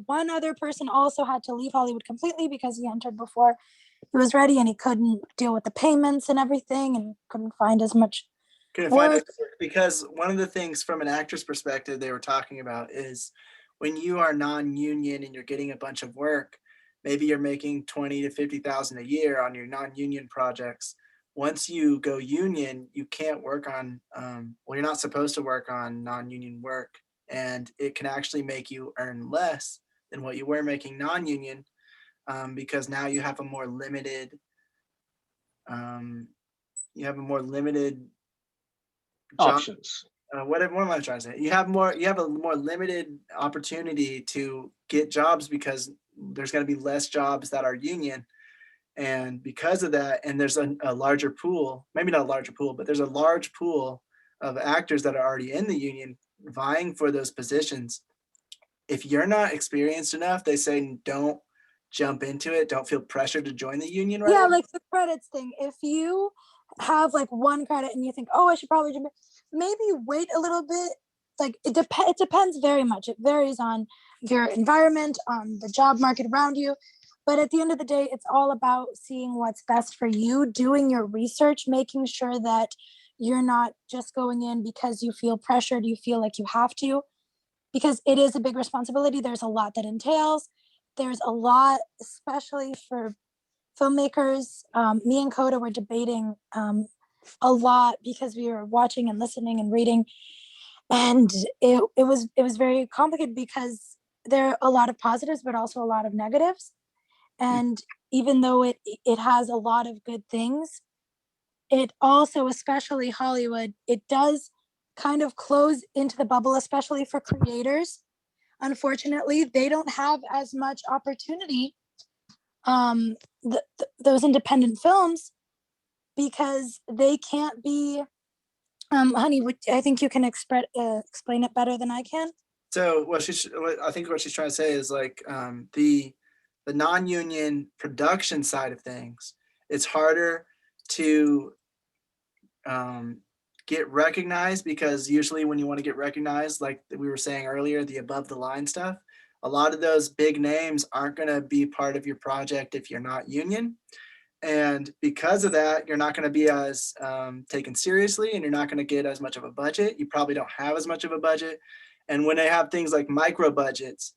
One other person also had to leave Hollywood completely because he entered before he was ready, and he couldn't deal with the payments and everything, and couldn't find as much work. Because one of the things from an actor's perspective they were talking about is when you are non-union and you're getting a bunch of work, maybe you're making 20 to 50,000 a year on your non-union projects. Once you go union, you can't work on you're not supposed to work on non-union work, and it can actually make you earn less than what you were making non-union, because now you have a more limited options. What am I trying to say? You have a more limited opportunity to get jobs because there's going to be less jobs that are union. And because of that, and there's a larger pool, maybe not a larger pool, but there's a large pool of actors that are already in the union vying for those positions. If you're not experienced enough, they say don't jump into it. Don't feel pressured to join the union right Yeah, away. like the credits thing. If you have like one credit and you think, oh, I should probably jump in, maybe wait a little bit. Like it depends very much. It varies on your environment, on the job market around you. But at the end of the day, it's all about seeing what's best for you, doing your research, making sure that you're not just going in because you feel pressured, you feel like you have to, because it is a big responsibility. There's a lot that entails. There's a lot, especially for filmmakers. Me and Coda were debating a lot because we were watching and listening and reading, and it was very complicated because there are a lot of positives but also a lot of negatives. And even though it has a lot of good things, it also, especially Hollywood, it does kind of close into the bubble, especially for creators. Unfortunately, they don't have as much opportunity, those independent films, because they can't be, honey, I think you can explain it better than I can. So I think what she's trying to say is like the non-union production side of things, it's harder to get recognized, because usually when you want to get recognized, like we were saying earlier, the above the line stuff, a lot of those big names aren't going to be part of your project if you're not union. And because of that, you're not going to be as taken seriously, and you're not going to get as much of a budget. You probably don't have as much of a budget. And when they have things like micro budgets,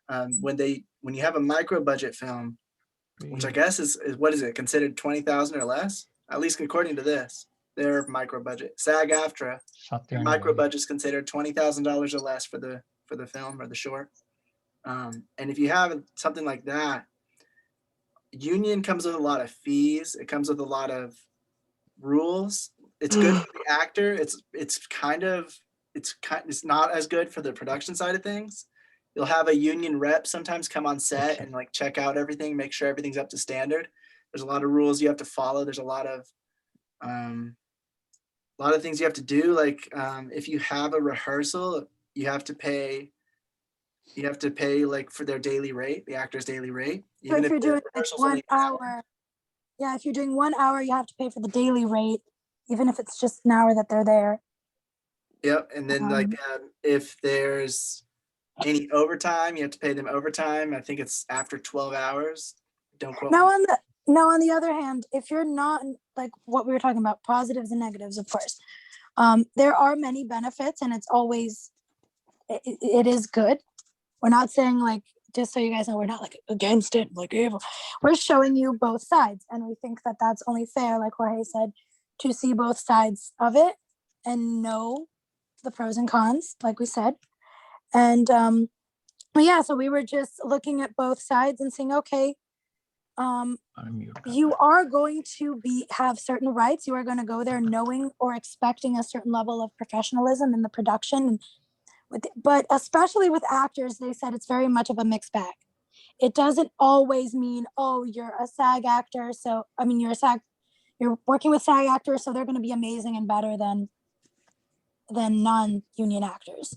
when you have a micro budget film, which I guess is what is it considered, 20,000 or less, at least according to this, their micro budget. SAG-AFTRA, their micro budget is considered $20,000 or less for the film or the short. And if you have something like that, union comes with a lot of fees. It comes with a lot of rules. It's good for the actor. It's not as good for the production side of things. You'll have a union rep sometimes come on set and like check out everything, make sure everything's up to standard. There's a lot of rules you have to follow. There's a lot of A lot of things you have to do, like if you have a rehearsal, you have to pay like for their daily rate, the actor's daily rate. So if you're doing like 1 hour, yeah, if you're doing 1 hour, you have to pay for the daily rate, even if it's just an hour that they're there. Yep, and then if there's any overtime, you have to pay them overtime. I think it's after 12 hours. Don't quote Now me. on the other hand, if you're not like what we were talking about, positives and negatives, of course, there are many benefits, and it's always it is good. We're not saying like, just so you guys know, we're not like against it, like evil. We're showing you both sides, and we think that that's only fair, like Jorge said, to see both sides of it and know the pros and cons, like we said. And yeah, so we were just looking at both sides and saying, okay, you are going to have certain rights. You are going to go there knowing or expecting a certain level of professionalism in the production. But especially with actors, they said it's very much of a mixed bag. It doesn't always mean, oh, you're a SAG actor. So, I mean, you're working with SAG actors, so they're going to be amazing and better than non-union actors.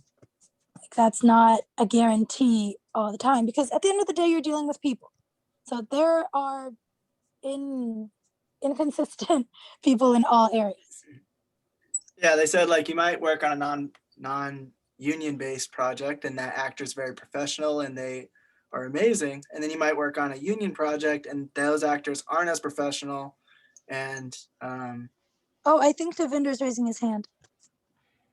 Like, that's not a guarantee all the time, because at the end of the day, you're dealing with people. So there are inconsistent people in all areas. Yeah, they said like you might work on a non-union based project, and that actor's very professional and they are amazing. And then you might work on a union project, and those actors aren't as professional. And oh, I think Devinder's raising his hand.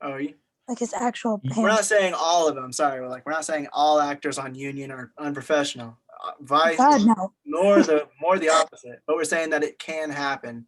Oh, are you? Like his actual hand. We're not saying all of them. Sorry, we're not saying all actors on union are unprofessional. Vice, God, no. more the opposite. But we're saying that it can happen.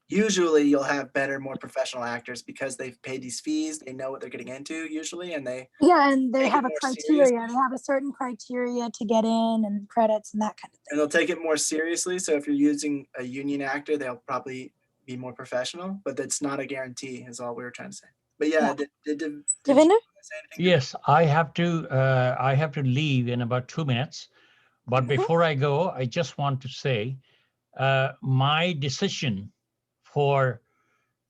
Usually, you'll have better, more professional actors because they've paid these fees. They know what they're getting into usually, and they and they have a criteria. Seriously. They have a certain criteria to get in and credits and that kind of thing. And they'll take it more seriously. So if you're using a union actor, they'll probably be more professional. But that's not a guarantee. Is all we were trying to say. But yeah, did Devinder? Yes, I have to leave in about 2 minutes. But before I go, I just want to say my decision for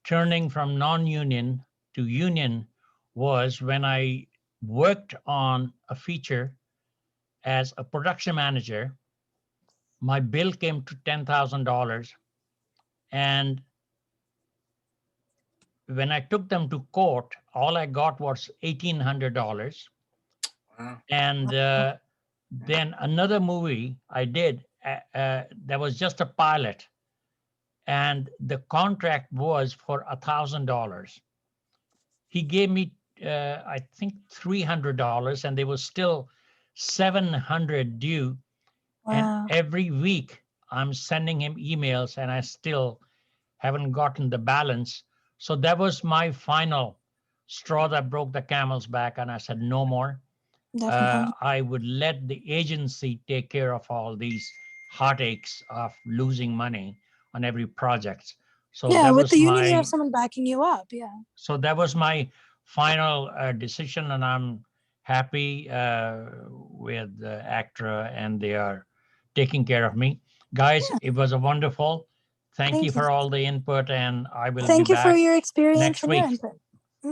turning from non-union to union was when I worked on a feature as a production manager. My bill came to $10,000, and when I took them to court, all I got was $1,800. Wow. And then another movie I did, that was just a pilot, and the contract was for $1,000. He gave me, I think, $300, and there was still $700 due. Wow. And every week I'm sending him emails, and I still haven't gotten the balance. So that was my final straw that broke the camel's back, and I said no more. I would let the agency take care of all these heartaches of losing money on every project. So yeah, with the union, you have someone backing you up. Yeah. So that was my final decision, and I'm happy with ACTRA, and they are taking care of me. Guys, it was a wonderful. Thank you for all the input, and I will Thank be you back for your experience next and week. your input.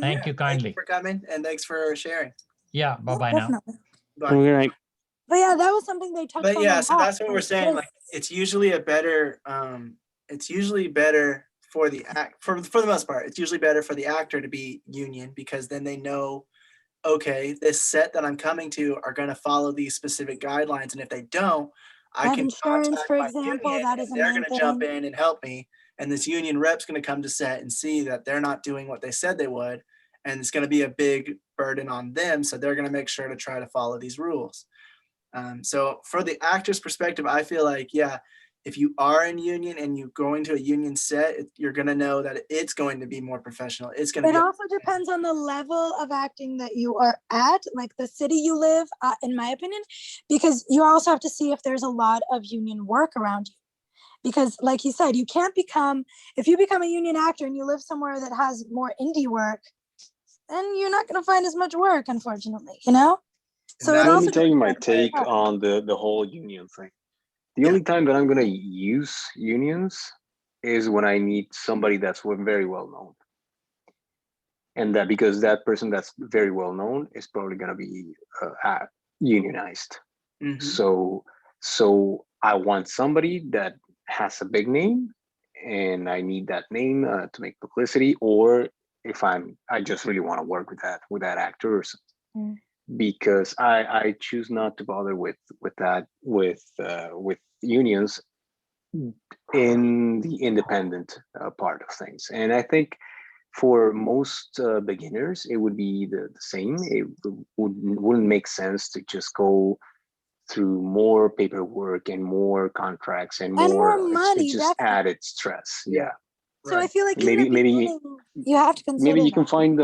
Thank you kindly. Thank you for coming, and thanks for sharing. Yeah, bye-bye now. Bye. Good night. But yeah, that was something they touched on. But yeah, a so lot. that's what we're saying. Like, it's usually better for the for the most part. It's usually better for the actor to be union, because then they know, okay, this set that I'm coming to are going to follow these specific guidelines, and if they don't, I can insurance, for my example. union, That is they're going to jump in and help me. And this union rep's going to come to set and see that they're not doing what they said they would, and it's going to be a big burden on them. So they're going to make sure to try to follow these rules. So for the actor's perspective, I feel like, yeah, if you are in union and you're going to a union set, you're going to know that it's going to be more professional. It's going to. It also depends on the level of acting that you are at, like the city you live, in my opinion, because you also have to see if there's a lot of union work around you. Because like you said, if you become a union actor and you live somewhere that has more indie work, then you're not going to find as much work, unfortunately, you know? So let me tell you my take on the whole union thing. The only time that I'm going to use unions is when I need somebody that's very well known. And that because that person that's very well known is probably going to be unionized. Mhm. So I want somebody that has a big name, and I need that name to make publicity, or if I just really want to work with that actor or something. Because I choose not to bother with unions in the independent part of things. And I think for most beginners, it would be the same. It wouldn't make sense to just go through more paperwork and more contracts and more money. it's just added stress. Yeah. So I feel like maybe in the beginning, you have to consider maybe you that. can find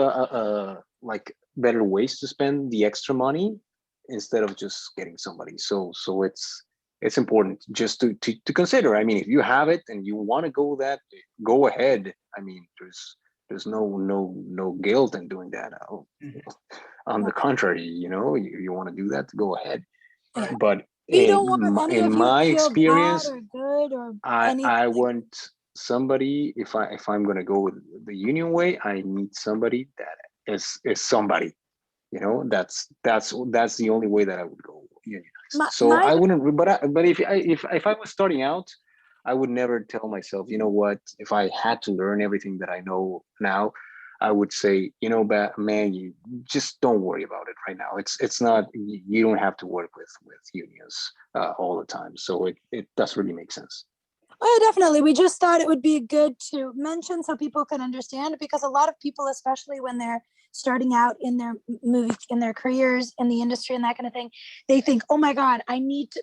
like better ways to spend the extra money instead of just getting somebody. So it's important just to consider. I mean, if you have it and you want to go ahead. I mean, there's no guilt in doing that. On the contrary, you want to do that, go ahead. But We don't want any in of you my to feel experience, bad or good or I want somebody. If I'm going to go with the union way, I need somebody that is somebody. That's the only way that I would go unionized. So I wouldn't. But if I was starting out, I would never tell myself, you know what? If I had to learn everything that I know now, I would say, man, you just don't worry about it right now. It's not. You don't have to work with unions all the time. So it does really make sense. Well, definitely. We just thought it would be good to mention so people can understand, because a lot of people, especially when they're starting out in their careers in the industry and that kind of thing, they think, oh my God,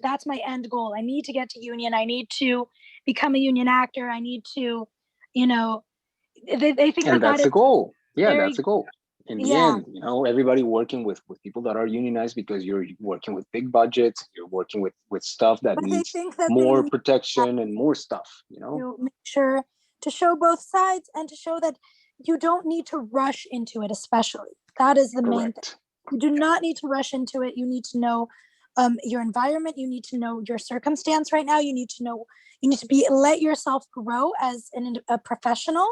that's my end goal. I need to get to union. I need to become a union actor. I need to, they think and that's the goal. Yeah, that's the goal. In the end, everybody working with people that are unionized because you're working with big budgets, you're working with stuff that needs more protection and more stuff, To make sure to show both sides and to show that you don't need to rush into it, especially. That is the main thing. You do not need to rush into it. You need to know your environment. You need to know your circumstance right now. You need to let yourself grow as a professional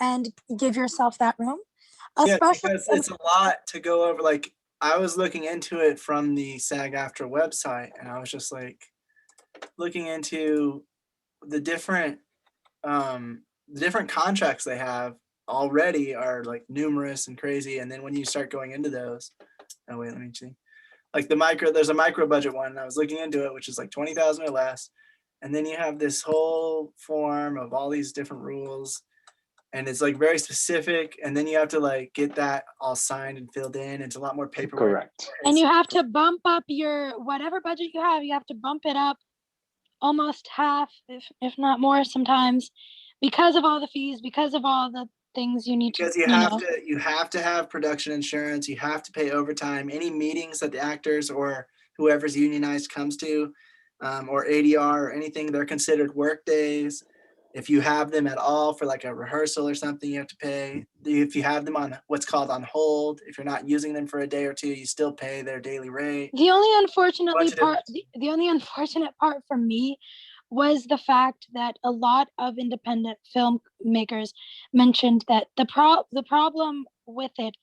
and give yourself that room. Especially because it's a lot to go over. Like, I was looking into it from the SAG-AFTRA website, and I was just like looking into the different contracts they have already are like numerous and crazy. And then when you start going into those, oh wait, let me see. Like there's a micro budget one. And I was looking into it, which is like 20,000 or less. And then you have this whole form of all these different rules. And it's like very specific, and then you have to like get that all signed and filled in. It's a lot more paperwork. Correct. And you have to bump up your whatever budget you have. You have to bump it up almost half, if not more, sometimes, because of all the fees, because of all the things you need because you have to have production insurance. You have to pay overtime. Any meetings that the actors or whoever's unionized comes to, or ADR or anything, they're considered work days. If you have them at all for like a rehearsal or something, you have to pay. If you have them on what's called on hold, if you're not using them for a day or two, you still pay their daily rate. The only unfortunate part for me was the fact that a lot of independent filmmakers mentioned that the problem with it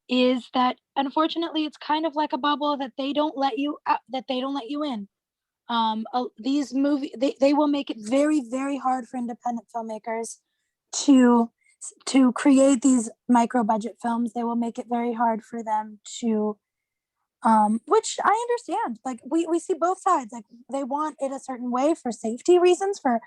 is that unfortunately it's kind of like a bubble that they don't let you in. These movies, they will make it very, very hard for independent filmmakers to create these micro budget films. They will make it very hard for them to, which I understand. Like we see both sides. Like they want it a certain way for safety reasons, for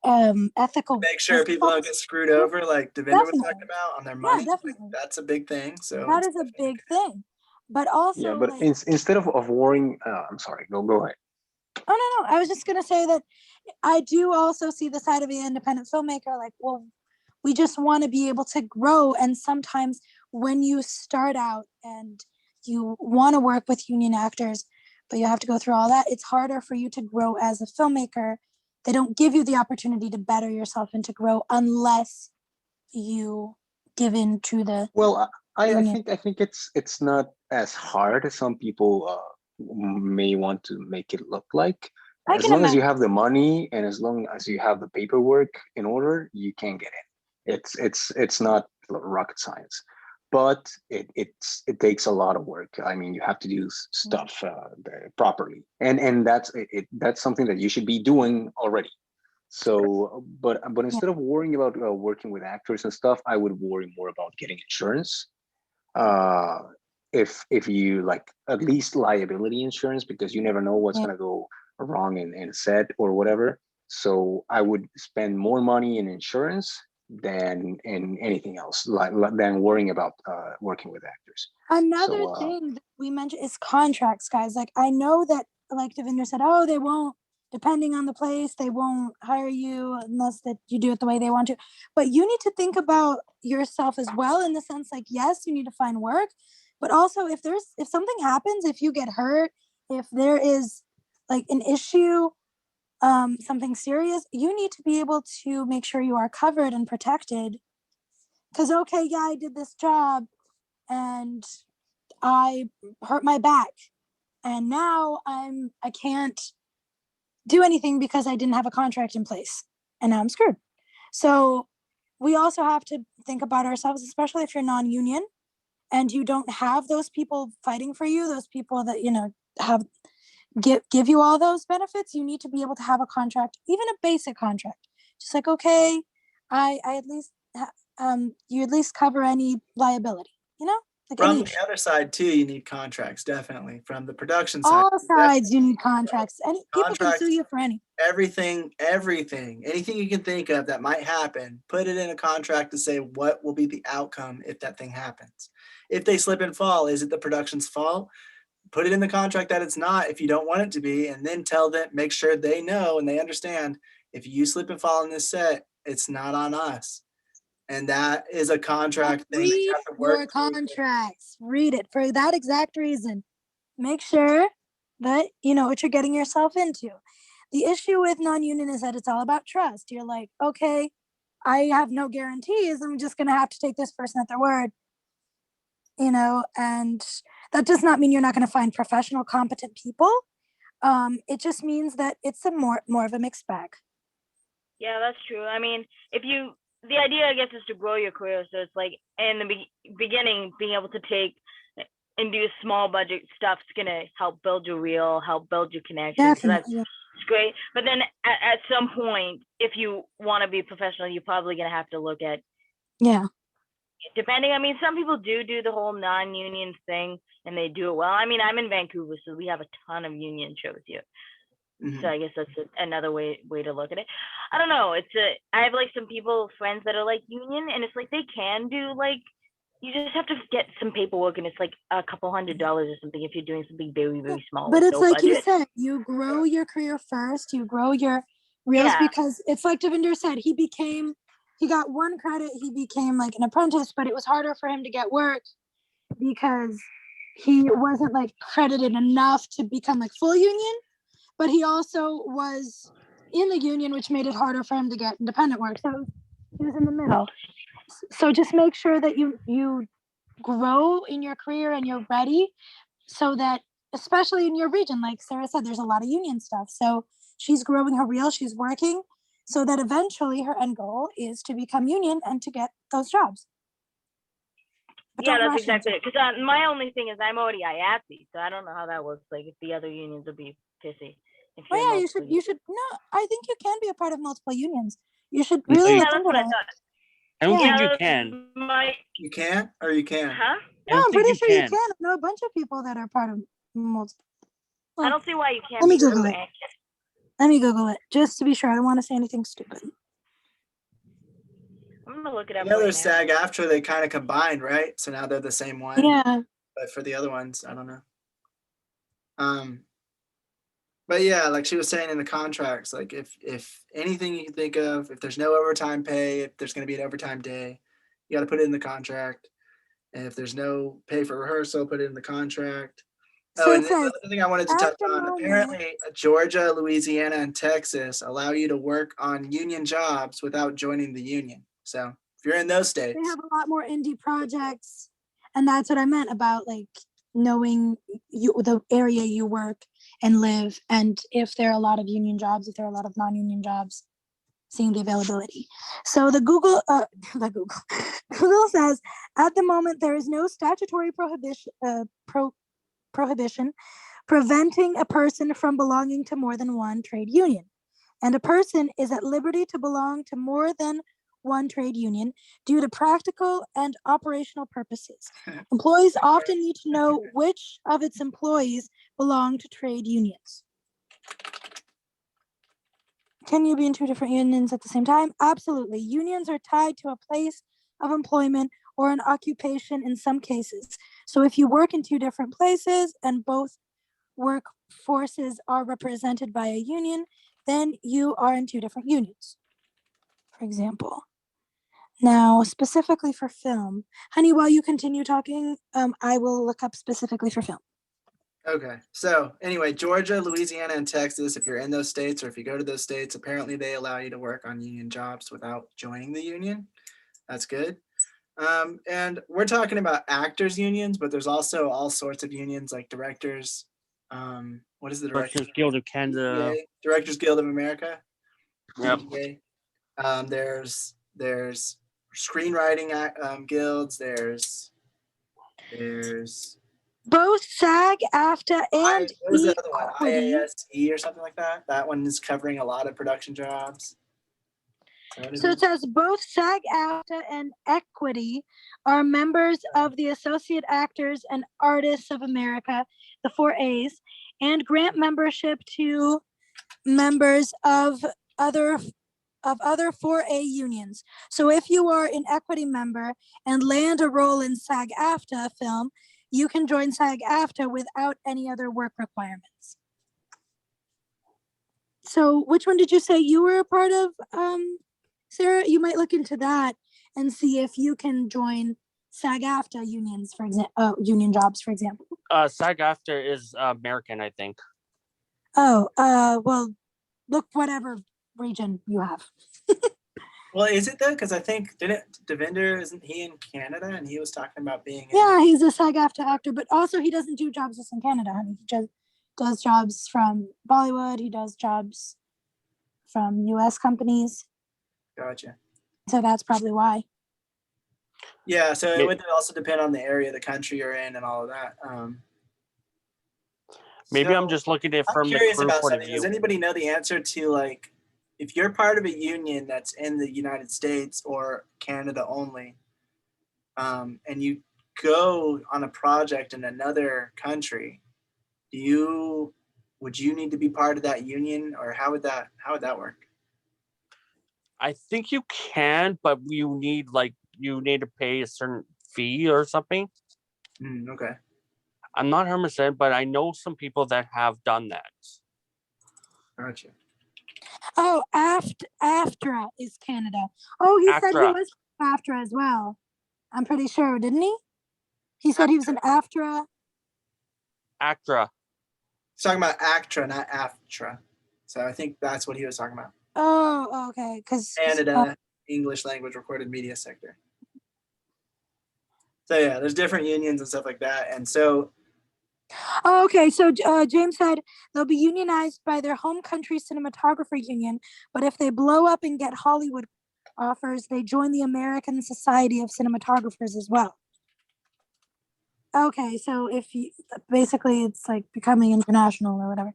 ethical. Make sure people don't get screwed over, like Devinder was talking about, on their money. Yeah, definitely. Like, that's a big thing. So that is a big thing. But also, but instead of worrying, I'm sorry, go ahead. Oh, no. I was just going to say that I do also see the side of an independent filmmaker. Like, well, we just want to be able to grow. And sometimes when you start out and you want to work with union actors, but you have to go through all that, it's harder for you to grow as a filmmaker. They don't give you the opportunity to better yourself and to grow unless you give in to the. Well, I think it's not as hard as some people may want to make it look like. As long as you have the money and as long as you have the paperwork in order, you can get in. It's not rocket science, but it takes a lot of work. I mean, you have to do stuff properly, and that's something that you should be doing already. So, but instead of worrying about working with actors and stuff, I would worry more about getting insurance. If you like at least liability insurance, because you never know what's gonna go wrong in set or whatever. So I would spend more money in insurance than in anything else, than worrying about working with actors. Another thing that we mentioned is contracts, guys. Like, I know that, like Devinder said, oh, they won't, depending on the place, they won't hire you unless that you do it the way they want to. But you need to think about yourself as well, in the sense, like, yes, you need to find work, but also if something happens, if you get hurt, if there is like an issue, something serious, you need to be able to make sure you are covered and protected. Because, okay, yeah, I did this job and I hurt my back, and now I can't do anything because I didn't have a contract in place, and now I'm screwed. So we also have to think about ourselves, especially if you're non-union and you don't have those people fighting for you, those people that, you know, have give you all those benefits. You need to be able to have a contract, even a basic contract. Just like, okay, I at least you at least cover any liability, you know? Like from the other side too, you need contracts, definitely. From the production side, all sides you need contracts. Any people can sue you for anything you can think of that might happen. Put it in a contract to say what will be the outcome if that thing happens. If they slip and fall, is it the production's fault? Put it in the contract that it's not if you don't want it to be, and then tell them, make sure they know and they understand, if you slip and fall in this set, it's not on us. And that is a contract thing. Read your contracts. Read it for that exact reason. Make sure that you know what you're getting yourself into. The issue with non-union is that it's all about trust. You're like, okay, I have no guarantees. I'm just going to have to take this person at their word. You know, and that does not mean you're not going to find professional, competent people. It just means that it's a more of a mixed bag. Yeah, that's true. I mean, the idea, I guess, is to grow your career. So it's like in the beginning, being able to take and do small budget stuff's gonna help build your reel, help build your connection. So that's great. But then at some point, if you want to be professional, you're probably gonna have to look at depending. I mean, some people do the whole non-union thing and they do it well. I mean, I'm in Vancouver, so we have a ton of union shows here. So I guess that's another way to look at it. I don't know. I have like some friends that are like union, and it's like they can do like, you just have to get some paperwork, and it's like a couple $100 or something if you're doing something very, very small. But it's like budget. You said, you grow your career first, you grow your reels, because it's like Devinder said, he got one credit, he became like an apprentice, but it was harder for him to get work because he wasn't like credited enough to become like full union. But he also was in the union, which made it harder for him to get independent work. So he was in the middle. So just make sure that you grow in your career and you're ready, so that, especially in your region, like Sarah said, there's a lot of union stuff. So she's growing her reel, she's working, so that eventually her end goal is to become union and to get those jobs. But yeah, that's exactly it. Because my only thing is I'm already IATSE, so I don't know how that works. Like if the other unions will be pissy. Oh yeah, you should. No, I think you can be a part of multiple unions. You should really look into that. I don't think you can. You can, or you can? Huh? No, I'm pretty sure you can. I know a bunch of people that are part of multiple. I don't see why you can't. Let me Google it. Let me Google it just to be sure. I don't want to say anything stupid. I'm gonna look it up. The other SAG after they kind of combined, right? So now they're the same one. Yeah. But for the other ones, I don't know. But yeah, like she was saying in the contracts, like if anything you can think of, if there's no overtime pay, if there's going to be an overtime day, you got to put it in the contract. And if there's no pay for rehearsal, put it in the contract. So and another thing I wanted to touch on, apparently Georgia, Louisiana, and Texas allow you to work on union jobs without joining the union. So if you're in those states, they have a lot more indie projects. And that's what I meant about like knowing the area you work and live, and if there are a lot of union jobs, if there are a lot of non-union jobs, seeing the availability. So the Google Google says at the moment there is no statutory prohibition preventing a person from belonging to more than one trade union, and a person is at liberty to belong to more than one trade union due to practical and operational purposes. Employees often need to know which of its employees belong to trade unions. Can you be in two different unions at the same time? Absolutely. Unions are tied to a place of employment or an occupation in some cases. So if you work in two different places and both workforces are represented by a union, then you are in two different unions, for example. Now, specifically for film, honey, while you continue talking, I will look up specifically for film. Okay. So anyway, Georgia, Louisiana, and Texas, if you're in those states or if you go to those states, apparently they allow you to work on union jobs without joining the union. That's good. And we're talking about actors unions, but there's also all sorts of unions like directors. What is the Directors Guild of Canada? Directors Guild of America. Yep. There's screenwriting guilds. There's both SAG, AFTA, and what was the other one? IASE or something like that. That one is covering a lot of production jobs. So it says both SAG, AFTA, and Equity are members of the Associate Actors and Artists of America, the 4 A's, and grant membership to members of other 4A unions. So if you are an Equity member and land a role in SAG-AFTA film, you can join SAG-AFTA without any other work requirements. So which one did you say you were a part of, Sarah? You might look into that and see if you can join SAG-AFTA unions, for example, union jobs, for example. SAG-AFTA is American, I think. Oh, well, look whatever region you have. Well, is it though? Because I think Devinder, isn't he in Canada? And he was talking about being. Yeah, he's a SAG-AFTA actor, but also he doesn't do jobs just in Canada. Honey. He just does jobs from Bollywood. He does jobs from U.S. companies. Gotcha. So that's probably why. Yeah, so it would also depend on the area of the country you're in and all of that. Maybe I'm just looking at it from the crew point of view. Does anybody know the answer to, like, if you're part of a union that's in the United States or Canada only, and you go on a project in another country, would you need to be part of that union, or how would that work? I think you can, but you need to pay a certain fee or something. Okay. I'm not 100%, but I know some people that have done that. Gotcha. Oh, AFTRA is Canada. Oh, he said he was AFTRA as well. I'm pretty sure, didn't he? He said he was an AFTRA. ACTRA. He's talking about ACTRA, not AFTRA. So I think that's what he was talking about. Oh, okay. Because Canada, English language recorded media sector. So yeah, there's different unions and stuff like that. And so. Oh, okay. So James said they'll be unionized by their home country cinematographer union, but if they blow up and get Hollywood offers, they join the American Society of Cinematographers as well. Okay, so basically it's like becoming international or whatever.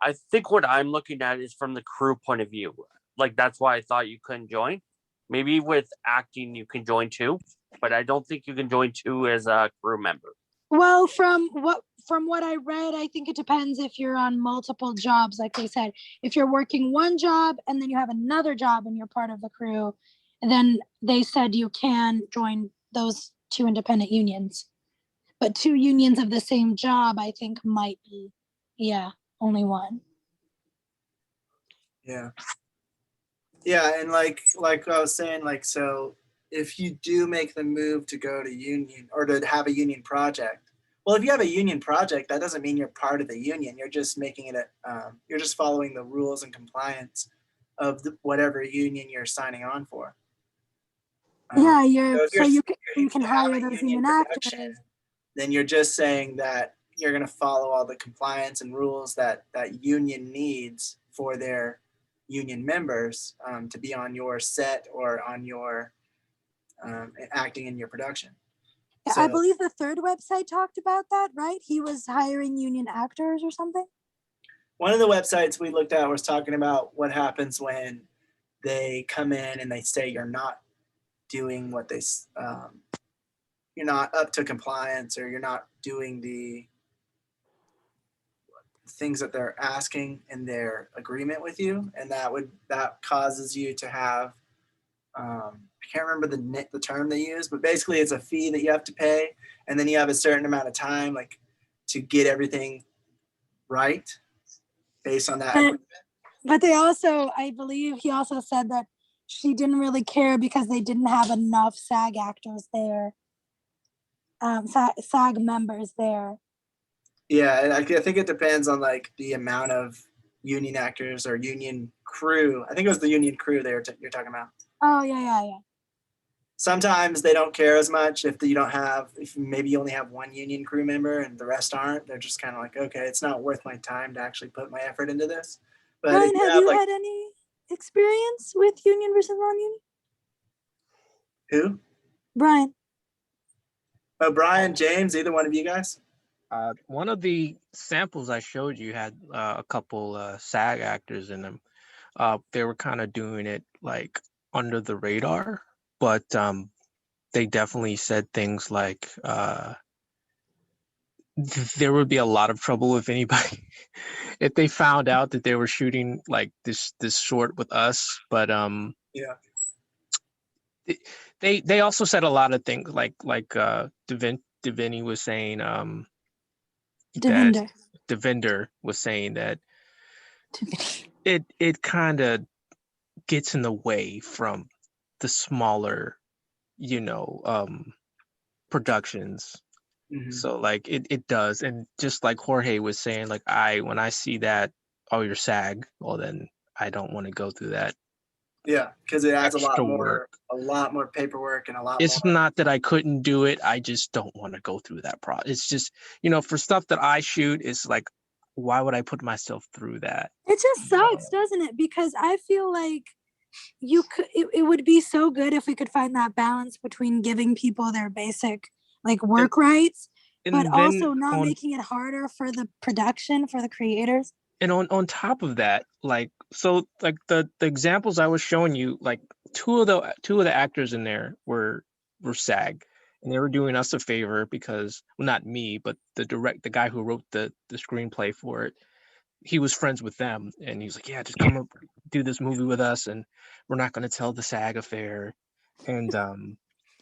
I think what I'm looking at is from the crew point of view. Like, that's why I thought you couldn't join. Maybe with acting you can join too, but I don't think you can join too as a crew member. Well, from what I read, I think it depends if you're on multiple jobs. Like they said, if you're working one job and then you have another job and you're part of the crew, and then they said you can join those two independent unions. But two unions of the same job, I think, might be, only one. Yeah. Yeah, and like I was saying, like, so if you do make the move to go to union or to have a union project, well, if you have a union project, that doesn't mean you're part of the union. You're just making it you're just following the rules and compliance of whatever union you're signing on for. You can hire those union actors. Then you're just saying that you're going to follow all the compliance and rules that union needs for their union members to be on your set or on your acting in your production. Yeah, I believe the third website talked about that, right? He was hiring union actors or something. One of the websites we looked at was talking about what happens when they come in and they say you're not doing what they, you're not up to compliance, or you're not doing the things that they're asking in their agreement with you, and that causes you to have I can't remember the term they use, but basically it's a fee that you have to pay, and then you have a certain amount of time like to get everything right based on that agreement. But they also, I believe he also said that she didn't really care because they didn't have enough SAG actors there, SAG members there. Yeah, and I think it depends on like the amount of union actors or union crew. I think it was the union crew you're talking about. Oh yeah. Sometimes they don't care as much if maybe you only have one union crew member and the rest aren't. They're just kind of like, okay, it's not worth my time to actually put my effort into this. But Ryan, have you had any experience with union versus non-union? Who? Brian. Oh, Brian, James, either one of you guys? One of the samples I showed you had a couple SAG actors in them. They were kind of doing it like under the radar, but they definitely said things like there would be a lot of trouble if anybody if they found out that they were shooting like this short with us. But yeah, they also said a lot of things like Devini was saying Devinder was saying that it kind of gets in the way from the smaller, productions. Mm-hmm. So like it does. And just like Jorge was saying, like when I see that, oh, you're SAG, well then I don't want to go through that. Yeah, because it adds a lot work. more paperwork and a lot It's more. not that I couldn't do it. I just don't want to go through that process. It's just, for stuff that I shoot, it's like, why would I put myself through that? It just sucks, doesn't it? Because I feel like it would be so good if we could find that balance between giving people their basic like work rights, but also not making it harder for the production, for the creators. And on top of that, like, so like the examples I was showing you, like two of the actors in there were SAG, and they were doing us a favor because, well, not me, but the guy who wrote the screenplay for it, he was friends with them, and he's like, yeah, just come up, do this movie with us, and we're not going to tell the SAG affair. And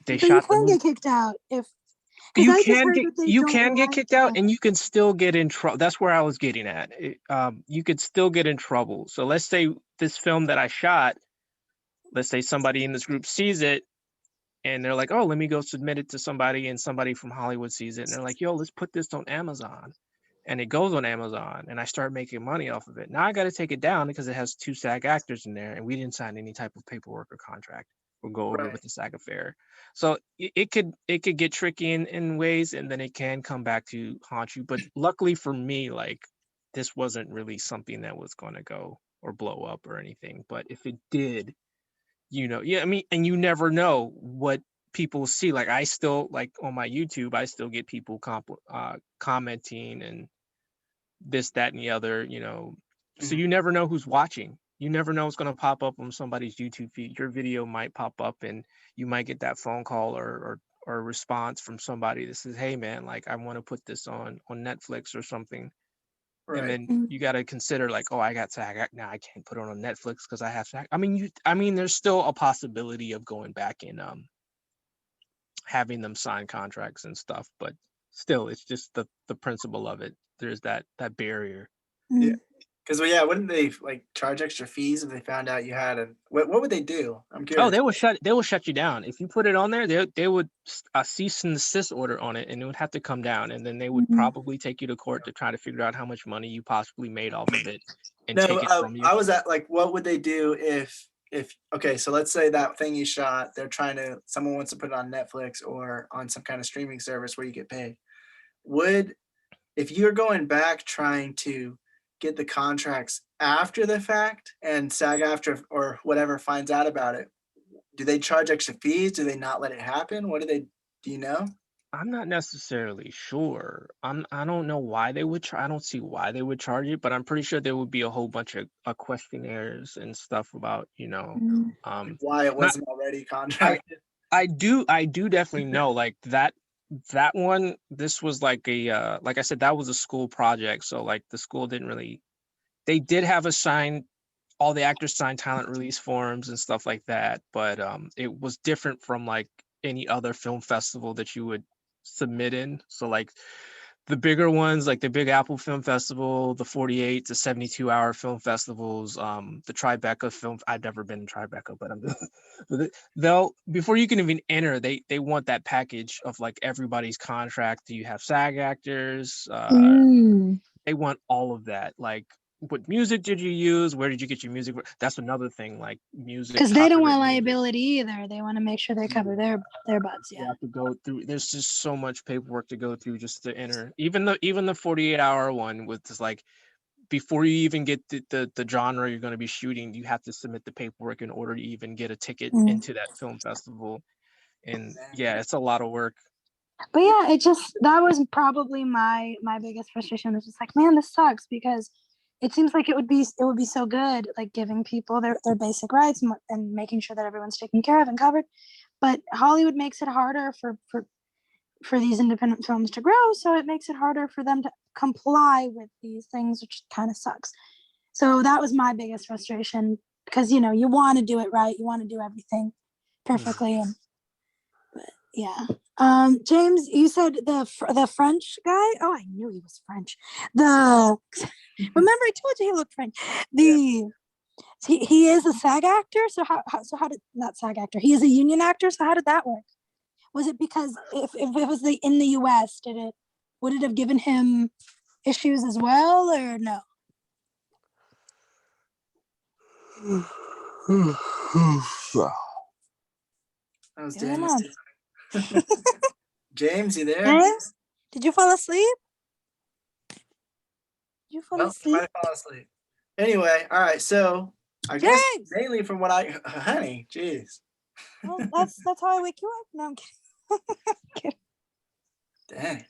they but shot. You can get kicked out if. You can get kicked out, and you can still get in trouble. That's where I was getting at. You could still get in trouble. So let's say this film that I shot, let's say somebody in this group sees it, and they're like, oh, let me go submit it to somebody, and somebody from Hollywood sees it, and they're like, yo, let's put this on Amazon. And it goes on Amazon, and I start making money off of it. Now I got to take it down because it has 2 SAG actors in there, and we didn't sign any type of paperwork or contract. We'll go over with the SAG affair. So it could get tricky in ways, and then it can come back to haunt you. But luckily for me, like, this wasn't really something that was going to go or blow up or anything. But if it did, and you never know what people see. Like, I still, like, on my YouTube, I still get people commenting and this, that, and the other, so you never know who's watching. You never know what's going to pop up on somebody's YouTube feed. Your video might pop up, and you might get that phone call or a response from somebody that says, hey man, like, I want to put this on Netflix or something. Right. And then you got to consider, like, oh, I got SAG. Now I can't put it on Netflix because I have SAG. I mean, there's still a possibility of going back and having them sign contracts and stuff, but still, it's just the principle of it. There's that barrier. Yeah, because wouldn't they like charge extra fees if they found out you had a? What would they do? I'm curious. Oh, they will shut you down if you put it on there. They would cease and desist order on it, and it would have to come down, and then they would probably take you to court to try to figure out how much money you possibly made off of it and take it from you. I was at, like, what would they do if okay, so let's say that thing you shot, someone wants to put it on Netflix or on some kind of streaming service where you get paid. Would if you're going back trying to get the contracts after the fact and SAG-AFTRA or whatever finds out about it, do they charge extra fees? Do they not let it happen? What do you know? I'm not necessarily sure. I don't know why they would I don't see why they would charge it, but I'm pretty sure there would be a whole bunch of questionnaires and stuff about, Why it not wasn't already contracted. I do definitely know like that one, this was like a like I said, that was a school project. So like the school didn't really, they did have all the actors signed talent release forms and stuff like that, but it was different from like any other film festival that you would submit in. So like the bigger ones, like the Big Apple Film Festival, the 48 to 72-hour film festivals, the Tribeca film. I've never been to Tribeca, but they'll, before you can even enter, they want that package of like everybody's contract. Do you have SAG actors? They want all of that. Like, what music did you use? Where did you get your music? That's another thing, like music. Because they don't want liability either. They want to make sure they cover their butts. You have to go through. There's just so much paperwork to go through just to enter. Even the 48-hour one with just like, before you even get the genre you're going to be shooting, you have to submit the paperwork in order to even get a ticket into that film festival. And yeah, it's a lot of work. But yeah, that was probably my biggest frustration. It was just like, man, this sucks, because it seems like it would be so good, like giving people their basic rights and making sure that everyone's taken care of and covered. But Hollywood makes it harder for these independent films to grow, so it makes it harder for them to comply with these things, which kind of sucks. So that was my biggest frustration, because you want to do it right, you want to do everything perfectly, but yeah. James, you said the French guy. Oh, I knew he was French. Remember I told you he looked French. He is a SAG actor. So how did, not SAG actor? He is a union actor. So how did that work? Was it because if it was in the US, would it have given him issues as well, or no? That was James. James, you there? James, did you fall asleep? You might have fallen asleep. Anyway, all right. So I guess mainly from what honey, jeez. Well, that's how I wake you up. No, I'm kidding. Dang.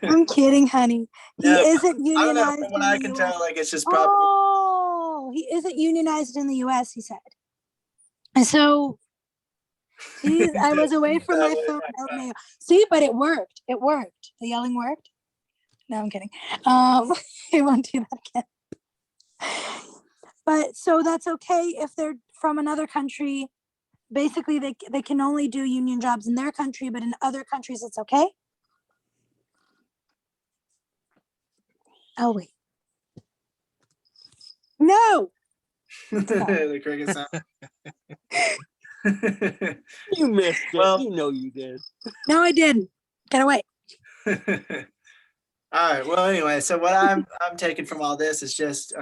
I'm kidding, honey. He isn't unionized. I don't know, from what I can tell, like it's just probably. Oh, he isn't unionized in the US, he said. And so, geez, I was away from my phone. See, but it worked. It worked. The yelling worked. No, I'm kidding. I won't do that again. But so that's okay if they're from another country. Basically, they can only do union jobs in their country, but in other countries, it's okay. Oh, wait. No. The cricket sound. You missed it. Well, you know you did. No, I didn't. Get away. All right. Well, anyway, so what I'm taking from all this is just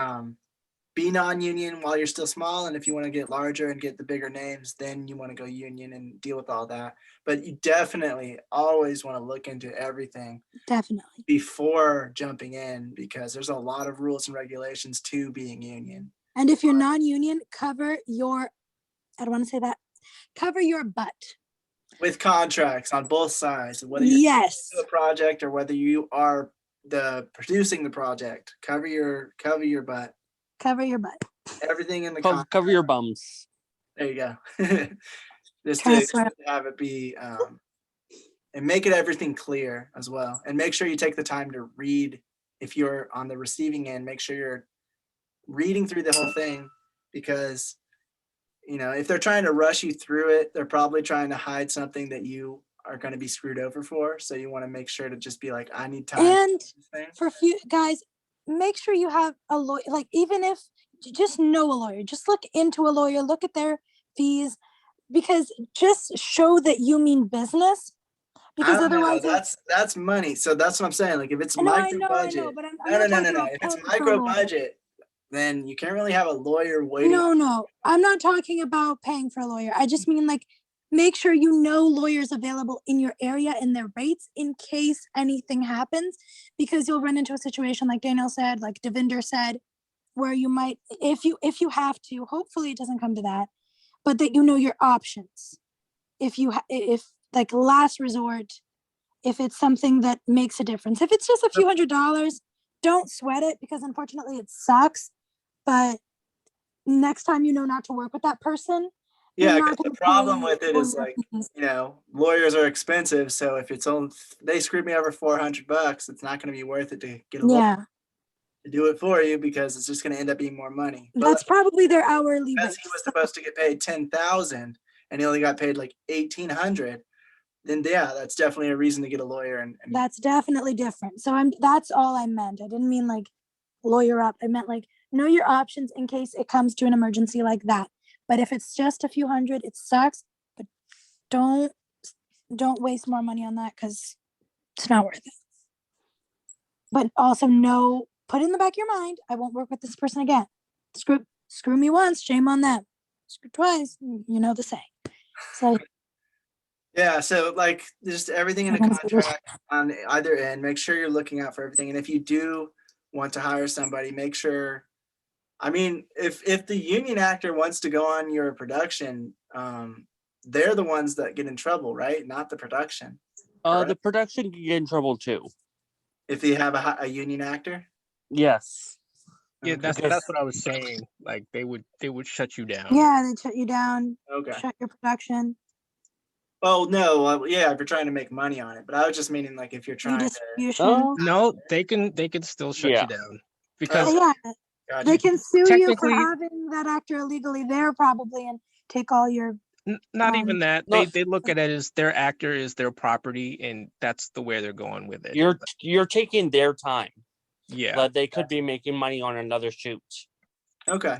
be non-union while you're still small, and if you want to get larger and get the bigger names, then you want to go union and deal with all that. But you definitely always want to look into everything before jumping in, because there's a lot of rules and regulations to being union. And if you're non-union, cover your butt with contracts on both sides, whether you're do a project or whether you are producing the project. Cover your butt. Cover your butt. Everything in the cover your bums. There you go. Just to have it be and make it everything clear as well. And make sure you take the time to read. If you're on the receiving end, make sure you're reading through the whole thing, because if they're trying to rush you through it, they're probably trying to hide something that you are going to be screwed over for. So you want to make sure to just be like, I need time. And for few guys, make sure you have a lawyer. Like, even if you just know a lawyer, just look into a lawyer, look at their fees, because just show that you mean business. Because otherwise, that's money. So that's what I'm saying. Like, if it's micro budget, no. If it's micro budget, then you can't really have a lawyer waiting. No, I'm not talking about paying for a lawyer. I just mean like make sure you know lawyers available in your area and their rates in case anything happens, because you'll run into a situation like Daniel said, like Devinder said, where you might, if you have to, hopefully it doesn't come to that, but that you know your options. If like last resort, if it's something that makes a difference. If it's just a few $100s, don't sweat it, because unfortunately it sucks. But next time you know not to work with that person. Yeah, because the problem with it is like, lawyers are expensive. So if it's only, they screwed me over $400, it's not going to be worth it to get a lawyer to do it for you, because it's just going to end up being more money. But that's probably their hourly rate. He was supposed to get paid $10,000 and he only got paid like $1,800. Then yeah, that's definitely a reason to get a lawyer. And that's definitely different. So that's all I meant. I didn't mean like lawyer up. I meant like know your options in case it comes to an emergency like that. But if it's just a few hundred, it sucks. But don't waste more money on that, because it's not worth it. But also put it in the back of your mind, I won't work with this person again. Screw me once, shame on them. Screw twice, you know the saying. So yeah, so like just everything in the contract on either end, make sure you're looking out for everything. And if you do want to hire somebody, make sure, I mean, if the union actor wants to go on your production, they're the ones that get in trouble, right? Not the production. The production can get in trouble too. If you have a union actor? Yes. Yeah, that's what I was saying. Like they would shut you down. Yeah, they shut you down. Okay. Shut your production. Oh no, yeah, if you're trying to make money on it. But I was just meaning like if you're trying to. No, they can still shut you down, because they can sue you for technically- having that actor illegally there probably, and take all your. Not even that. They look at it as their actor is their property, and that's the way they're going with it. You're taking their time. Yeah. But they could be making money on another shoot. Okay.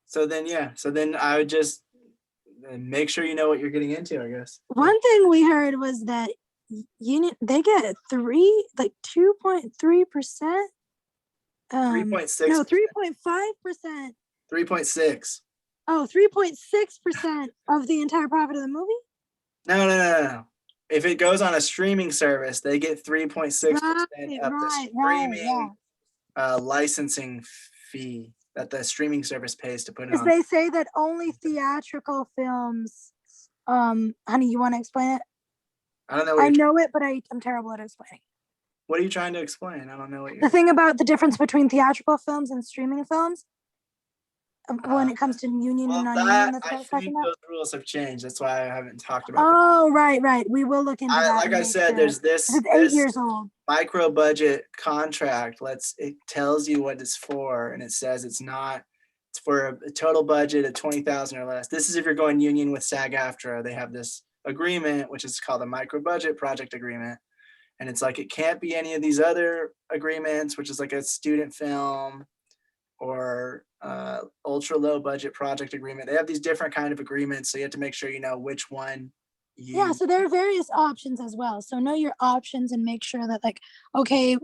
So then I would just make sure you know what you're getting into, I guess. One thing we heard was that they get 2.3%. 3.6. No, 3.5%. 3.6. Oh, 3.6% of the entire profit of the movie? No. If it goes on a streaming service, they get 3.6% of the streaming licensing fee that the streaming service pays to put it on. They say that only theatrical films. Honey, you want to explain it? I don't know. I know it, but I'm terrible at explaining. What are you trying to explain? I don't know what you're. The thing about the difference between theatrical films and streaming films, when it comes to union and non-union, that's what I was talking about. Those rules have changed. That's why I haven't talked about. Oh, right. We will look into that. Like I said, there's this. It's 8 years old. Micro budget contract. It tells you what it's for, and it says it's for a total budget of 20,000 or less. This is if you're going union with SAG-AFTRA. They have this agreement, which is called a micro budget project agreement, and it's like it can't be any of these other agreements, which is like a student film or ultra low budget project agreement. They have these different kind of agreements, so you have to make sure you know which one. So there are various options as well. So know your options and make sure that okay,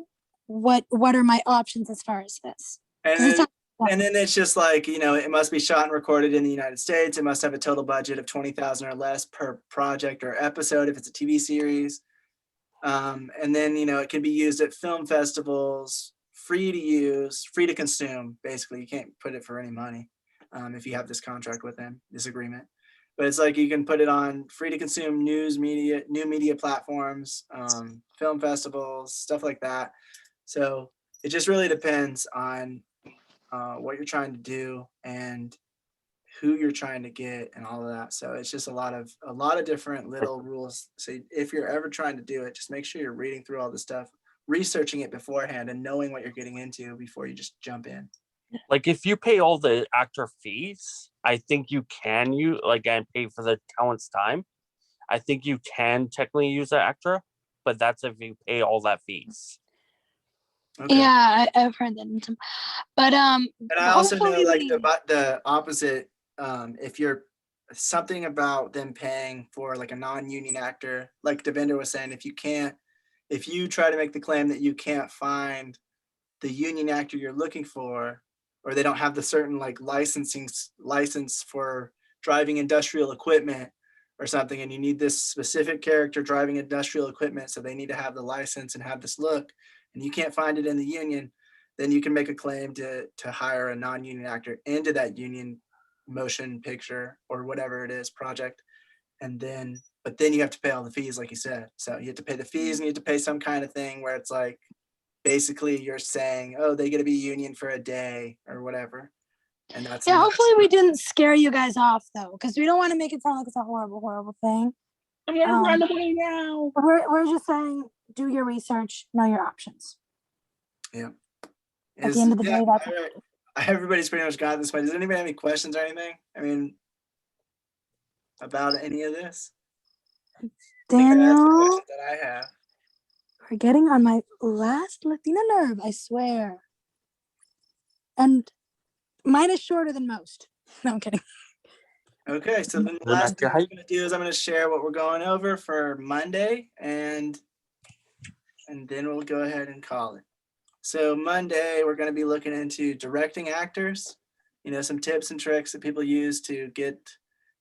what are my options as far as this? And then it's just like, it must be shot and recorded in the United States. It must have a total budget of 20,000 or less per project or episode if it's a TV series. And then, it can be used at film festivals, free to use, free to consume. Basically, you can't put it for any money if you have this contract with them, this agreement. But it's like you can put it on free to consume new media platforms, film festivals, stuff like that. So it just really depends on what you're trying to do and who you're trying to get and all of that. So it's just a lot of different little rules. So if you're ever trying to do it, just make sure you're reading through all this stuff, researching it beforehand, and knowing what you're getting into before you just jump in. Like if you pay all the actor fees, I think you can and pay for the talent's time. I think you can technically use an actor, but that's if you pay all that fees. Okay. Yeah, I've heard that. But and I also know the opposite. If you're something about them paying for like a non-union actor, like Devinder was saying, if you try to make the claim that you can't find the union actor you're looking for, or they don't have the certain like license for driving industrial equipment, or something, and you need this specific character driving industrial equipment, so they need to have the license and have this look, and you can't find it in the union, then you can make a claim to hire a non-union actor into that union motion picture or whatever it is project. And then, but then you have to pay all the fees, like you said. So you have to pay the fees and you have to pay some kind of thing where it's like, basically you're saying, oh, they get to be union for a day or whatever. And that's yeah. Hopefully we didn't scare you guys off though, because we don't want to make it sound like it's a horrible, horrible thing. I'm gonna run away now. We're just saying, do your research, know your options. Yeah. At the end of the day, that's all right. Everybody's pretty much got this, but does anybody have any questions or anything? I mean, about any of this? Daniel, that I have. we're getting on my last Latina nerve, I swear. And mine is shorter than most. No, I'm kidding. Okay, so then the last thing I'm going to do is I'm going to share what we're going over for Monday, and then we'll go ahead and call it. So Monday, we're going to be looking into directing actors, some tips and tricks that people use to get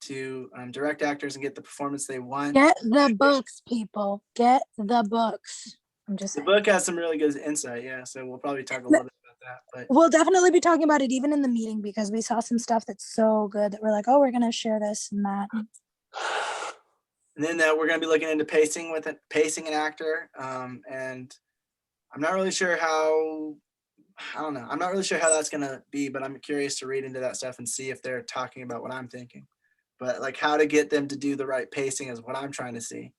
to direct actors and get the performance they want. Get the books, people. Get the books. I'm just saying. The book has some really good insight, yeah, so we'll probably talk a little bit about that. But we'll definitely be talking about it even in the meeting, because we saw some stuff that's so good that we're like, oh, we're going to share this and that. And then we're going to be looking into pacing an actor, and I'm not really sure how, I'm not really sure how that's going to be, but I'm curious to read into that stuff and see if they're talking about what I'm thinking. But like how to get them to do the right pacing is what I'm trying to see.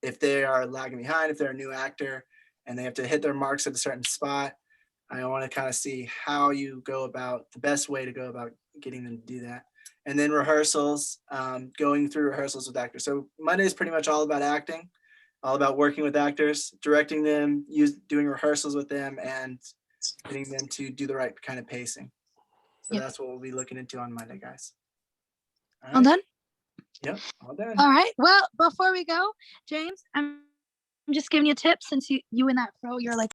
If they are lagging behind, if they're a new actor and they have to hit their marks at a certain spot, I want to kind of see how you go about the best way to go about getting them to do that. And then rehearsals, going through rehearsals with actors. So Monday is pretty much all about acting, all about working with actors, directing them, doing rehearsals with them, and getting them to do the right kind of pacing. So that's what we'll be looking into on Monday, guys. All done? Yep, all done. All right. Well, before we go, James, I'm just giving you a tip, since you in that row, you're like